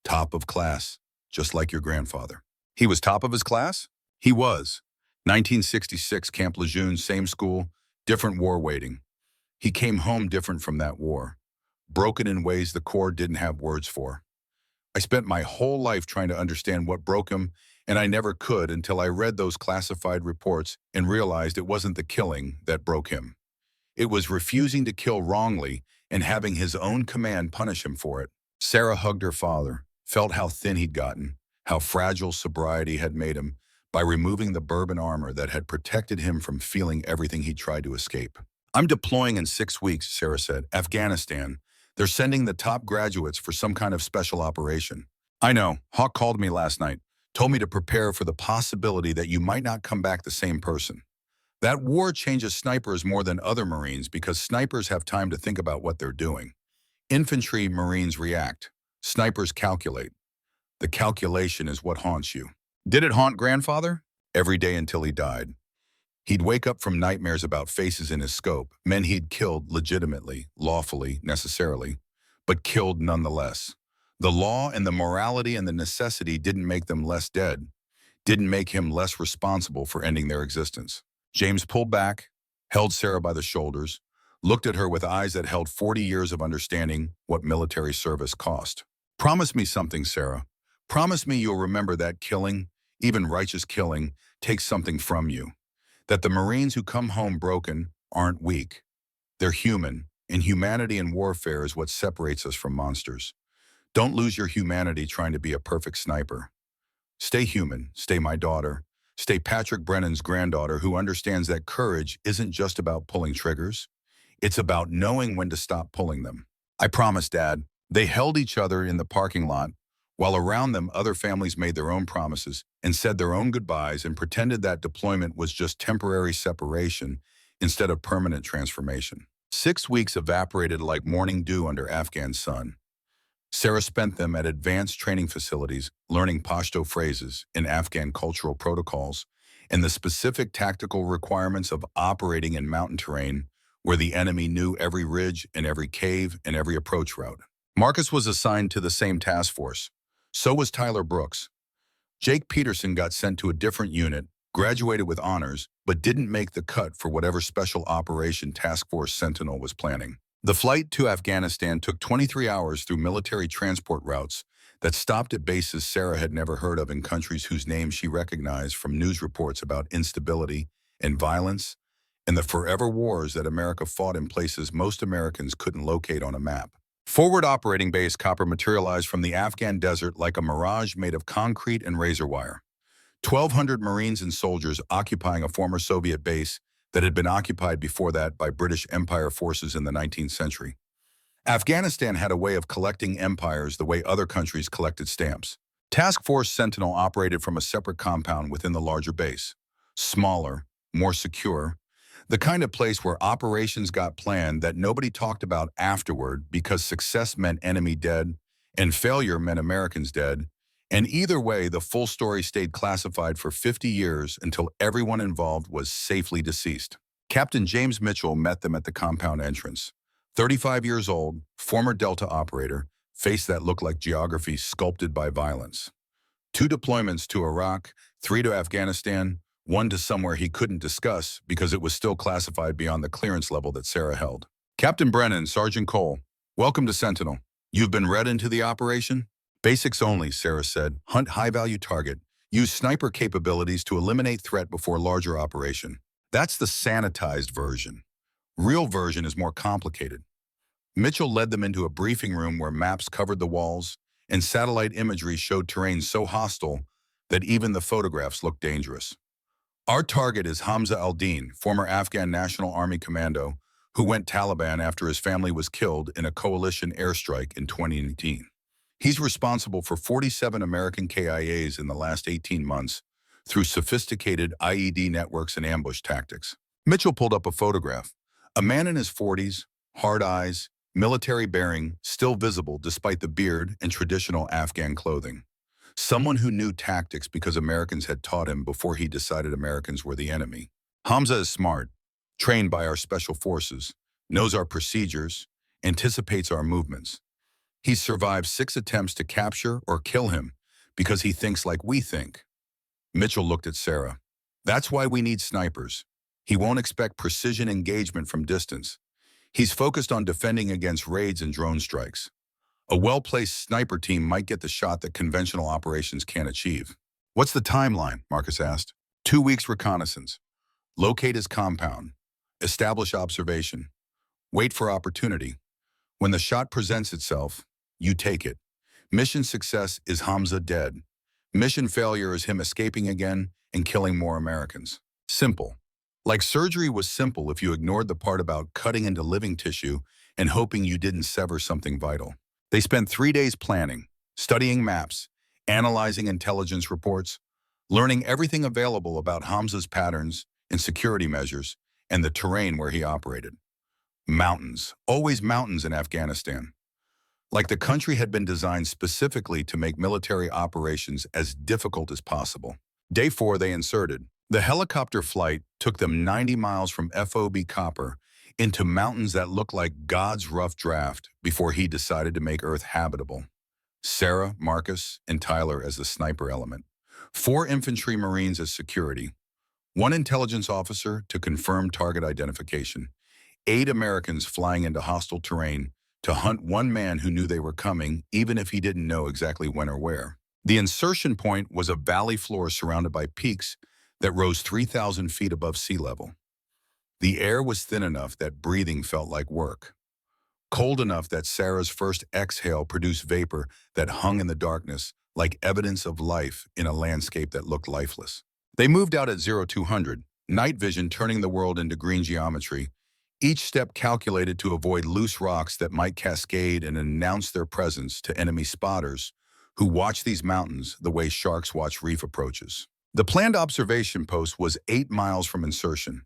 Top of class, just like your grandfather. He was top of his class? He was. 1966, Camp Lejeune, same school, different war waiting. He came home different from that war, broken in ways the Corps didn't have words for. I spent my whole life trying to understand what broke him, and I never could until I read those classified reports and realized it wasn't the killing that broke him. It was refusing to kill wrongly and having his own command punish him for it. Sarah hugged her father, felt how thin he'd gotten, how fragile sobriety had made him by removing the bourbon armor that had protected him from feeling everything he tried to escape. I'm deploying in 6 weeks, Sarah said. Afghanistan. They're sending the top graduates for some kind of special operation. I know. Hawk called me last night, told me to prepare for the possibility that you might not come back the same person. That war changes snipers more than other Marines because snipers have time to think about what they're doing. Infantry Marines react. Snipers calculate. The calculation is what haunts you. Did it haunt grandfather? Every day until he died. He'd wake up from nightmares about faces in his scope, men he'd killed legitimately, lawfully, necessarily, but killed nonetheless. The law and the morality and the necessity didn't make them less dead, didn't make him less responsible for ending their existence. James pulled back, held Sarah by the shoulders, looked at her with eyes that held 40 years of understanding what military service cost. Promise me something, Sarah. Promise me you'll remember that killing, even righteous killing, takes something from you. That the Marines who come home broken aren't weak. They're human, and humanity in warfare is what separates us from monsters. Don't lose your humanity trying to be a perfect sniper. Stay human, stay my daughter, stay Patrick Brennan's granddaughter who understands that courage isn't just about pulling triggers. It's about knowing when to stop pulling them. I promise, Dad. They held each other in the parking lot, while around them other families made their own promises and said their own goodbyes and pretended that deployment was just temporary separation instead of permanent transformation. 6 weeks evaporated like morning dew under Afghan sun. Sarah spent them at advanced training facilities, learning Pashto phrases in Afghan cultural protocols and the specific tactical requirements of operating in mountain terrain where the enemy knew every ridge and every cave and every approach route. Marcus was assigned to the same task force. So was Tyler Brooks. Jake Peterson got sent to a different unit, graduated with honors, but didn't make the cut for whatever Special Operation Task Force Sentinel was planning. The flight to Afghanistan took 23 hours through military transport routes that stopped at bases Sarah had never heard of in countries whose names she recognized from news reports about instability and violence and the forever wars that America fought in places most Americans couldn't locate on a map. Forward Operating Base Copper materialized from the Afghan desert like a mirage made of concrete and razor wire. 1,200 Marines and soldiers occupying a former Soviet base that had been occupied before that by British Empire forces in the 19th century. Afghanistan had a way of collecting empires the way other countries collected stamps. Task Force Sentinel operated from a separate compound within the larger base. Smaller, more secure, the kind of place where operations got planned that nobody talked about afterward because success meant enemy dead and failure meant Americans dead, and either way, the full story stayed classified for 50 years until everyone involved was safely deceased. Captain James Mitchell met them at the compound entrance. 35 years old, former Delta operator, face that looked like geography sculpted by violence. 2 deployments to Iraq, 3 to Afghanistan, 1 to somewhere he couldn't discuss because it was still classified beyond the clearance level that Sarah held. Captain Brennan, Sergeant Cole, welcome to Sentinel. You've been read into the operation? Basics only, Sarah said. Hunt high-value target. Use sniper capabilities to eliminate threat before larger operation. That's the sanitized version. Real version is more complicated. Mitchell led them into a briefing room where maps covered the walls and satellite imagery showed terrain so hostile that even the photographs looked dangerous. Our target is Hamza al-Din, former Afghan National Army commando, who went Taliban after his family was killed in a coalition airstrike in 2018. He's responsible for 47 American KIAs in the last 18 months through sophisticated IED networks and ambush tactics. Mitchell pulled up a photograph. A man in his 40s, hard eyes, military bearing, still visible despite the beard and traditional Afghan clothing. Someone who knew tactics because Americans had taught him before he decided Americans were the enemy. Hamza is smart, trained by our special forces, knows our procedures, anticipates our movements. He's survived 6 attempts to capture or kill him because he thinks like we think. Mitchell looked at Sarah. That's why we need snipers. He won't expect precision engagement from distance. He's focused on defending against raids and drone strikes. A well-placed sniper team might get the shot that conventional operations can't achieve. What's the timeline? Marcus asked. 2 weeks reconnaissance. Locate his compound. Establish observation. Wait for opportunity. When the shot presents itself, you take it. Mission success is Hamza dead. Mission failure is him escaping again and killing more Americans. Simple. Like surgery was simple if you ignored the part about cutting into living tissue and hoping you didn't sever something vital. They spent 3 days planning, studying maps, analyzing intelligence reports, learning everything available about Hamza's patterns and security measures and the terrain where he operated. Mountains, always mountains in Afghanistan. Like the country had been designed specifically to make military operations as difficult as possible. Day 4, they inserted. The helicopter flight took them 90 miles from FOB Copper into mountains that looked like God's rough draft before he decided to make Earth habitable. Sarah, Marcus, and Tyler as the sniper element. 4 infantry Marines as security. 1 intelligence officer to confirm target identification. 8 Americans flying into hostile terrain to hunt 1 man who knew they were coming, even if he didn't know exactly when or where. The insertion point was a valley floor surrounded by peaks that rose 3,000 feet above sea level. The air was thin enough that breathing felt like work. cold enough that Sarah's first exhale produced vapor that hung in the darkness like evidence of life in a landscape that looked lifeless. They moved out at 0200, night vision turning the world into green geometry, each step calculated to avoid loose rocks that might cascade and announce their presence to enemy spotters who watch these mountains the way sharks watch reef approaches. The planned observation post was 8 miles from insertion,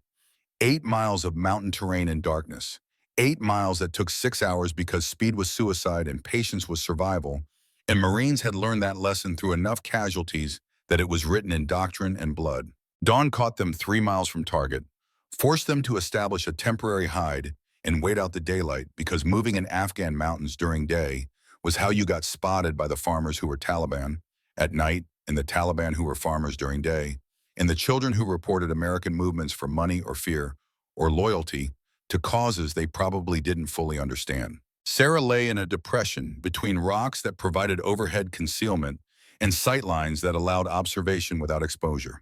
8 miles of mountain terrain in darkness, 8 miles that took 6 hours because speed was suicide and patience was survival, and Marines had learned that lesson through enough casualties that it was written in doctrine and blood. Dawn caught them 3 miles from target, forced them to establish a temporary hide and wait out the daylight because moving in Afghan mountains during day was how you got spotted by the farmers who were Taliban at night and the Taliban who were farmers during day, and the children who reported American movements for money or fear or loyalty to causes they probably didn't fully understand. Sarah lay in a depression between rocks that provided overhead concealment and sightlines that allowed observation without exposure.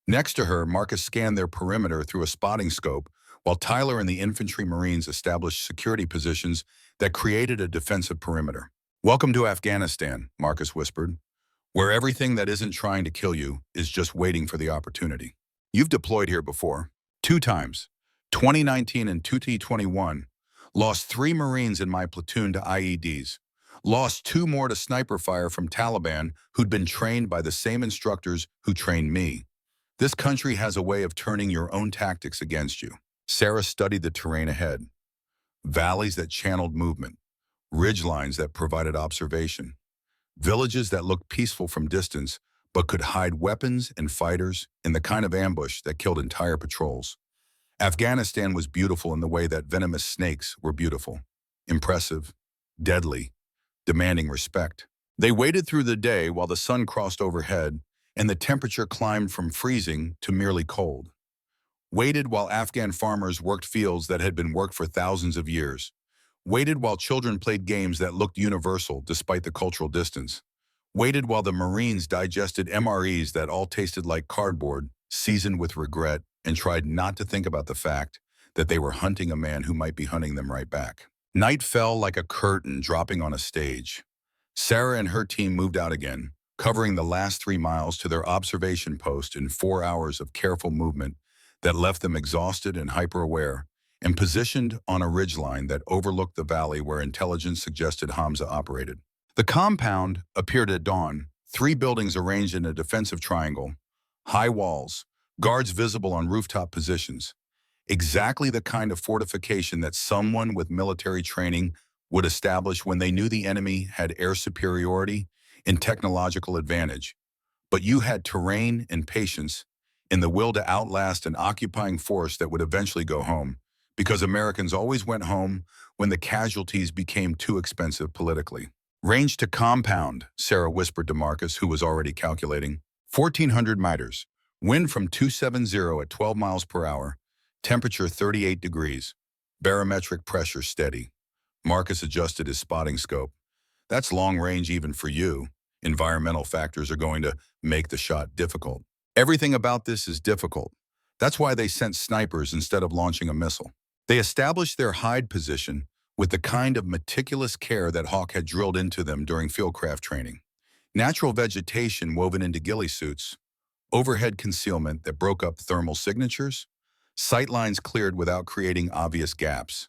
Next to her, Marcus scanned their perimeter through a spotting scope, while Tyler and the infantry Marines established security positions that created a defensive perimeter. "Welcome to Afghanistan," Marcus whispered, "where everything that isn't trying to kill you is just waiting for the opportunity. You've deployed here before. 2 times, 2019 and 2021. Lost 3 Marines in my platoon to IEDs. Lost 2 more to sniper fire from Taliban who'd been trained by the same instructors who trained me. This country has a way of turning your own tactics against you." Sarah studied the terrain ahead. Valleys that channeled movement, ridgelines that provided observation, villages that looked peaceful from distance but could hide weapons and fighters in the kind of ambush that killed entire patrols. Afghanistan was beautiful in the way that venomous snakes were beautiful, impressive, deadly, demanding respect. They waited through the day while the sun crossed overhead and the temperature climbed from freezing to merely cold. Waited while Afghan farmers worked fields that had been worked for thousands of years. Waited while children played games that looked universal despite the cultural distance. Waited while the Marines digested MREs that all tasted like cardboard, seasoned with regret, and tried not to think about the fact that they were hunting a man who might be hunting them right back. Night fell like a curtain dropping on a stage. Sarah and her team moved out again, covering the last 3 miles to their observation post in 4 hours of careful movement that left them exhausted and hyper-aware, and positioned on a ridgeline that overlooked the valley where intelligence suggested Hamza operated. The compound appeared at dawn, 3 buildings arranged in a defensive triangle, high walls, guards visible on rooftop positions, exactly the kind of fortification that someone with military training would establish when they knew the enemy had air superiority and technological advantage. But you had terrain and patience and the will to outlast an occupying force that would eventually go home, because Americans always went home when the casualties became too expensive politically. "Range to compound," Sarah whispered to Marcus, who was already calculating. 1,400 meters. Wind from 270 at 12 miles per hour. Temperature 38 degrees. Barometric pressure steady. Marcus adjusted his spotting scope. "That's long range even for you. Environmental factors are going to make the shot difficult." "Everything about this is difficult. That's why they sent snipers instead of launching a missile." They established their hide position with the kind of meticulous care that Hawk had drilled into them during fieldcraft training. Natural vegetation woven into ghillie suits, overhead concealment that broke up thermal signatures, sightlines cleared without creating obvious gaps.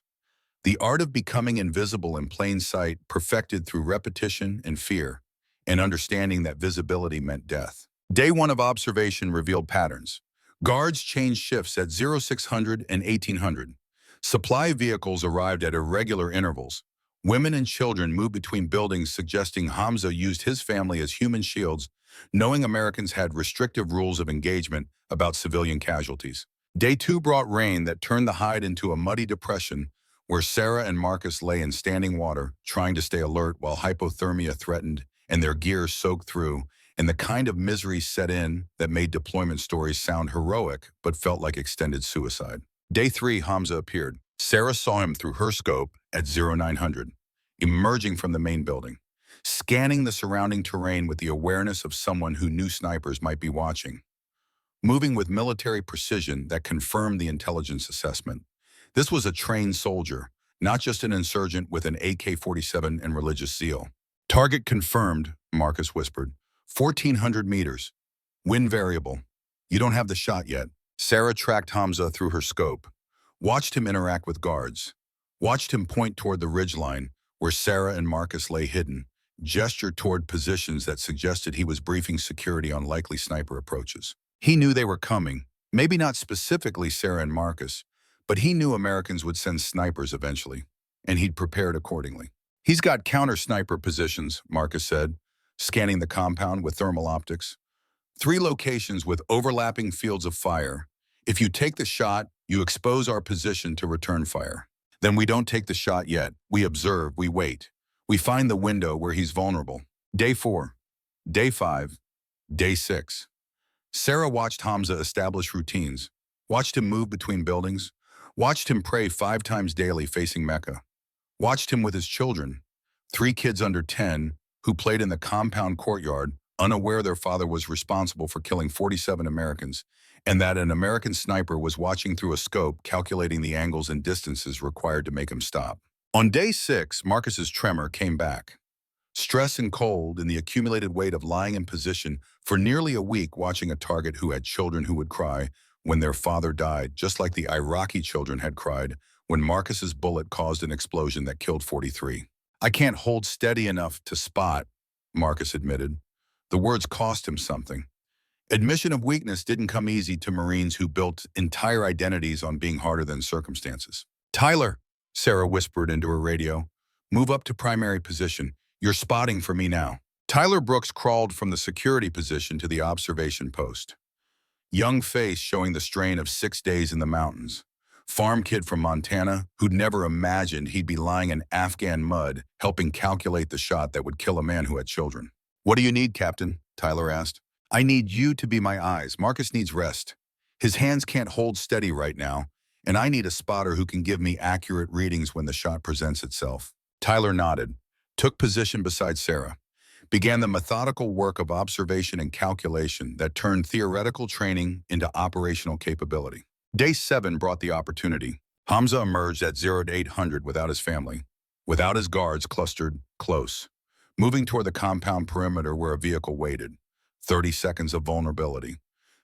The art of becoming invisible in plain sight perfected through repetition and fear, and understanding that visibility meant death. Day 1 of observation revealed patterns. Guards changed shifts at 0600 and 1800. Supply vehicles arrived at irregular intervals. Women and children moved between buildings, suggesting Hamza used his family as human shields, knowing Americans had restrictive rules of engagement about civilian casualties. Day 2 brought rain that turned the hide into a muddy depression where Sarah and Marcus lay in standing water, trying to stay alert while hypothermia threatened and their gear soaked through, and the kind of misery set in that made deployment stories sound heroic but felt like extended suicide. Day 3, Hamza appeared. Sarah saw him through her scope at 0900, emerging from the main building, scanning the surrounding terrain with the awareness of someone who knew snipers might be watching. Moving with military precision that confirmed the intelligence assessment. This was a trained soldier, not just an insurgent with an AK-47 and religious zeal. Target confirmed, Marcus whispered. 1,400 meters. Wind variable. You don't have the shot yet. Sarah tracked Hamza through her scope, watched him interact with guards, watched him point toward the ridgeline where Sarah and Marcus lay hidden, gestured toward positions that suggested he was briefing security on likely sniper approaches. He knew they were coming, maybe not specifically Sarah and Marcus, but he knew Americans would send snipers eventually, and he'd prepared accordingly. He's got counter-sniper positions, Marcus said, scanning the compound with thermal optics. 3 locations with overlapping fields of fire. If you take the shot, you expose our position to return fire. Then we don't take the shot yet. We observe, we wait. We find the window where he's vulnerable. Day 4, Day 5, Day 6. Sarah watched Hamza establish routines, watched him move between buildings, watched him pray 5 times daily facing Mecca, watched him with his children, 3 kids under 10 who played in the compound courtyard, unaware their father was responsible for killing 47 Americans, and that an American sniper was watching through a scope calculating the angles and distances required to make him stop. On day 6, Marcus's tremor came back. Stress and cold and the accumulated weight of lying in position for nearly a week watching a target who had children who would cry when their father died, just like the Iraqi children had cried when Marcus's bullet caused an explosion that killed 43. I can't hold steady enough to spot, Marcus admitted. The words cost him something. Admission of weakness didn't come easy to Marines who built entire identities on being harder than circumstances. Tyler, Sarah whispered into her radio, move up to primary position. You're spotting for me now. Tyler Brooks crawled from the security position to the observation post. Young face showing the strain of 6 days in the mountains. Farm kid from Montana who'd never imagined he'd be lying in Afghan mud helping calculate the shot that would kill a man who had children. What do you need, Captain? Tyler asked. I need you to be my eyes. Marcus needs rest. His hands can't hold steady right now, and I need a spotter who can give me accurate readings when the shot presents itself. Tyler nodded, took position beside Sarah, began the methodical work of observation and calculation that turned theoretical training into operational capability. Day 7 brought the opportunity. Hamza emerged at 0 to 800 without his family, without his guards clustered close, moving toward the compound perimeter where a vehicle waited. 30 seconds of vulnerability.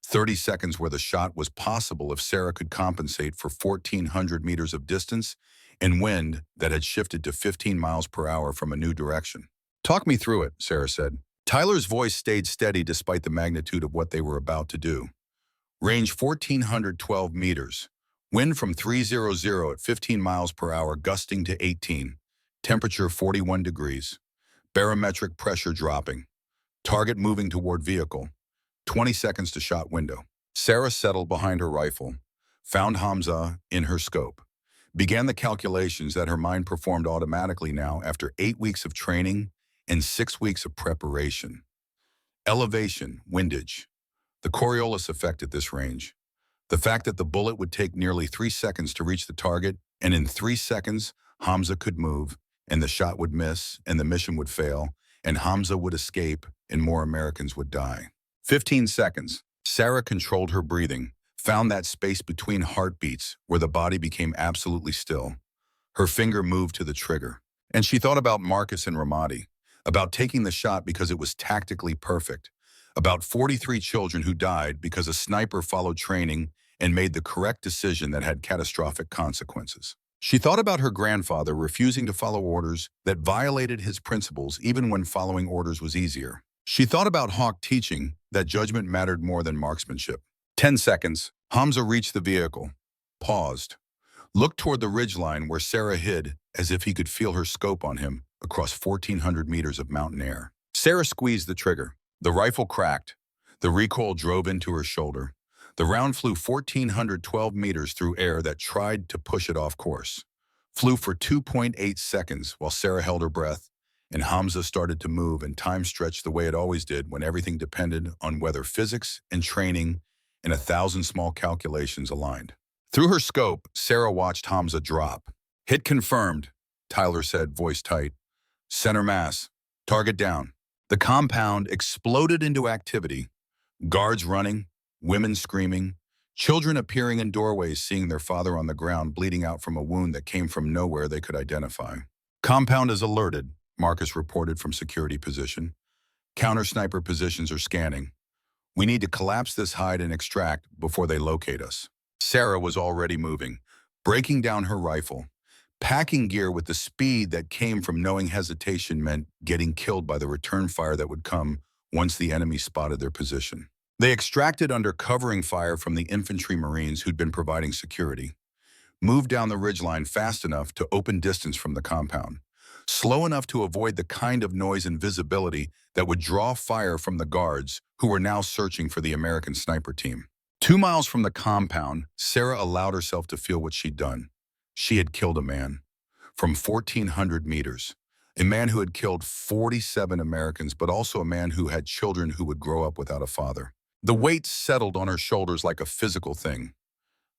30 seconds where the shot was possible if Sarah could compensate for 1,400 meters of distance and wind that had shifted to 15 miles per hour from a new direction. Talk me through it, Sarah said. Tyler's voice stayed steady despite the magnitude of what they were about to do. Range 1,412 meters. Wind from 300 at 15 miles per hour gusting to 18. Temperature 41 degrees. Barometric pressure dropping. Target moving toward vehicle. 20 seconds to shot window. Sarah settled behind her rifle, found Hamza in her scope, began the calculations that her mind performed automatically now after 8 weeks of training and 6 weeks of preparation. Elevation, windage. The Coriolis effect at this range. The fact that the bullet would take nearly 3 seconds to reach the target, and in 3 seconds, Hamza could move, and the shot would miss, and the mission would fail, and Hamza would escape, and more Americans would die. 15 seconds. Sarah controlled her breathing, found that space between heartbeats where the body became absolutely still. Her finger moved to the trigger, and she thought about Marcus and Ramadi, about taking the shot because it was tactically perfect, about 43 children who died because a sniper followed training and made the correct decision that had catastrophic consequences. She thought about her grandfather refusing to follow orders that violated his principles even when following orders was easier. She thought about Hawk teaching that judgment mattered more than marksmanship. 10 seconds. Hamza reached the vehicle, paused, looked toward the ridgeline where Sarah hid as if he could feel her scope on him across 1,400 meters of mountain air. Sarah squeezed the trigger. The rifle cracked. The recoil drove into her shoulder. The round flew 1,412 meters through air that tried to push it off course. Flew for 2.8 seconds while Sarah held her breath, and Hamza started to move and time stretched the way it always did when everything depended on whether physics and training and 1,000 small calculations aligned. Through her scope, Sarah watched Hamza drop. Hit confirmed, Tyler said, voice tight. Center mass. Target down. The compound exploded into activity. Guards running, women screaming, Children appearing in doorways seeing their father on the ground bleeding out from a wound that came from nowhere they could identify. Compound is alerted, Marcus reported from security position. Counter-sniper positions are scanning. We need to collapse this hide and extract before they locate us. Sarah was already moving, breaking down her rifle, packing gear with the speed that came from knowing hesitation meant getting killed by the return fire that would come once the enemy spotted their position. They extracted under covering fire from the infantry Marines who'd been providing security, moved down the ridgeline fast enough to open distance from the compound, slow enough to avoid the kind of noise and visibility that would draw fire from the guards who were now searching for the American sniper team. 2 miles from the compound, Sarah allowed herself to feel what she'd done. She had killed a man from 1,400 meters, a man who had killed 47 Americans, but also a man who had children who would grow up without a father. The weight settled on her shoulders like a physical thing.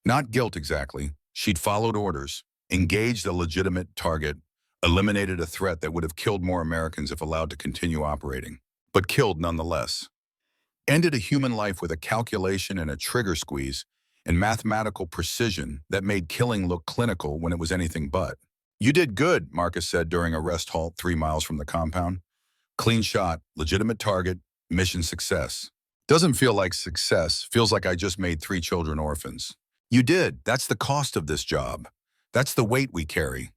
Not guilt exactly. She'd followed orders, engaged a legitimate target, eliminated a threat that would have killed more Americans if allowed to continue operating, but killed nonetheless. Ended a human life with a calculation and a trigger squeeze and mathematical precision that made killing look clinical when it was anything but. You did good, Marcus said during a rest halt 3 miles from the compound. Clean shot, legitimate target, mission success. Doesn't feel like success, feels like I just made 3 children orphans. You did, that's the cost of this job. That's the weight we carry.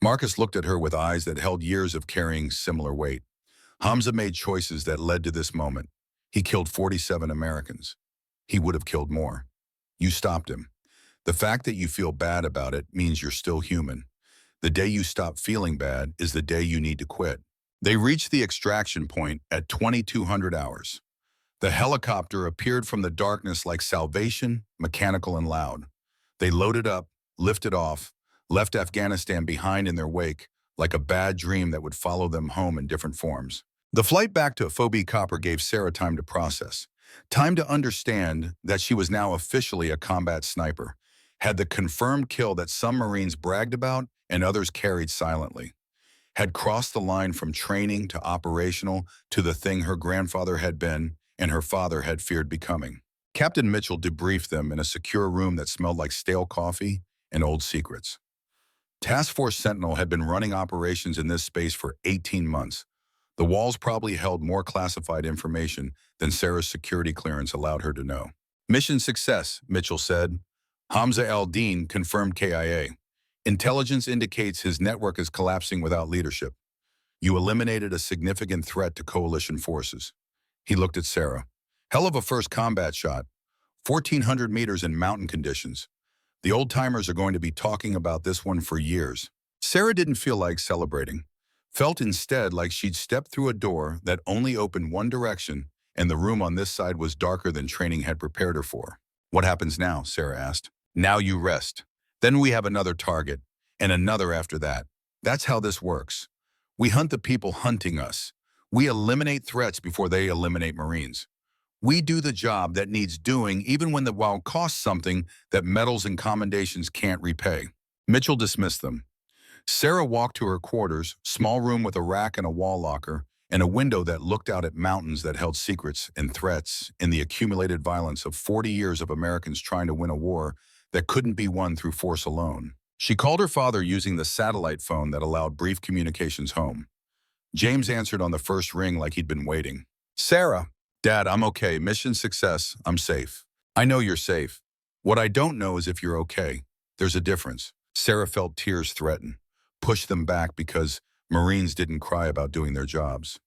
Marcus looked at her with eyes that held years of carrying similar weight. Hamza made choices that led to this moment. He killed 47 Americans. He would have killed more. You stopped him. The fact that you feel bad about it means you're still human. The day you stop feeling bad is the day you need to quit. They reached the extraction point at 2200 hours. The helicopter appeared from the darkness like salvation, mechanical and loud. They loaded up, lifted off, left Afghanistan behind in their wake like a bad dream that would follow them home in different forms. The flight back to Phoebe Copper gave Sarah time to process, time to understand that she was now officially a combat sniper, had the confirmed kill that some Marines bragged about and others carried silently, had crossed the line from training to operational to the thing her grandfather had been and her father had feared becoming. Captain Mitchell debriefed them in a secure room that smelled like stale coffee and old secrets. Task Force Sentinel had been running operations in this space for 18 months. The walls probably held more classified information than Sarah's security clearance allowed her to know. Mission success, Mitchell said. Hamza al-Din confirmed KIA. Intelligence indicates his network is collapsing without leadership. You eliminated a significant threat to coalition forces. He looked at Sarah. Hell of a first combat shot. 1,400 meters in mountain conditions. The old-timers are going to be talking about this one for years. Sarah didn't feel like celebrating. Felt instead like she'd stepped through a door that only opened one direction, and the room on this side was darker than training had prepared her for. What happens now? Sarah asked. Now you rest. Then we have another target, and another after that. That's how this works. We hunt the people hunting us. We eliminate threats before they eliminate Marines. We do the job that needs doing even when the wow costs something that medals and commendations can't repay. Mitchell dismissed them. Sarah walked to her quarters, small room with a rack and a wall locker, and a window that looked out at mountains that held secrets and threats in the accumulated violence of 40 years of Americans trying to win a war that couldn't be won through force alone. She called her father using the satellite phone that allowed brief communications home. James answered on the first ring like he'd been waiting. Sarah, Dad, I'm okay. Mission success. I'm safe. I know you're safe. What I don't know is if you're okay. There's a difference. Sarah felt tears threaten, pushed them back because Marines didn't cry about doing their jobs.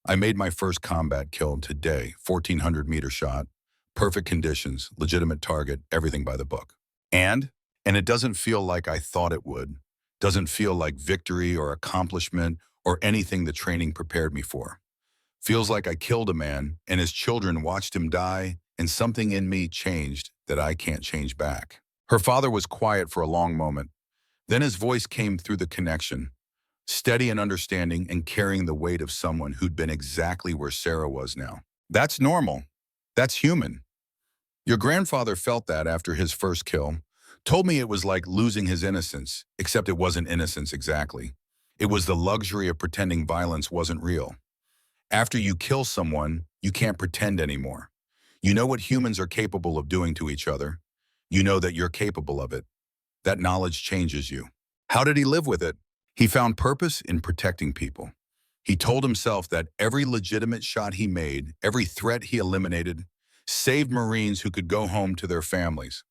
I made my first combat kill today, 1,400-meter shot, perfect conditions, legitimate target, everything by the book. And it doesn't feel like I thought it would. Doesn't feel like victory or accomplishment or anything the training prepared me for. Feels like I killed a man and his children watched him die and something in me changed that I can't change back. Her father was quiet for a long moment. Then his voice came through the connection, steady and understanding and carrying the weight of someone who'd been exactly where Sarah was now. That's normal. That's human. Your grandfather felt that after his first kill. Told me it was like losing his innocence, except it wasn't innocence exactly. It was the luxury of pretending violence wasn't real. After you kill someone, you can't pretend anymore. You know what humans are capable of doing to each other. You know that you're capable of it. That knowledge changes you. How did he live with it? He found purpose in protecting people. He told himself that every legitimate shot he made, every threat he eliminated, saved Marines who could go home to their families.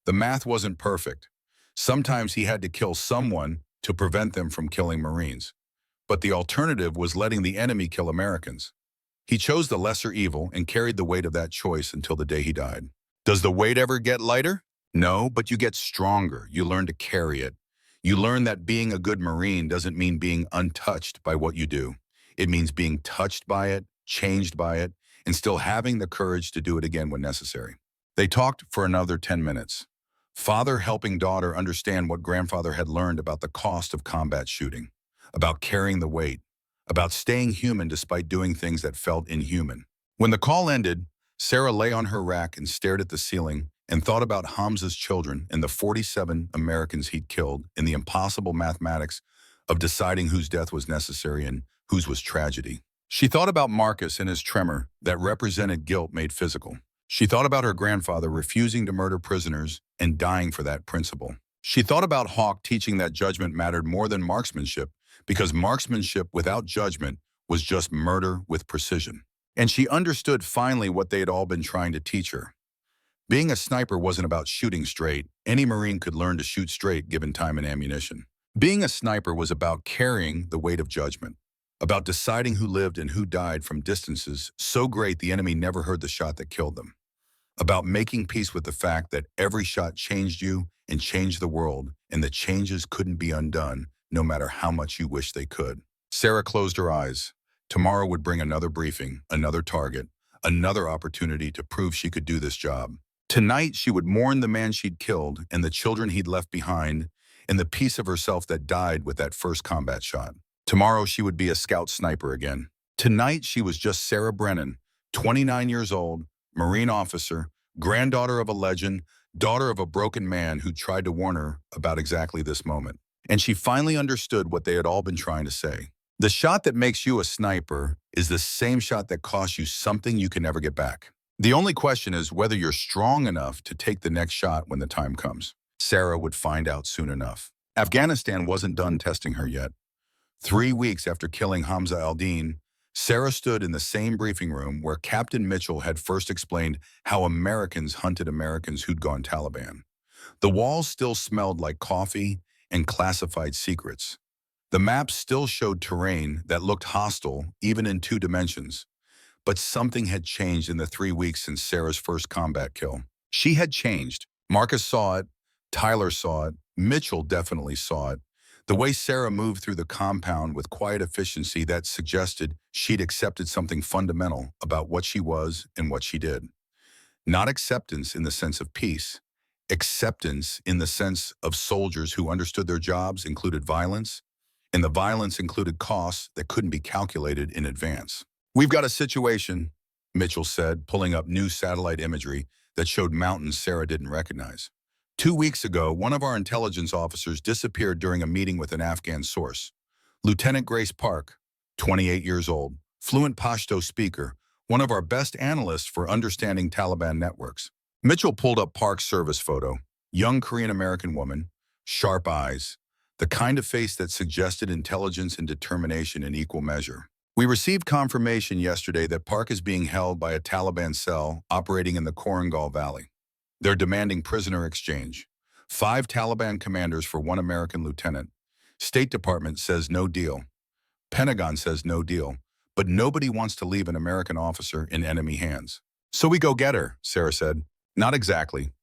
The math wasn't perfect. Sometimes he had to kill someone to prevent them from killing Marines. But the alternative was letting the enemy kill Americans. He chose the lesser evil and carried the weight of that choice until the day he died. Does the weight ever get lighter? No, but you get stronger. You learn to carry it. You learn that being a good Marine doesn't mean being untouched by what you do. It means being touched by it, changed by it, and still having the courage to do it again when necessary. They talked for another 10 minutes. Father helping daughter understand what grandfather had learned about the cost of combat shooting, about carrying the weight, about staying human despite doing things that felt inhuman. When the call ended, Sarah lay on her rack and stared at the ceiling and thought about Hamza's children and the 47 Americans he'd killed in the impossible mathematics of deciding whose death was necessary and whose was tragedy. She thought about Marcus and his tremor that represented guilt made physical. She thought about her grandfather refusing to murder prisoners and dying for that principle. She thought about Hawk teaching that judgment mattered more than marksmanship, because marksmanship without judgment was just murder with precision. And she understood finally what they had all been trying to teach her. Being a sniper wasn't about shooting straight. Any Marine could learn to shoot straight given time and ammunition. Being a sniper was about carrying the weight of judgment, about deciding who lived and who died from distances so great the enemy never heard the shot that killed them, about making peace with the fact that every shot changed you and changed the world, and the changes couldn't be undone no matter how much you wish they could. Sarah closed her eyes. Tomorrow would bring another briefing, another target, another opportunity to prove she could do this job. Tonight, she would mourn the man she'd killed and the children he'd left behind and the piece of herself that died with that first combat shot. Tomorrow, she would be a scout sniper again. Tonight, she was just Sarah Brennan, 29 years old, Marine officer, granddaughter of a legend, daughter of a broken man who tried to warn her about exactly this moment. And she finally understood what they had all been trying to say. The shot that makes you a sniper is the same shot that costs you something you can never get back. The only question is whether you're strong enough to take the next shot when the time comes. Sarah would find out soon enough. Afghanistan wasn't done testing her yet. 3 weeks after killing Hamza al-Din, Sarah stood in the same briefing room where Captain Mitchell had first explained how Americans hunted Americans who'd gone Taliban. The walls still smelled like coffee and classified secrets. The maps still showed terrain that looked hostile, even in 2 dimensions. But something had changed in the 3 weeks since Sarah's first combat kill. She had changed. Marcus saw it, Tyler saw it, Mitchell definitely saw it. The way Sarah moved through the compound with quiet efficiency that suggested she'd accepted something fundamental about what she was and what she did. Not acceptance in the sense of peace, acceptance in the sense of soldiers who understood their jobs included violence, and the violence included costs that couldn't be calculated in advance. "We've got a situation," Mitchell said, pulling up new satellite imagery that showed mountains Sarah didn't recognize. 2 weeks ago, one of our intelligence officers disappeared during a meeting with an Afghan source. Lieutenant Grace Park, 28 years old, fluent Pashto speaker, one of our best analysts for understanding Taliban networks. Mitchell pulled up Park's service photo. Young Korean-American woman, sharp eyes, the kind of face that suggested intelligence and determination in equal measure. "We received confirmation yesterday that Park is being held by a Taliban cell operating in the Korangal Valley. They're demanding prisoner exchange. 5 Taliban commanders for 1 American lieutenant. State Department says no deal. Pentagon says no deal. But nobody wants to leave an American officer in enemy hands. So we go get her," Sarah said. "Not exactly.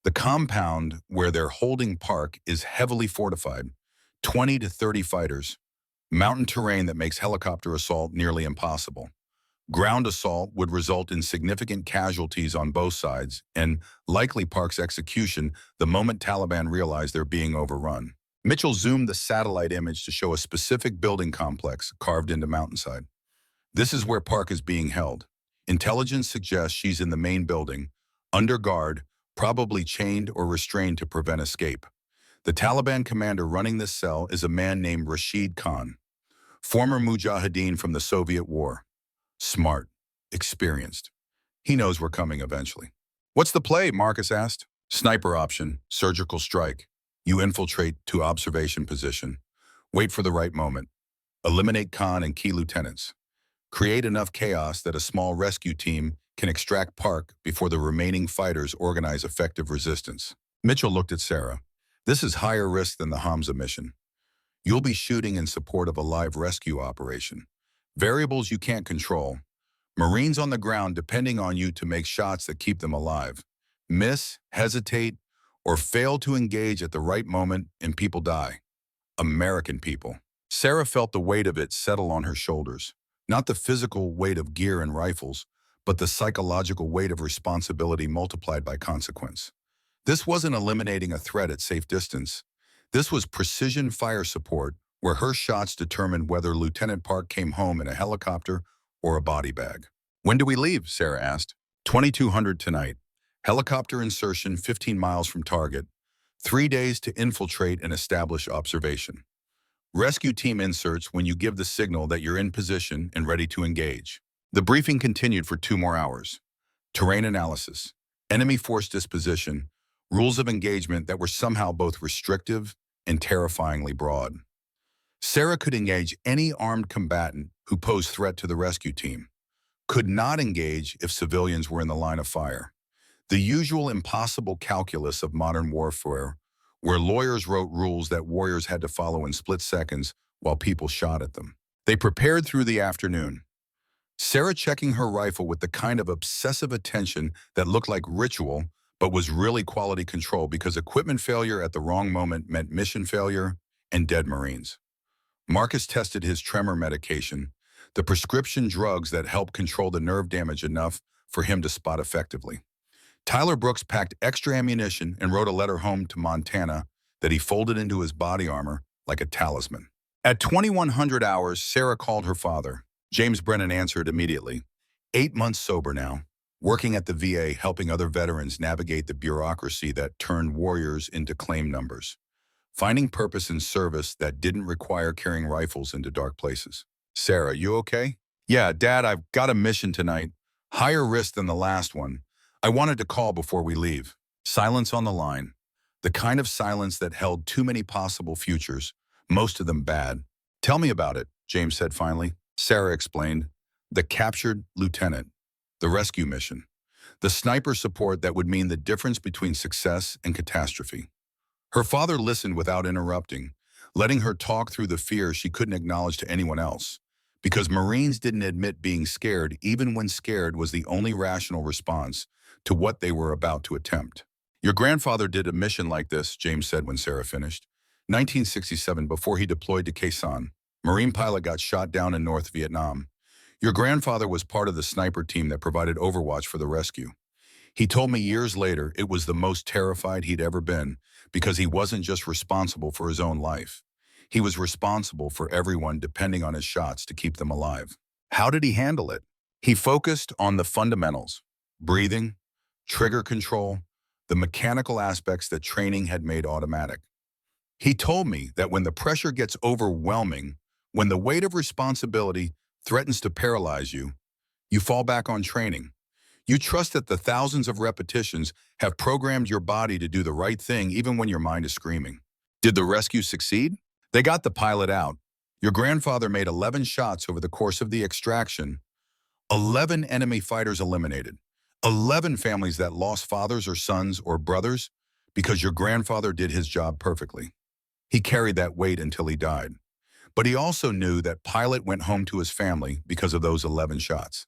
The compound where they're holding Park is heavily fortified, 20 to 30 fighters, mountain terrain that makes helicopter assault nearly impossible. Ground assault would result in significant casualties on both sides and likely Park's execution the moment Taliban realize they're being overrun." Mitchell zoomed the satellite image to show a specific building complex carved into mountainside. "This is where Park is being held. Intelligence suggests she's in the main building, under guard, probably chained or restrained to prevent escape. The Taliban commander running this cell is a man named Rashid Khan, former Mujahideen from the Soviet War. Smart, experienced. He knows we're coming eventually. What's the play? Marcus asked. Sniper option, surgical strike. You infiltrate to observation position. Wait for the right moment. Eliminate Khan and key lieutenants. Create enough chaos that a small rescue team can extract Park before the remaining fighters organize effective resistance. Mitchell looked at Sarah. This is higher risk than the Hamza mission. You'll be shooting in support of a live rescue operation. Variables you can't control. Marines on the ground depending on you to make shots that keep them alive. Miss, hesitate, or fail to engage at the right moment and people die. American people. Sarah felt the weight of it settle on her shoulders. Not the physical weight of gear and rifles, but the psychological weight of responsibility multiplied by consequence. This wasn't eliminating a threat at safe distance. This was precision fire support, where her shots determined whether Lieutenant Park came home in a helicopter or a body bag. When do we leave? Sarah asked. 2200 tonight. Helicopter insertion 15 miles from target. 3 days to infiltrate and establish observation. Rescue team inserts when you give the signal that you're in position and ready to engage. The briefing continued for 2 more hours. Terrain analysis, enemy force disposition, rules of engagement that were somehow both restrictive and terrifyingly broad. Sarah could engage any armed combatant who posed threat to the rescue team, could not engage if civilians were in the line of fire. The usual impossible calculus of modern warfare, where lawyers wrote rules that warriors had to follow in split seconds while people shot at them. They prepared through the afternoon. Sarah checking her rifle with the kind of obsessive attention that looked like ritual but was really quality control because equipment failure at the wrong moment meant mission failure and dead Marines. Marcus tested his tremor medication, the prescription drugs that help control the nerve damage enough for him to spot effectively. Tyler Brooks packed extra ammunition and wrote a letter home to Montana that he folded into his body armor like a talisman. At 2100 hours, Sarah called her father. James Brennan answered immediately. 8 months sober now, working at the VA helping other veterans navigate the bureaucracy that turned warriors into claim numbers. Finding purpose in service that didn't require carrying rifles into dark places. Sarah, you okay? Yeah, Dad, I've got a mission tonight. Higher risk than the last one. I wanted to call before we leave. Silence on the line. The kind of silence that held too many possible futures, most of them bad. Tell me about it, James said finally. Sarah explained. The captured lieutenant. The rescue mission. The sniper support that would mean the difference between success and catastrophe. Her father listened without interrupting, letting her talk through the fear she couldn't acknowledge to anyone else. Because Marines didn't admit being scared even when scared was the only rational response to what they were about to attempt. Your grandfather did a mission like this, James said when Sarah finished. 1967, before he deployed to Khe Sanh. Marine pilot got shot down in North Vietnam. Your grandfather was part of the sniper team that provided overwatch for the rescue. He told me years later it was the most terrified he'd ever been because he wasn't just responsible for his own life. He was responsible for everyone depending on his shots to keep them alive. How did he handle it? He focused on the fundamentals, breathing, trigger control, the mechanical aspects that training had made automatic. He told me that when the pressure gets overwhelming, when the weight of responsibility threatens to paralyze you, you fall back on training. You trust that the thousands of repetitions have programmed your body to do the right thing even when your mind is screaming. Did the rescue succeed? They got the pilot out. Your grandfather made 11 shots over the course of the extraction. 11 enemy fighters eliminated. 11 families that lost fathers or sons or brothers because your grandfather did his job perfectly. He carried that weight until he died. But he also knew that pilot went home to his family because of those 11 shots.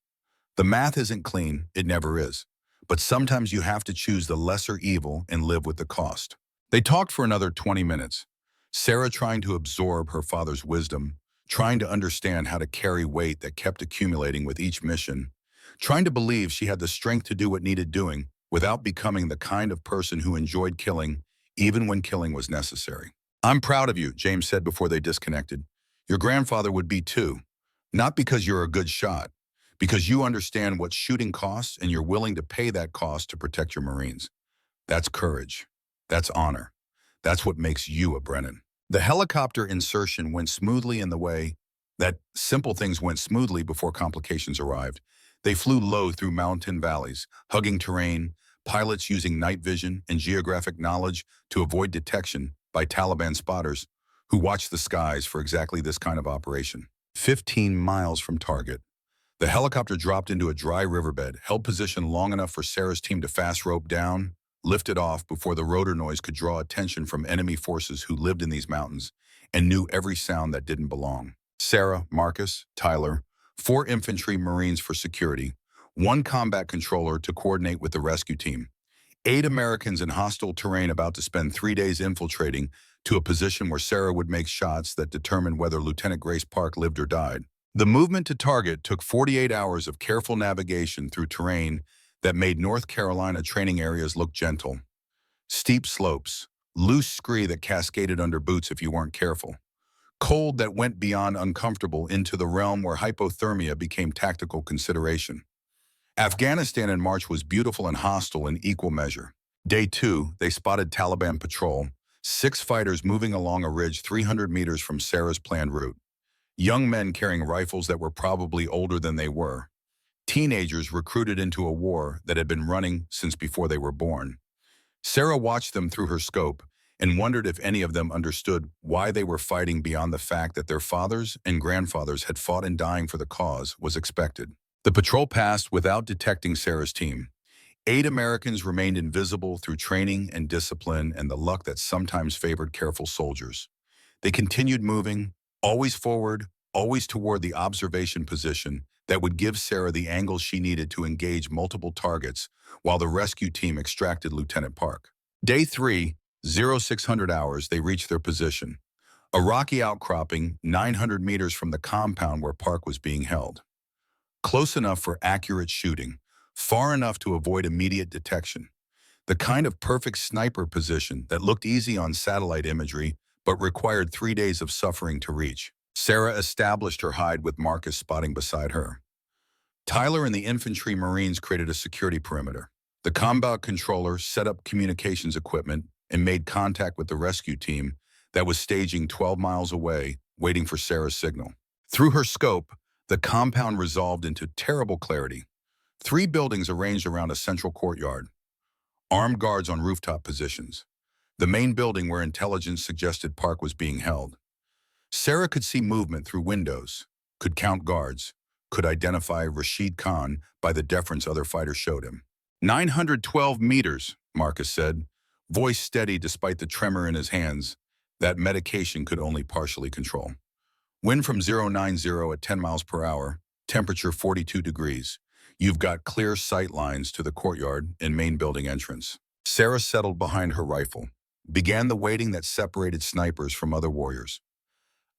The math isn't clean, it never is. But sometimes you have to choose the lesser evil and live with the cost. They talked for another 20 minutes. Sarah trying to absorb her father's wisdom, trying to understand how to carry weight that kept accumulating with each mission, trying to believe she had the strength to do what needed doing without becoming the kind of person who enjoyed killing, even when killing was necessary. I'm proud of you, James said before they disconnected. Your grandfather would be too. Not because you're a good shot, because you understand what shooting costs and you're willing to pay that cost to protect your Marines. That's courage. That's honor. That's what makes you a Brennan. The helicopter insertion went smoothly in the way that simple things went smoothly before complications arrived. They flew low through mountain valleys, hugging terrain, pilots using night vision and geographic knowledge to avoid detection by Taliban spotters who watched the skies for exactly this kind of operation. 15 miles from target, the helicopter dropped into a dry riverbed, held position long enough for Sarah's team to fast rope down, lifted off before the rotor noise could draw attention from enemy forces who lived in these mountains and knew every sound that didn't belong. Sarah, Marcus, Tyler, 4 infantry Marines for security, 1 combat controller to coordinate with the rescue team, 8 Americans in hostile terrain about to spend 3 days infiltrating to a position where Sarah would make shots that determined whether Lieutenant Grace Park lived or died. The movement to target took 48 hours of careful navigation through terrain that made North Carolina training areas look gentle. Steep slopes, loose scree that cascaded under boots if you weren't careful, cold that went beyond uncomfortable into the realm where hypothermia became tactical consideration. Afghanistan in March was beautiful and hostile in equal measure. Day 2, they spotted Taliban patrol, 6 fighters moving along a ridge 300 meters from Sarah's planned route. Young men carrying rifles that were probably older than they were. Teenagers recruited into a war that had been running since before they were born. Sarah watched them through her scope and wondered if any of them understood why they were fighting beyond the fact that their fathers and grandfathers had fought and dying for the cause was expected. The patrol passed without detecting Sarah's team. 8 Americans remained invisible through training and discipline and the luck that sometimes favored careful soldiers. They continued moving, always forward, always toward the observation position that would give Sarah the angle she needed to engage multiple targets while the rescue team extracted Lieutenant Park. Day 3, 0600 hours, they reached their position. A rocky outcropping 900 meters from the compound where Park was being held. Close enough for accurate shooting, far enough to avoid immediate detection. The kind of perfect sniper position that looked easy on satellite imagery but required 3 days of suffering to reach. Sarah established her hide with Marcus spotting beside her. Tyler and the infantry Marines created a security perimeter. The combat controller set up communications equipment and made contact with the rescue team that was staging 12 miles away, waiting for Sarah's signal. Through her scope, the compound resolved into terrible clarity. 3 buildings arranged around a central courtyard. Armed guards on rooftop positions. The main building where intelligence suggested Park was being held. Sarah could see movement through windows, could count guards, could identify Rashid Khan by the deference other fighters showed him. 912 meters, Marcus said, voice steady despite the tremor in his hands that medication could only partially control. Wind from 090 at 10 miles per hour, temperature 42 degrees. You've got clear sight lines to the courtyard and main building entrance. Sarah settled behind her rifle, began the waiting that separated snipers from other warriors.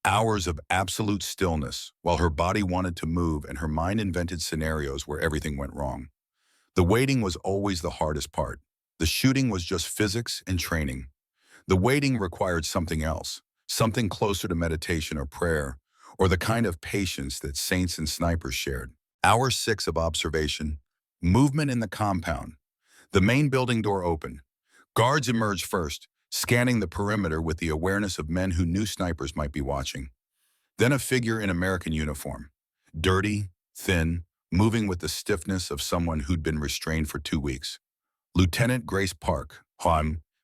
Hours of absolute stillness while her body wanted to move and her mind invented scenarios where everything went wrong. The waiting was always the hardest part. The shooting was just physics and training. The waiting required something else, something closer to meditation or prayer, or the kind of patience that saints and snipers shared. Hour 6 of observation, movement in the compound. The main building door opened. Guards emerged first, scanning the perimeter with the awareness of men who knew snipers might be watching. Then a figure in American uniform, dirty, thin, moving with the stiffness of someone who'd been restrained for 2 weeks. Lieutenant Grace Park,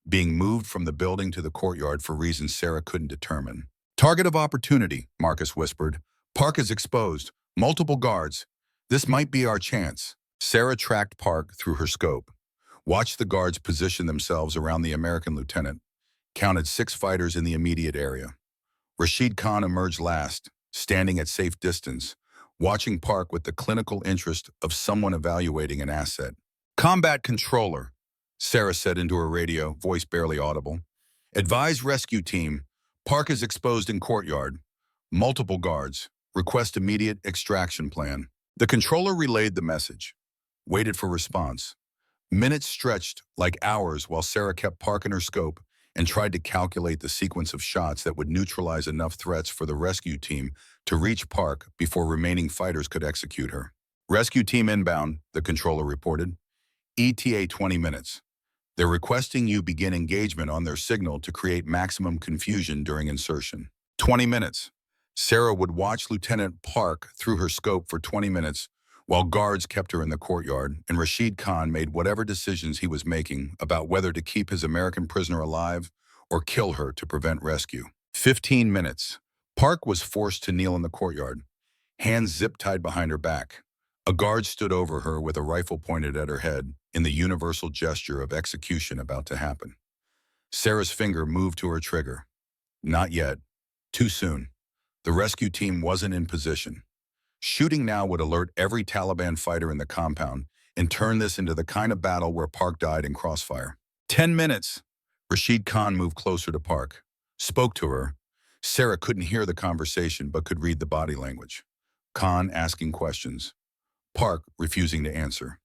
being moved from the building to the courtyard for reasons Sarah couldn't determine. Target of opportunity, Marcus whispered. Park is exposed. Multiple guards. This might be our chance. Sarah tracked Park through her scope. Watched the guards position themselves around the American lieutenant. Counted 6 fighters in the immediate area. Rashid Khan emerged last, standing at safe distance, watching Park with the clinical interest of someone evaluating an asset. Combat controller, Sarah said into her radio, voice barely audible. Advise rescue team. Park is exposed in courtyard. Multiple guards. Request immediate extraction plan. The controller relayed the message. Waited for response. Minutes stretched like hours while Sarah kept Park in her scope and tried to calculate the sequence of shots that would neutralize enough threats for the rescue team to reach Park before remaining fighters could execute her. Rescue team inbound, the controller reported. ETA 20 minutes. They're requesting you begin engagement on their signal to create maximum confusion during insertion. 20 minutes. Sarah would watch Lieutenant Park through her scope for 20 minutes, while guards kept her in the courtyard, and Rashid Khan made whatever decisions he was making about whether to keep his American prisoner alive or kill her to prevent rescue. 15 minutes. Park was forced to kneel in the courtyard, hands zip-tied behind her back. A guard stood over her with a rifle pointed at her head in the universal gesture of execution about to happen. Sarah's finger moved to her trigger. Not yet. Too soon. The rescue team wasn't in position. Shooting now would alert every Taliban fighter in the compound and turn this into the kind of battle where Park died in crossfire. 10 minutes. Rashid Khan moved closer to Park, spoke to her. Sarah couldn't hear the conversation but could read the body language. Khan asking questions. Park refusing to answer.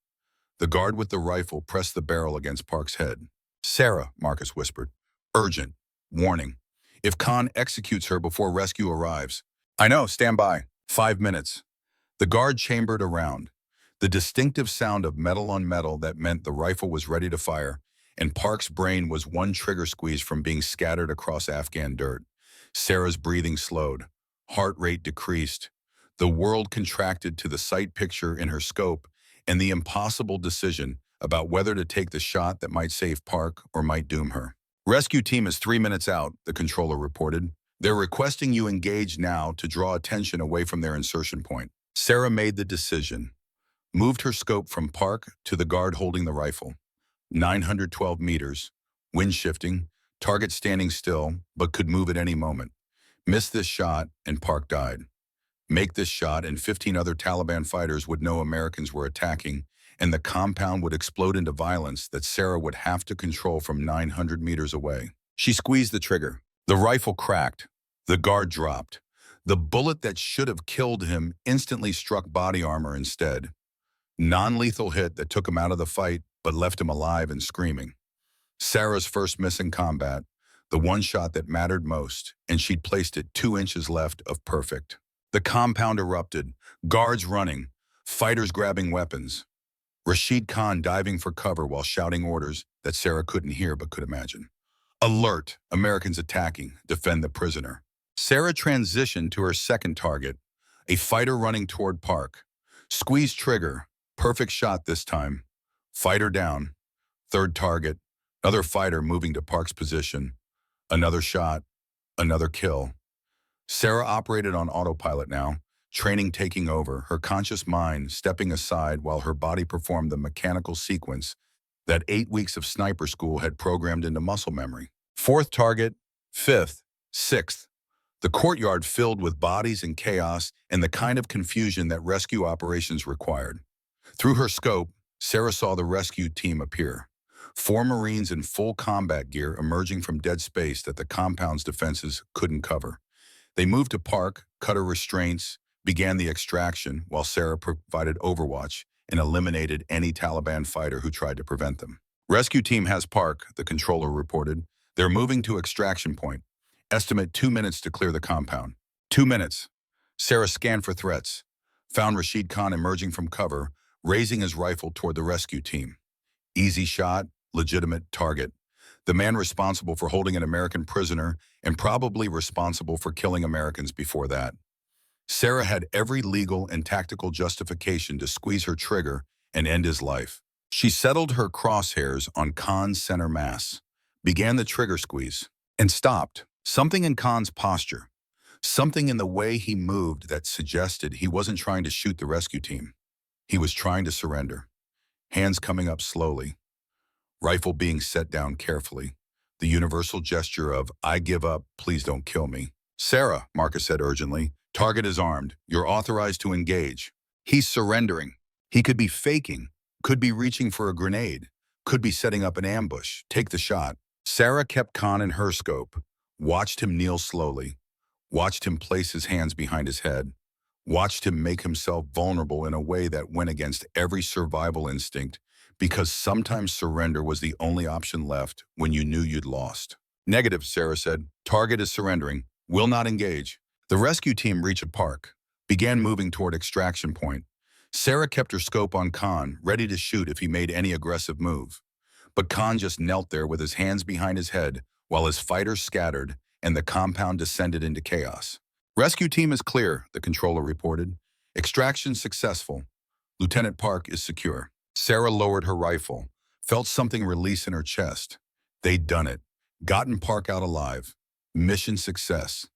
The guard with the rifle pressed the barrel against Park's head. Sarah, Marcus whispered. Urgent. Warning. If Khan executes her before rescue arrives. I know, stand by. 5 minutes. The guard chambered around. The distinctive sound of metal on metal that meant the rifle was ready to fire, and Park's brain was one trigger squeeze from being scattered across Afghan dirt. Sarah's breathing slowed. Heart rate decreased. The world contracted to the sight picture in her scope and the impossible decision about whether to take the shot that might save Park or might doom her. Rescue team is 3 minutes out, the controller reported. They're requesting you engage now to draw attention away from their insertion point. Sarah made the decision, moved her scope from Park to the guard holding the rifle. 912 meters, wind shifting, target standing still, but could move at any moment. Missed this shot and Park died. Make this shot and 15 other Taliban fighters would know Americans were attacking, and the compound would explode into violence that Sarah would have to control from 900 meters away. She squeezed the trigger. The rifle cracked. The guard dropped. The bullet that should have killed him instantly struck body armor instead. Non-lethal hit that took him out of the fight, but left him alive and screaming. Sarah's first miss in combat, the one shot that mattered most, and she'd placed it 2 inches left of perfect. The compound erupted, guards running, fighters grabbing weapons. Rashid Khan diving for cover while shouting orders that Sarah couldn't hear but could imagine. Alert! Americans attacking. Defend the prisoner. Sarah transitioned to her second target, a fighter running toward Park. Squeeze trigger. Perfect shot this time. Fighter down. Third target. Another fighter moving to Park's position. Another shot. Another kill. Sarah operated on autopilot now, training taking over, her conscious mind stepping aside while her body performed the mechanical sequence that 8 weeks of sniper school had programmed into muscle memory. Fourth target, fifth, sixth. The courtyard filled with bodies and chaos and the kind of confusion that rescue operations required. Through her scope, Sarah saw the rescue team appear. 4 Marines in full combat gear emerging from dead space that the compound's defenses couldn't cover. They moved to Park, cut her restraints, began the extraction while Sarah provided overwatch and eliminated any Taliban fighter who tried to prevent them. Rescue team has Park, the controller reported. They're moving to extraction point. Estimate 2 minutes to clear the compound. 2 minutes. Sarah scanned for threats, found Rashid Khan emerging from cover, raising his rifle toward the rescue team. Easy shot, legitimate target. The man responsible for holding an American prisoner and probably responsible for killing Americans before that. Sarah had every legal and tactical justification to squeeze her trigger and end his life. She settled her crosshairs on Khan's center mass, began the trigger squeeze, and stopped. Something in Khan's posture, something in the way he moved that suggested he wasn't trying to shoot the rescue team. He was trying to surrender. Hands coming up slowly, rifle being set down carefully, the universal gesture of, I give up, please don't kill me. Sarah, Marcus said urgently, target is armed. You're authorized to engage. He's surrendering. He could be faking, could be reaching for a grenade, could be setting up an ambush. Take the shot. Sarah kept Khan in her scope, watched him kneel slowly, watched him place his hands behind his head, watched him make himself vulnerable in a way that went against every survival instinct because sometimes surrender was the only option left when you knew you'd lost. Negative, Sarah said. Target is surrendering. Will not engage. The rescue team reached a Park, began moving toward extraction point. Sarah kept her scope on Khan, ready to shoot if he made any aggressive move. But Khan just knelt there with his hands behind his head while his fighters scattered and the compound descended into chaos. Rescue team is clear, the controller reported. Extraction successful. Lieutenant Park is secure. Sarah lowered her rifle, felt something release in her chest. They'd done it. Gotten Park out alive. Mission success.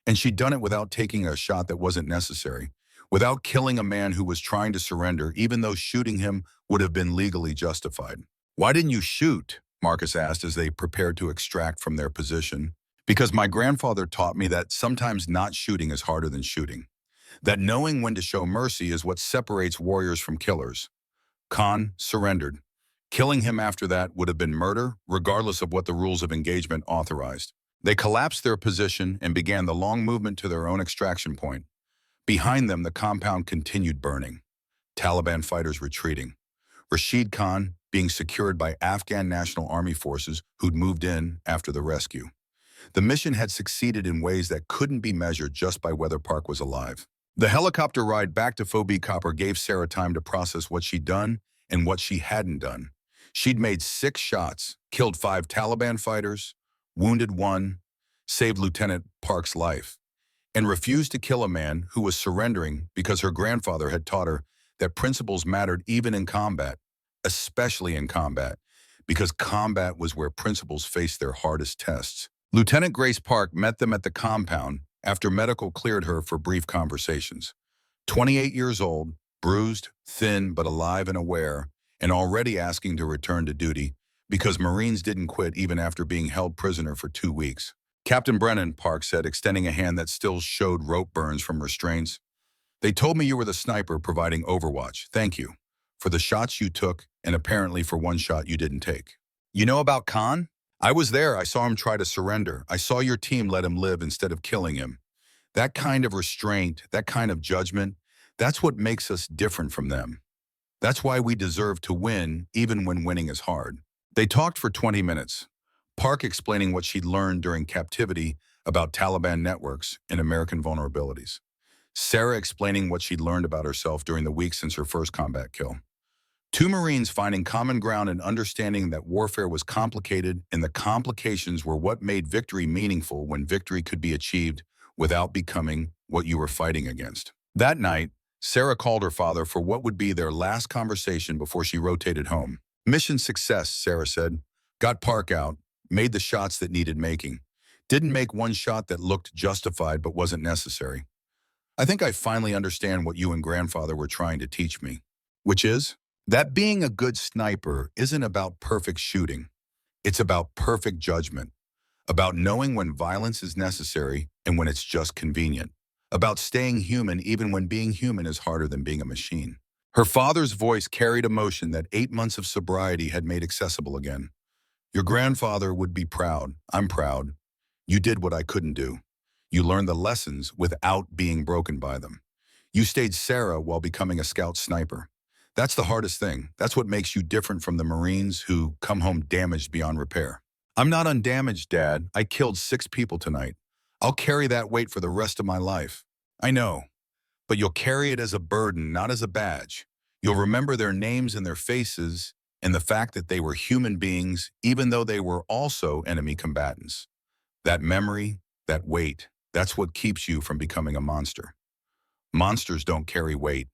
And she'd done it without taking a shot that wasn't necessary, without killing a man who was trying to surrender, even though shooting him would have been legally justified. "Why didn't you shoot?" Marcus asked as they prepared to extract from their position. "Because my grandfather taught me that sometimes not shooting is harder than shooting. That knowing when to show mercy is what separates warriors from killers. Khan surrendered. Killing him after that would have been murder, regardless of what the rules of engagement authorized." They collapsed their position and began the long movement to their own extraction point. Behind them, the compound continued burning. Taliban fighters retreating. Rashid Khan being secured by Afghan National Army forces who'd moved in after the rescue. The mission had succeeded in ways that couldn't be measured just by whether Park was alive. The helicopter ride back to Phoebe Copper gave Sarah time to process what she'd done and what she hadn't done. She'd made 6 shots, killed 5 Taliban fighters, wounded 1, saved Lieutenant Park's life, and refused to kill a man who was surrendering because her grandfather had taught her that principles mattered even in combat, especially in combat, because combat was where principles faced their hardest tests. Lieutenant Grace Park met them at the compound after medical cleared her for brief conversations. 28 years old, bruised, thin but alive and aware, and already asking to return to duty because Marines didn't quit even after being held prisoner for 2 weeks. "Captain Brennan," Park said, extending a hand that still showed rope burns from restraints. "They told me you were the sniper providing overwatch. Thank you for the shots you took and apparently for one shot you didn't take." "You know about Khan?" "I was there. I saw him try to surrender. I saw your team let him live instead of killing him. That kind of restraint, that kind of judgment, that's what makes us different from them. That's why we deserve to win even when winning is hard." They talked for 20 minutes, Park explaining what she'd learned during captivity about Taliban networks and American vulnerabilities. Sarah explaining what she'd learned about herself during the weeks since her first combat kill. 2 Marines finding common ground and understanding that warfare was complicated and the complications were what made victory meaningful when victory could be achieved without becoming what you were fighting against. That night, Sarah called her father for what would be their last conversation before she rotated home. "Mission success," Sarah said. "Got Park out, made the shots that needed making. Didn't make one shot that looked justified but wasn't necessary. I think I finally understand what you and grandfather were trying to teach me, which is that being a good sniper isn't about perfect shooting. It's about perfect judgment, about knowing when violence is necessary and when it's just convenient, about staying human even when being human is harder than being a machine." Her father's voice carried emotion that 8 months of sobriety had made accessible again. "Your grandfather would be proud. I'm proud. You did what I couldn't do. You learned the lessons without being broken by them. You stayed Sarah while becoming a scout sniper. That's the hardest thing. That's what makes you different from the Marines who come home damaged beyond repair." "I'm not undamaged, Dad. I killed 6 people tonight. I'll carry that weight for the rest of my life." "I know. But you'll carry it as a burden, not as a badge. You'll remember their names and their faces and the fact that they were human beings, even though they were also enemy combatants. That memory, that weight, that's what keeps you from becoming a monster. Monsters don't carry weight.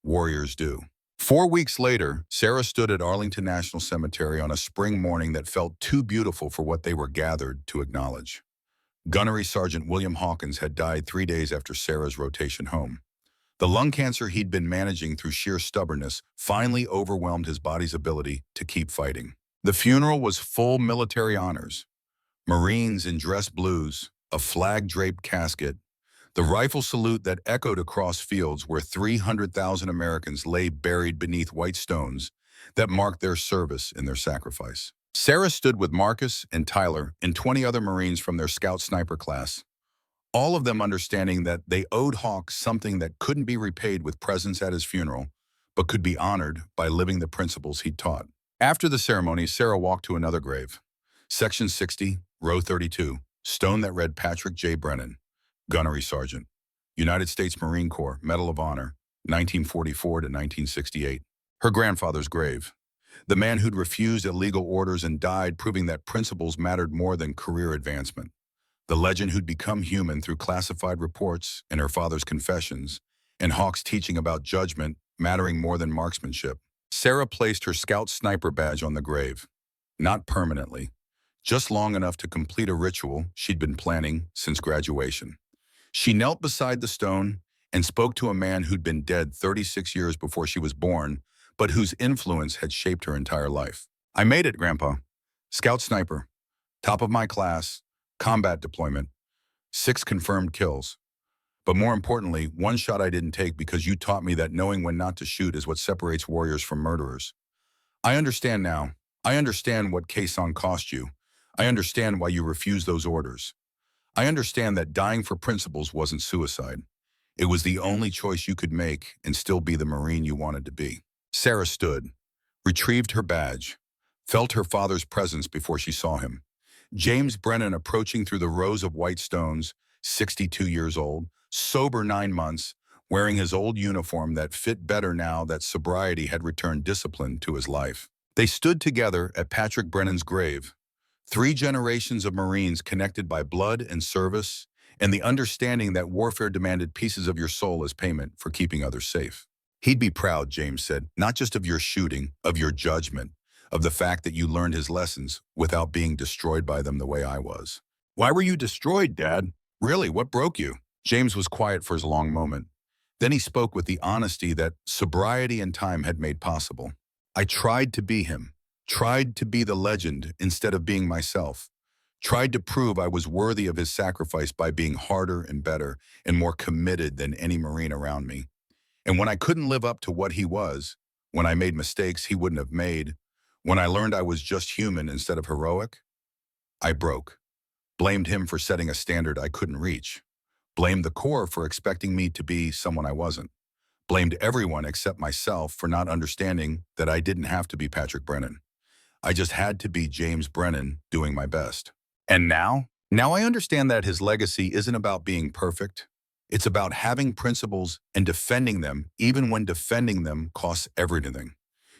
Warriors do." 4 weeks later, Sarah stood at Arlington National Cemetery on a spring morning that felt too beautiful for what they were gathered to acknowledge. Gunnery Sergeant William Hawkins had died 3 days after Sarah's rotation home. The lung cancer he'd been managing through sheer stubbornness finally overwhelmed his body's ability to keep fighting. The funeral was full military honors. Marines in dress blues, a flag-draped casket, the rifle salute that echoed across fields where 300,000 Americans lay buried beneath white stones that marked their service and their sacrifice. Sarah stood with Marcus and Tyler and 20 other Marines from their scout sniper class, all of them understanding that they owed Hawk something that couldn't be repaid with presence at his funeral, but could be honored by living the principles he'd taught. After the ceremony, Sarah walked to another grave. Section 60, row 32, stone that read Patrick J. Brennan, Gunnery Sergeant, United States Marine Corps, Medal of Honor, 1944 to 1968. Her grandfather's grave. The man who'd refused illegal orders and died, proving that principles mattered more than career advancement. The legend who'd become human through classified reports and her father's confessions, and Hawk's teaching about judgment mattering more than marksmanship. Sarah placed her scout sniper badge on the grave, not permanently, just long enough to complete a ritual she'd been planning since graduation. She knelt beside the stone and spoke to a man who'd been dead 36 years before she was born, but whose influence had shaped her entire life. I made it, Grandpa. Scout sniper, top of my class, combat deployment, 6 confirmed kills. But more importantly, one shot I didn't take because you taught me that knowing when not to shoot is what separates warriors from murderers. I understand now. I understand what Khe Sanh cost you. I understand why you refused those orders. I understand that dying for principles wasn't suicide. It was the only choice you could make and still be the Marine you wanted to be. Sarah stood, retrieved her badge, felt her father's presence before she saw him. James Brennan approaching through the rows of white stones, 62 years old, sober 9 months, wearing his old uniform that fit better now that sobriety had returned discipline to his life. They stood together at Patrick Brennan's grave, 3 generations of Marines connected by blood and service, and the understanding that warfare demanded pieces of your soul as payment for keeping others safe. He'd be proud, James said, not just of your shooting, of your judgment, of the fact that you learned his lessons without being destroyed by them the way I was. Why were you destroyed, Dad? Really, what broke you? James was quiet for a long moment. Then he spoke with the honesty that sobriety and time had made possible. I tried to be him, tried to be the legend instead of being myself, tried to prove I was worthy of his sacrifice by being harder and better and more committed than any Marine around me. And when I couldn't live up to what he was, when I made mistakes he wouldn't have made, when I learned I was just human instead of heroic, I broke. Blamed him for setting a standard I couldn't reach. Blamed the Corps for expecting me to be someone I wasn't. Blamed everyone except myself for not understanding that I didn't have to be Patrick Brennan. I just had to be James Brennan doing my best. And now? Now I understand that his legacy isn't about being perfect. It's about having principles and defending them, even when defending them costs everything.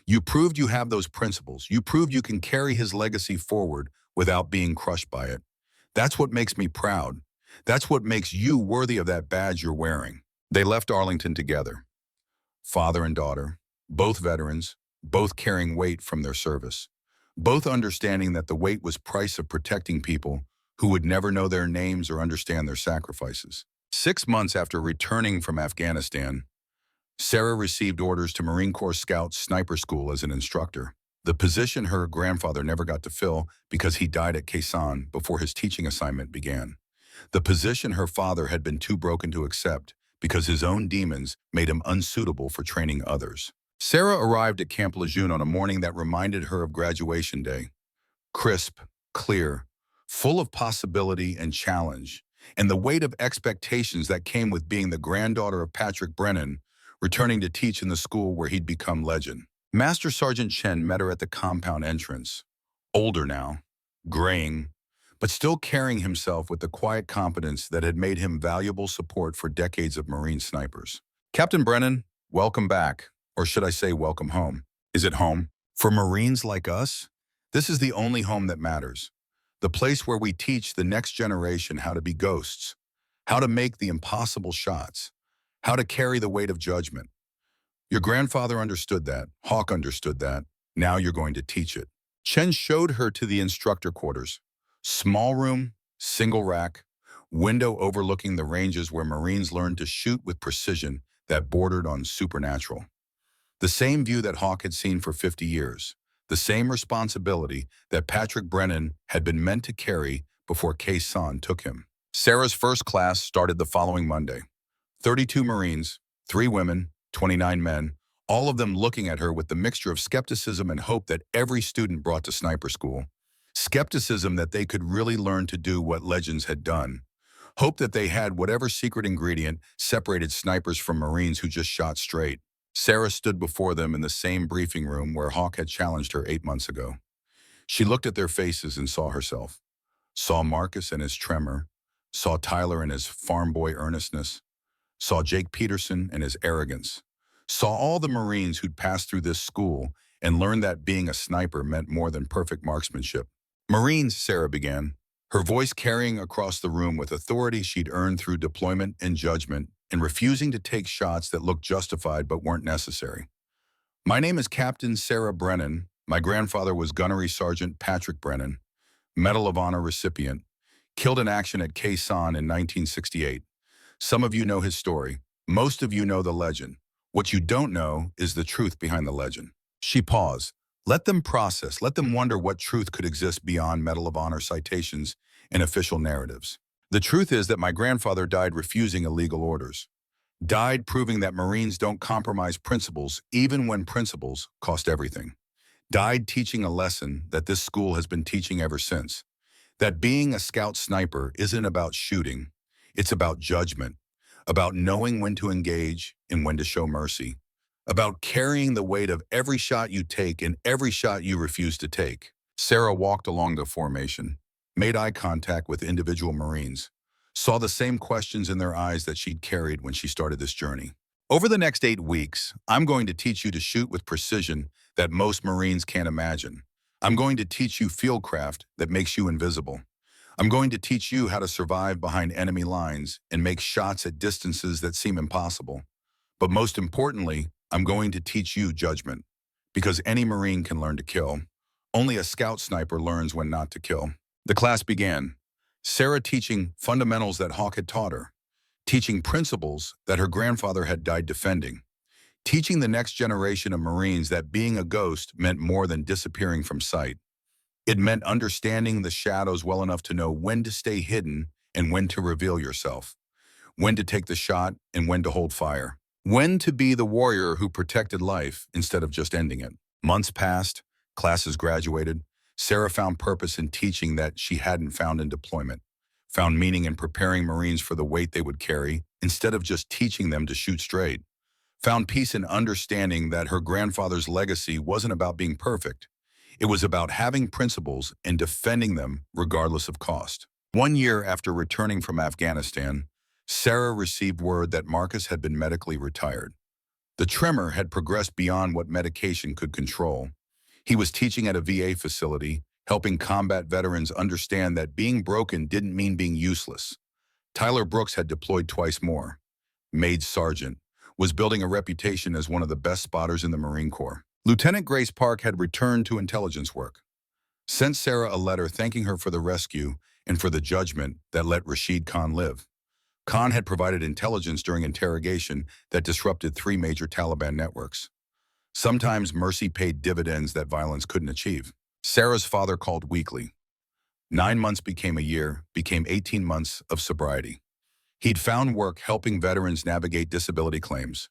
You proved you have those principles. You proved you can carry his legacy forward without being crushed by it. That's what makes me proud. That's what makes you worthy of that badge you're wearing. They left Arlington together. Father and daughter, both veterans, both carrying weight from their service, both understanding that the weight was price of protecting people who would never know their names or understand their sacrifices. 6 months after returning from Afghanistan, Sarah received orders to Marine Corps Scout Sniper School as an instructor, the position her grandfather never got to fill because he died at Khe Sanh before his teaching assignment began. The position her father had been too broken to accept because his own demons made him unsuitable for training others. Sarah arrived at Camp Lejeune on a morning that reminded her of graduation day. Crisp, clear, full of possibility and challenge, and the weight of expectations that came with being the granddaughter of Patrick Brennan, returning to teach in the school where he'd become legend. Master Sergeant Chen met her at the compound entrance. Older now, graying, but still carrying himself with the quiet competence that had made him valuable support for decades of Marine snipers. Captain Brennan, welcome back, or should I say welcome home. Is it home? For Marines like us, this is the only home that matters. The place where we teach the next generation how to be ghosts, how to make the impossible shots, how to carry the weight of judgment. Your grandfather understood that. Hawk understood that. Now you're going to teach it. Chen showed her to the instructor quarters. Small room, single rack, window overlooking the ranges where Marines learned to shoot with precision that bordered on supernatural. The same view that Hawk had seen for 50 years. The same responsibility that Patrick Brennan had been meant to carry before Khe Sanh took him. Sarah's first class started the following Monday. 32 Marines, 3 women, 29 men, all of them looking at her with the mixture of skepticism and hope that every student brought to sniper school. Skepticism that they could really learn to do what legends had done. Hope that they had whatever secret ingredient separated snipers from Marines who just shot straight. Sarah stood before them in the same briefing room where Hawk had challenged her 8 months ago. She looked at their faces and saw herself. Saw Marcus and his tremor. Saw Tyler and his farm boy earnestness. Saw Jake Peterson and his arrogance. Saw all the Marines who'd passed through this school and learned that being a sniper meant more than perfect marksmanship. Marines, Sarah began, her voice carrying across the room with authority she'd earned through deployment and judgment. and refusing to take shots that looked justified but weren't necessary. My name is Captain Sarah Brennan. My grandfather was Gunnery Sergeant Patrick Brennan, Medal of Honor recipient, killed in action at Khe Sanh in 1968. Some of you know his story. Most of you know the legend. What you don't know is the truth behind the legend. She paused. Let them process. Let them wonder what truth could exist beyond Medal of Honor citations and official narratives. The truth is that my grandfather died refusing illegal orders. Died proving that Marines don't compromise principles even when principles cost everything. Died teaching a lesson that this school has been teaching ever since. That being a scout sniper isn't about shooting. It's about judgment, about knowing when to engage and when to show mercy, about carrying the weight of every shot you take and every shot you refuse to take. Sarah walked along the formation, made eye contact with individual Marines, saw the same questions in their eyes that she'd carried when she started this journey. Over the next 8 weeks, I'm going to teach you to shoot with precision that most Marines can't imagine. I'm going to teach you fieldcraft that makes you invisible. I'm going to teach you how to survive behind enemy lines and make shots at distances that seem impossible. But most importantly, I'm going to teach you judgment, because any Marine can learn to kill. Only a scout sniper learns when not to kill. The class began. Sarah teaching fundamentals that Hawk had taught her, teaching principles that her grandfather had died defending, teaching the next generation of Marines that being a ghost meant more than disappearing from sight. It meant understanding the shadows well enough to know when to stay hidden and when to reveal yourself, when to take the shot and when to hold fire, when to be the warrior who protected life instead of just ending it. Months passed, classes graduated. Sarah found purpose in teaching that she hadn't found in deployment, found meaning in preparing Marines for the weight they would carry instead of just teaching them to shoot straight, found peace in understanding that her grandfather's legacy wasn't about being perfect. It was about having principles and defending them regardless of cost. 1 year after returning from Afghanistan, Sarah received word that Marcus had been medically retired. The tremor had progressed beyond what medication could control. He was teaching at a VA facility, helping combat veterans understand that being broken didn't mean being useless. Tyler Brooks had deployed twice more. Made sergeant, was building a reputation as one of the best spotters in the Marine Corps. Lieutenant Grace Park had returned to intelligence work. Sent Sarah a letter thanking her for the rescue and for the judgment that let Rashid Khan live. Khan had provided intelligence during interrogation that disrupted 3 major Taliban networks. Sometimes mercy paid dividends that violence couldn't achieve. Sarah's father called weekly. 9 months became a year, became 18 months of sobriety. He'd found work helping veterans navigate disability claims,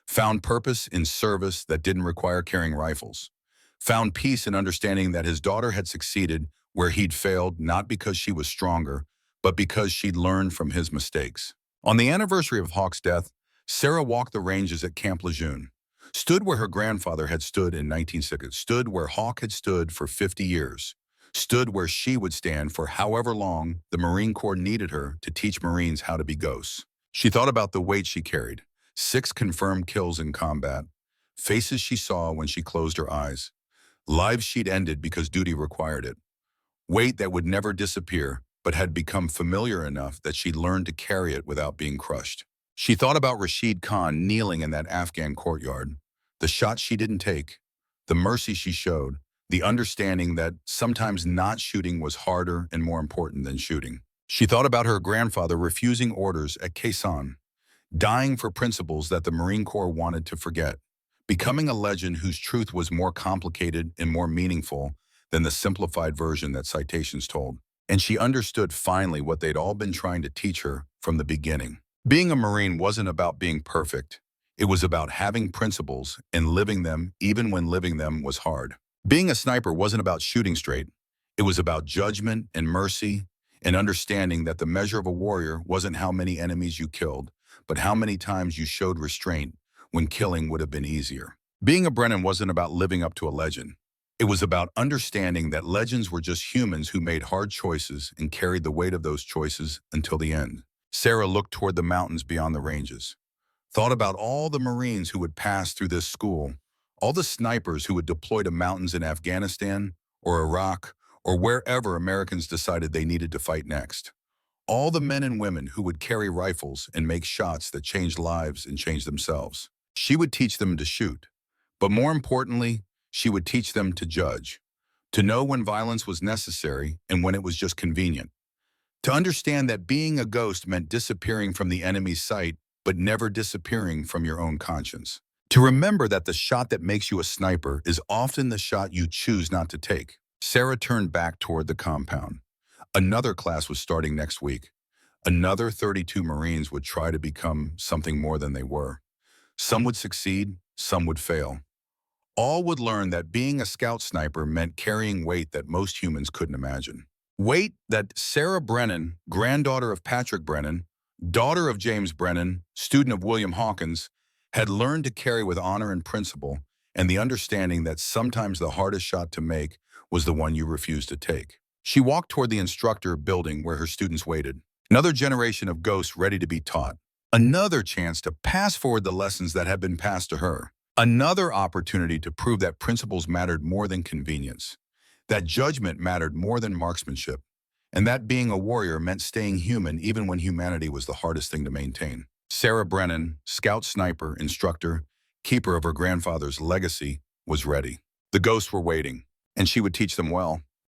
found purpose in service that didn't require carrying rifles, found peace in understanding that his daughter had succeeded where he'd failed not because she was stronger, but because she'd learned from his mistakes. On the anniversary of Hawk's death, Sarah walked the ranges at Camp Lejeune, stood where her grandfather had stood in 1960, stood where Hawk had stood for 50 years, stood where she would stand for however long the Marine Corps needed her to teach Marines how to be ghosts. She thought about the weight she carried, 6 confirmed kills in combat, faces she saw when she closed her eyes, lives she'd ended because duty required it, weight that would never disappear but had become familiar enough that she'd learned to carry it without being crushed. She thought about Rashid Khan kneeling in that Afghan courtyard, the shots she didn't take, the mercy she showed, the understanding that sometimes not shooting was harder and more important than shooting. She thought about her grandfather refusing orders at Khe Sanh, dying for principles that the Marine Corps wanted to forget, becoming a legend whose truth was more complicated and more meaningful than the simplified version that citations told. And she understood finally what they'd all been trying to teach her from the beginning. Being a Marine wasn't about being perfect. It was about having principles and living them even when living them was hard. Being a sniper wasn't about shooting straight. It was about judgment and mercy and understanding that the measure of a warrior wasn't how many enemies you killed, but how many times you showed restraint when killing would have been easier. Being a Brennan wasn't about living up to a legend. It was about understanding that legends were just humans who made hard choices and carried the weight of those choices until the end. Sarah looked toward the mountains beyond the ranges, thought about all the Marines who would pass through this school, all the snipers who would deploy to mountains in Afghanistan or Iraq or wherever Americans decided they needed to fight next, All the men and women who would carry rifles and make shots that changed lives and changed themselves. She would teach them to shoot, but more importantly, she would teach them to judge, to know when violence was necessary and when it was just convenient, to understand that being a ghost meant disappearing from the enemy's sight, but never disappearing from your own conscience. To remember that the shot that makes you a sniper is often the shot you choose not to take. Sarah turned back toward the compound. Another class was starting next week. Another 32 Marines would try to become something more than they were. Some would succeed, some would fail. All would learn that being a scout sniper meant carrying weight that most humans couldn't imagine. Weight that Sarah Brennan, granddaughter of Patrick Brennan, daughter of James Brennan, student of William Hawkins, had learned to carry with honor and principle, and the understanding that sometimes the hardest shot to make was the one you refused to take. She walked toward the instructor building where her students waited. Another generation of ghosts ready to be taught. Another chance to pass forward the lessons that had been passed to her. Another opportunity to prove that principles mattered more than convenience, that judgment mattered more than marksmanship, and that being a warrior meant staying human even when humanity was the hardest thing to maintain. Sarah Brennan, scout sniper, instructor, keeper of her grandfather's legacy, was ready. The ghosts were waiting, and she would teach them well.